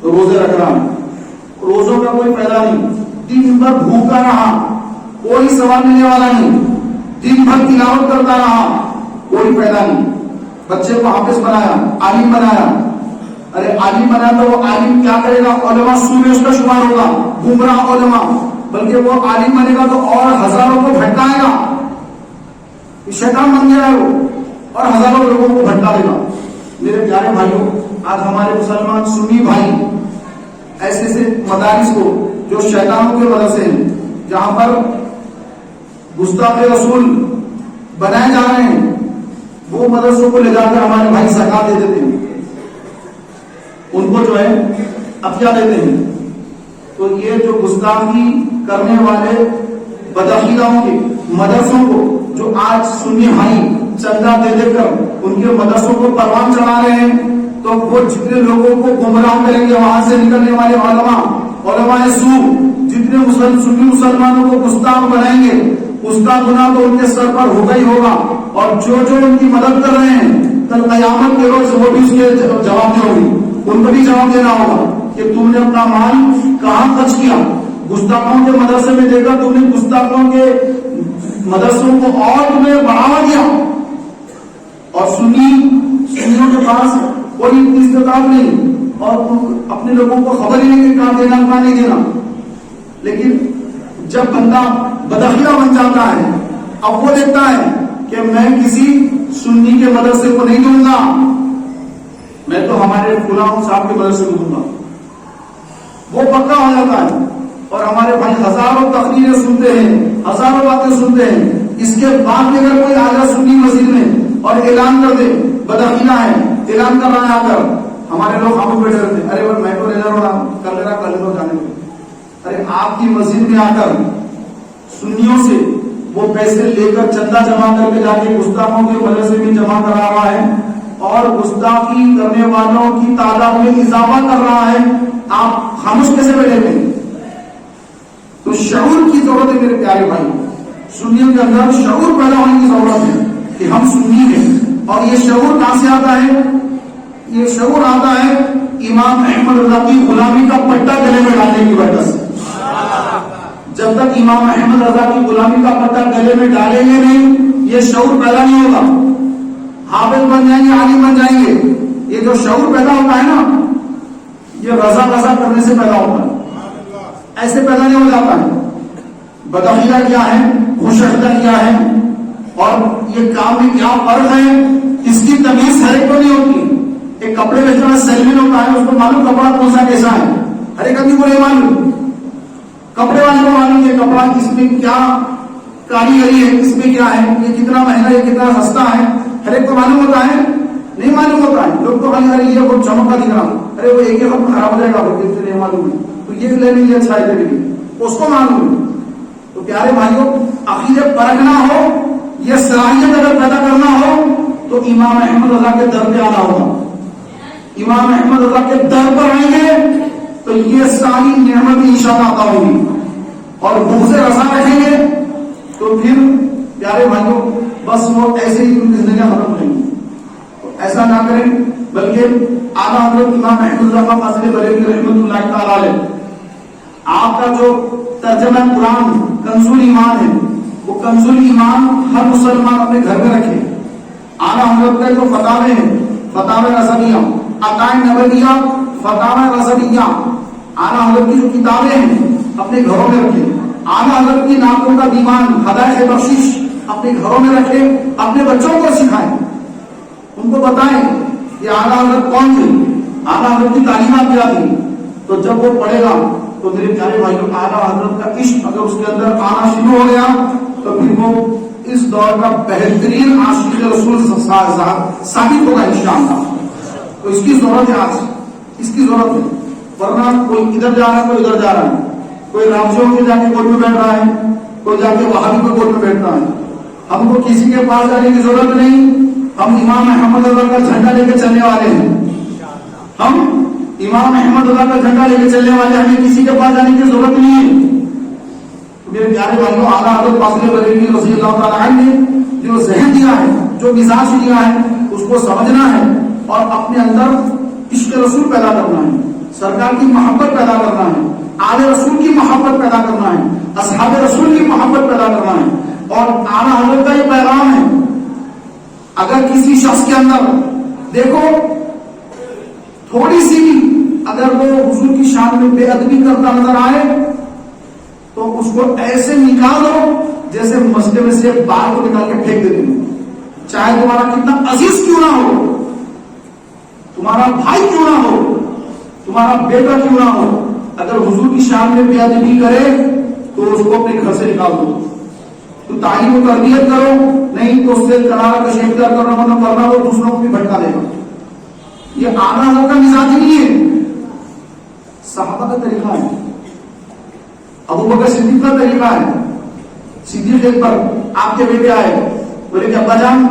تو روزے رکھ رہا ہے، روزوں کا کوئی فائدہ نہیں. دن بھر بھوکا رہا، کوئی ثواب ملنے والا نہیں. دن بھر تلاوت کرتا رہا، کوئی فائدہ نہیں. بچے کو حافظ بنایا، عالم بنایا، ارے عالم بنا تو وہ عالم کیا کرے گا؟ علماء سوء اس کا شمار ہوگا، گمراہ علماء. بلکہ وہ عالم بنے گا تو اور ہزاروں کو بھٹکائے گا، شیطان بن گیا ہے وہ، اور ہزاروں لوگوں کو بھٹکا دے گا. میرے پیارے بھائیوں، آج ہمارے مسلمان سنی بھائی ایسے ایسے مدارس کو جو شیطانوں کے مدرسے ہیں، جہاں پر گستاخ رسول بنائے جا رہے ہیں، وہ مدرسوں کو لے جا کر ہمارے بھائی زکات دے دیتے ہیں، ان کو جو ہے عطیہ دیتے ہیں. تو یہ جو گستاخی کرنے والے بدعقیدوں کے مدرسوں کو جو آج سنی بھائی چندہ دے دے کر ان کے مدرسوں کو پروان چڑھا رہے ہیں، تو وہ جتنے لوگوں کو گمراہ کریں گے، وہاں سے نکلنے والے علماء سو جتنے سنی مسلمانوں کو گستاخ بنائیں گے، گستاخ گناہ تو ان کے سر پر ہوگا ہی ہوگا. اور جو ان کی مدد کر رہے ہیں، کل قیامت کے روز وہ بھی اس کے جواب دیں ہوگی، ان کو بھی جواب دینا ہوگا کہ تم نے اپنا مال کہاں خرچ کیا. گستاخوں کے مدرسے میں دے کر تم نے گستاخوں کے مدرسوں کو اور تمہیں بڑھاوا دیا، اور سنیوں کے پاس کوئی استطاعت نہیں، اور اپنے لوگوں کو خبر ہی نہیں کہ کہاں دینا کہاں نہیں دینا. لیکن جب بندہ بدعقیدہ بن جاتا ہے، اب وہ دیکھتا ہے کہ میں کسی سنی کے مدرسے کو نہیں دوں گا، میں تو ہمارے فلاں صاحب کے مدرسے کو دوں گا. وہ پکا ہو جاتا ہے. اور ہمارے بھائی ہزاروں تقریریں سنتے ہیں، ہزاروں باتیں سنتے ہیں، اس کے بعد اگر کوئی آ جائے سنی مسجد میں اور اعلان کر دے بدعقیدہ ہے، اعلان کر رہا ہے آ کر، ہمارے لوگ خاموش بیٹھے رہتے ہیں، ارے وہ میں تو لے جا رہا کر لے رہا کر لے لو جانے دو۔ ارے آپ کی مسجد میں آ کر سنیوں سے وہ پیسے لے کر چندہ جمع کر کے جا کے گستاخوں کے مدرسے میں جمع کرا رہا ہے اور گستاخی کرنے والوں کی تعداد میں اضافہ کر رہا ہے، آپ خاموش کیسے بیٹھے ہوئے؟ تو شعور کی ضرورت ہے میرے پیارے بھائی، سنیوں کے اندر شعور پیدا ہونے کی ضرورت ہے کہ ہم سنی ہیں۔ اور یہ شعور کہاں سے آتا ہے؟ یہ شعور آتا ہے امام احمد رضا کی غلامی کا پٹا گلے میں ڈالنے کی وجہ سے۔ جب تک امام احمد رضا کی غلامی کا پٹا گلے میں ڈالیں گے نہیں، یہ شعور پیدا نہیں ہوگا۔ حافظ بن جائیں گے، عالم بن جائیں گے، یہ جو شعور پیدا ہوتا ہے نا، یہ رضا رضا کرنے سے پیدا ہوتا ہے، ایسے پیدا نہیں ہو جاتا ہے۔ بدعقیدہ کیا ہے، خوش عقیدہ کیا ہے، اور یہ کام میں کیا فرق ہے، اس کی تمیز ہر ایک کو نہیں ہوتی۔ ایک کپڑے بیچنے والا سیلمین ہوتا ہے، اس کو معلوم کپڑا کون سا کیسا ہے، ہر ایک آدمی کو نہیں معلوم۔ کپڑے والے کو معلوم ہے کپڑا اس میں کیا کاریگری ہے، اس میں کیا ہے، یہ کتنا مہنگا، یہ کتنا سستا ہے، ہر ایک کو معلوم ہوتا ہے؟ نہیں معلوم ہوتا ہے۔ لوگ تو خالی یہ بہت چمکا دکھ رہا، ارے وہ ایک ہی وقت خراب ہو جائے گا، نہیں معلوم ہے تو یہ لے لیں، یہ اچھا ہے لے لیں، اس کو معلوم ہے۔ تو پیارے بھائیوں، عقیدے پرکھنا ہو، یہ صلاحیت اگر پیدا کرنا ہو تو امام احمد رضا کے در پہ آنا ہوگا۔ امام احمد رضا کے در پر آئیں گے تو یہ ساری نعمت انشاءاللہ عطا ہوگی، اور بغض رضا رکھیں گے تو پھر پیارے بھائیوں بس وہ ایسے ہی زندگیاں ختم ہو جائیں گی۔ ایسا نہ کریں، بلکہ اعلیٰ حضرت امام احمد رضا فاضل بریلوی رحمۃ اللہ تعالی علیہ، آپ کا جو ترجمہ قرآن کنز الایمان ہے، وہ کنز الایمان ہر مسلمان اپنے گھر میں رکھے۔ اعلیٰ حضرت کا جو فتاوی ہیں، فتاوی رضویہ، عقائد نبویہ، فتاوی رضویہ، اعلیٰ حضرت کی جو کتابیں ہیں اپنے گھروں میں رکھے۔ اعلیٰ حضرت کی نعتوں کا دیوان، ہدایت بخشش اپنے گھروں میں رکھے، اپنے بچوں کو سکھائیں، ان کو بتائیں کہ اعلیٰ حضرت کون تھے، اعلیٰ حضرت کی تعلیمات کیا تھی۔ تو جب وہ پڑھے گا تو میرے پیارے بھائیوں، اعلیٰ حضرت کا عشق اگر اس کے اندر آنا شروع ہو گیا تو پھر وہ اس دور کا بہترین عاشق رسول ثابت ہوگا انشاءاللہ۔ تو اس کی ضرورت ہے، آج اس کی ضرورت ہے، ورنہ کوئی ادھر جا رہا ہے، کوئی ادھر جا رہا ہے، کوئی رافضیوں کے جا کے کوٹ میں بیٹھ رہا ہے، کوئی جا کے وہابی کے کوٹ میں بیٹھتا ہے۔ ہم کو کسی کے پاس جانے کی ضرورت نہیں، ہم امام احمد رضا کا جھنڈا لے کے چلنے والے ہیں، ہم امام احمد رضا کا جھنڈا لے کے چلنے والے، ہمیں کسی کے پاس جانے کی ضرورت نہیں ہے۔ میرے پیارے بھائیوں، اعلیٰ حضرت فاضل بریلوی رضی اللہ تعالیٰ عنہ نے جو ذہن دیا ہے، جو مزاج دیا ہے، اس کو سمجھنا ہے اور اپنے اندر عشق رسول پیدا کرنا ہے، سرکار کی محبت پیدا کرنا ہے، آل رسول کی محبت پیدا کرنا ہے، اصحاب رسول کی محبت پیدا کرنا ہے۔ اور اعلیٰ حضرت کا یہ پیغام ہے، اگر کسی شخص کے اندر دیکھو تھوڑی سی بھی اگر وہ حضور کی شان میں بے ادبی کرتا نظر آئے تو اس کو ایسے نکال دو جیسے مسئلے میں سے بال کو نکال کے پھینک دیتے ہیں، چاہے تمہارا کتنا عزیز کیوں نہ ہو، تمہارا بھائی کیوں نہ ہو، تمہارا بیٹا کیوں نہ ہو، اگر حضور کی شان میں بے ادبی کرے تو اس کو اپنے گھر سے نکال دو۔ تو تعلیم و تربیت کرو، نہیں تو اس سے کنارہ کشی اختیار کرنا وہ دوسروں کو بھی بھٹکا دے گا۔ یہ اعلیٰ حضرت کا مزاج نہیں ہے، صحابہ کا طریقہ ہے، ابو بکر صدیق کا طریقہ ہے۔ صدیق ایک پر آپ کے بیٹے آئے، بولے کہ ابا جان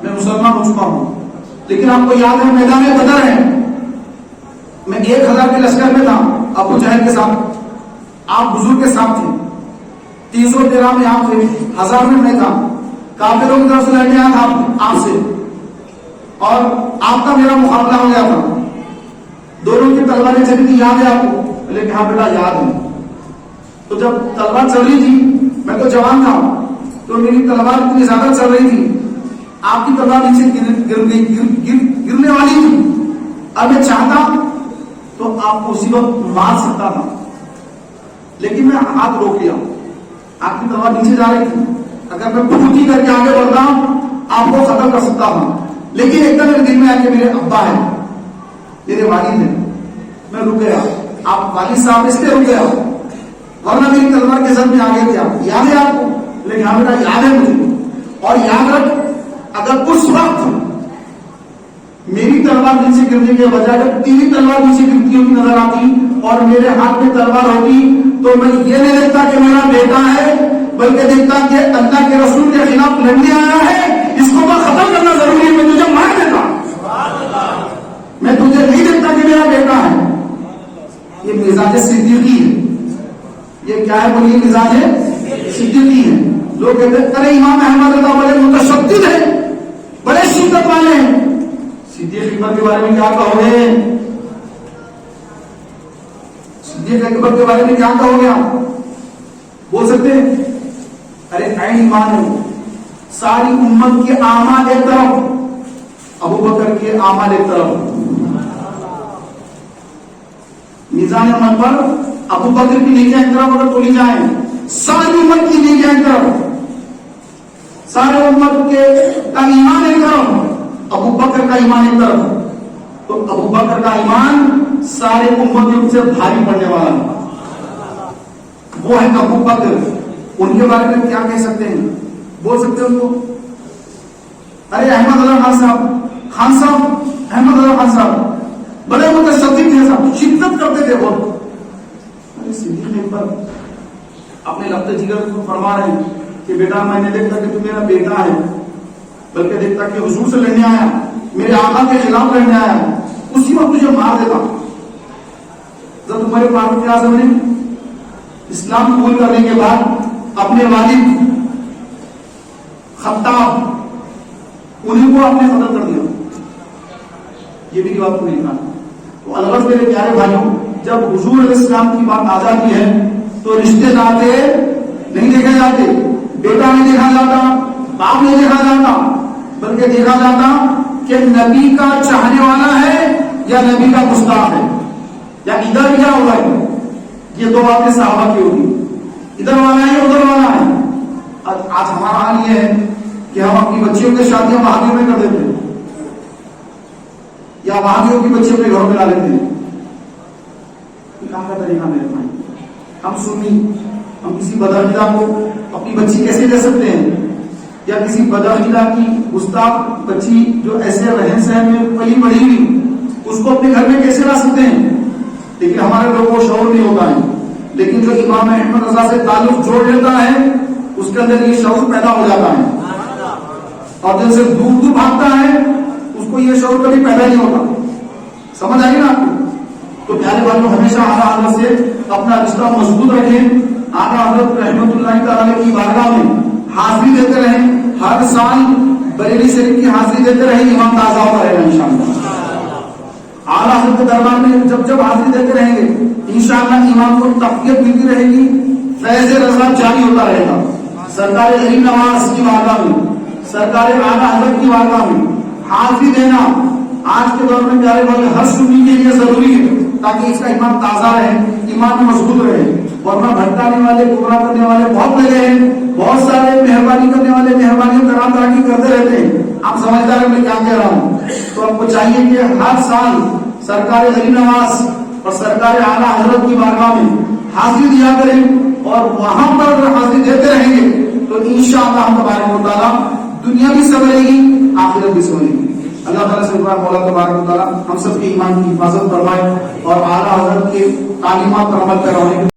میں مسلمان ہو چکا ہوں، لیکن آپ کو یاد ہے میدان بدر ہے، میں 1000 کے لشکر میں تھا ابو جہل کے ساتھ، آپ بزرگ کے ساتھ تھے، 313 میں آپ تھے، 1000 میں میں تھا، کافروں کی طرف سے لڑنے آیا تھا آپ سے، اور آپ کا میرا مقابلہ ہو گیا تھا، دونوں کی تلواریں چلی تھی، یاد ہے آپ کو؟ بولے کہ ہاں بیٹا یاد ہے۔ تو جب تلوار چل رہی تھی، میں تو جوان تھا، تو میری تلوار اتنی زیادہ چل رہی تھی، آپ کی تلوار نیچے گرنے والی تھی، اب میں چاہتا تو آپ کو اسی وقت مار سکتا تھا، لیکن میں ہاتھ روک لیا، آپ کی تلوار نیچے جا رہی تھی، اگر میں پھوٹی کر کے آگے بڑھتا آپ کو ختم کر سکتا تھا، لیکن ایک دم میرے دل میں آ کے میرے ابا ہے، میرے والد ہیں، میں رک گیا، آپ والد صاحب اس لیے رک گیا، ورنہ میری تلوار کے ساتھ میں آگے گیا، یاد ہے آپ کو؟ لیکن ہاں بیٹا یاد ہے مجھے، اور یاد رکھ اگر اس وقت میری تلوار نیچے گرنے کے بجائے اگر تیری تلوار نیچے گرتی ہوتی نظر آتی اور میرے ہاتھ میں تلوار ہوتی تو میں یہ نہیں دیکھتا کہ میرا بیٹا ہے، بلکہ دیکھتا کہ اللہ کے رسول کے خلاف لڑنے آیا ہے، اس کو میں ختم کرنا ضروری ہے، میں تجھے مار دیتا، میں تجھے نہیں دیکھتا کہ میرا بیٹا ہے۔ یہ مزاج صدیقی ہے، یہ کیا ہے بولیے؟ مزاج صدیقی ہے۔ لوگ کہتے ہیں ارے امام احمد رضا بڑے متشدد ہیں، بڑے شدت والے ہیں، صدیق اکبر کے بارے میں کیا کہو گے؟ صدیق اکبر کے بارے میں کیا کہو گے آپ؟ بول سکتے ہیں؟ ارے عین ایمان ہے، ساری امت کے اعمال ایک طرف، ابو بکر کے اعمال ایک طرف، میزان عمل پر ابو بکر کی نیکیاں ایک طرف اگر تولی جائیں، ساری امت کی نیکیاں ایک طرف، سارے امت کے کا ایمان ایک طرف، ابو بکر کا ایمان ایک طرف، تو ابو بکر کا ایمان سارے امتوں سے بھاری پڑنے والا ہے، وہ ہے ابو بکر۔ ان کے بارے میں کیا کہہ سکتے ہیں؟ بول سکتے ہیں ان کو؟ ارے احمد اللہ خان صاحب، خان صاحب، احمد اللہ خان صاحب بڑے متشدد تھے، صاحب شدت کرتے تھے بہت۔ ارے صدیق اکبر اپنے لبتے جگر کو فرما رہے ہیں کہ بیٹا میں نے دیکھتا کہ تو میرا بیٹا ہے، بلکہ دیکھتا کہ حضور سے لڑنے آیا، میرے آقا کے خلاف لڑنے آیا، اسی وقت تجھے مار دیتا۔ جب تمہارے فاروق اعظم نے اسلام قبول کرنے کے بعد اپنے والد خطاب انہیں کو آپ نے قتل کر دیا، یہ بھی بات کو نہیں کہا۔ تو الغرض میرے پیارے بھائیوں، جب حضور علیہ السلام کی بات آ جاتی ہے تو رشتے ناتے نہیں دیکھے جاتے، بیٹا نہیں دیکھا جاتا، باپ نہیں دیکھا جاتا، بلکہ دیکھا جاتا کہ نبی کا چاہنے والا ہے یا نبی کا گستاخ ہے، یا ادھر کیا ہوگا۔ یہ دو باتیں صحابہ کی ہوگی، ادھر والا ہے یا ادھر والا ہے۔ آج ہمارا حال یہ ہے کہ ہم اپنی بچیوں کی شادیاں وہابیوں میں کر دیتے ہیں، یا وہابیوں کی بچے اپنے گھروں میں لا لیتے ہیں۔ کہاں کا طریقہ میرے بھائی؟ ہم سنی، ہم کسی بدعقیدہ کو اپنی بچی کیسے دے سکتے ہیں؟ یا کسی بدعقیدہ کی گستاخ بچی جو ایسے رہن سہن میں پلی بڑھی ہوئی، اس کو اپنے گھر میں کیسے لا سکتے ہیں؟ لیکن ہمارے لوگوں کو شعور نہیں ہوتا ہے، لیکن جو امام احمد رضا سے تعلق جوڑ لیتا ہے اس کے اندر یہ شعور پیدا ہو جاتا ہے، اور جن سے دور دور بھاگتا ہے اس کو یہ شعور کبھی پیدا نہیں ہوتا۔ سمجھ آئی نا آپ کو؟ تو پیارے بھائیوں، ہمیشہ اعلیٰ حضرت سے اپنا رشتہ مضبوط رکھیں، اعلیٰ حضرت رحمت اللہ تعالی کی بارگاہ میں حاضری دیتے رہیں، ہر سال بریلی شریف کی حاضری دیتے رہیں، ایمان تازہ ہوتا رہے گا انشاءاللہ۔ اعلیٰ حضرت کے دربار میں جب حاضری دیتے رہیں گے انشاءاللہ ایمان کو تقویت ملتی رہے گی، فیض رضا جاری ہوتا رہے گا۔ سرکار غریب نواز کی بارگاہ میں، سرکار اعلیٰ حضرت کی بارگاہ میں حاضری دینا آج کے دور میں پیارے بھائی ہر سنی کے لیے ضروری ہے، تاکہ اس کا ایمان تازہ رہے، ایمان مضبوط رہے۔ ورنہ بھٹکانے والے، گمراہ کرنے والے بہت لگے ہیں، بہت سارے مہربانی کرنے والے مہربانیوں طرح طرح کی کرتے رہتے ہیں۔ آپ سمجھدار ہیں میں کیا کہہ رہا ہوں؟ تو آپ کو چاہیے کہ ہر سال سرکار غریب نواز اور سرکار اعلیٰ حضرت کی بارگاہ میں حاضری دیا کریں، اور وہاں پر اگر حاضری دیتے رہیں گے تو انشاءاللہ تبارک و تعالیٰ دنیا بھی سنورے گی، آخرت بھی سنورے گی۔ اللہ تعالیٰ سے دعا مولا تبارک و تعالیٰ ہم سب کے ایمان کی حفاظت فرمائے اور اعلیٰ حضرت کے تعلیمات پر عمل کروانے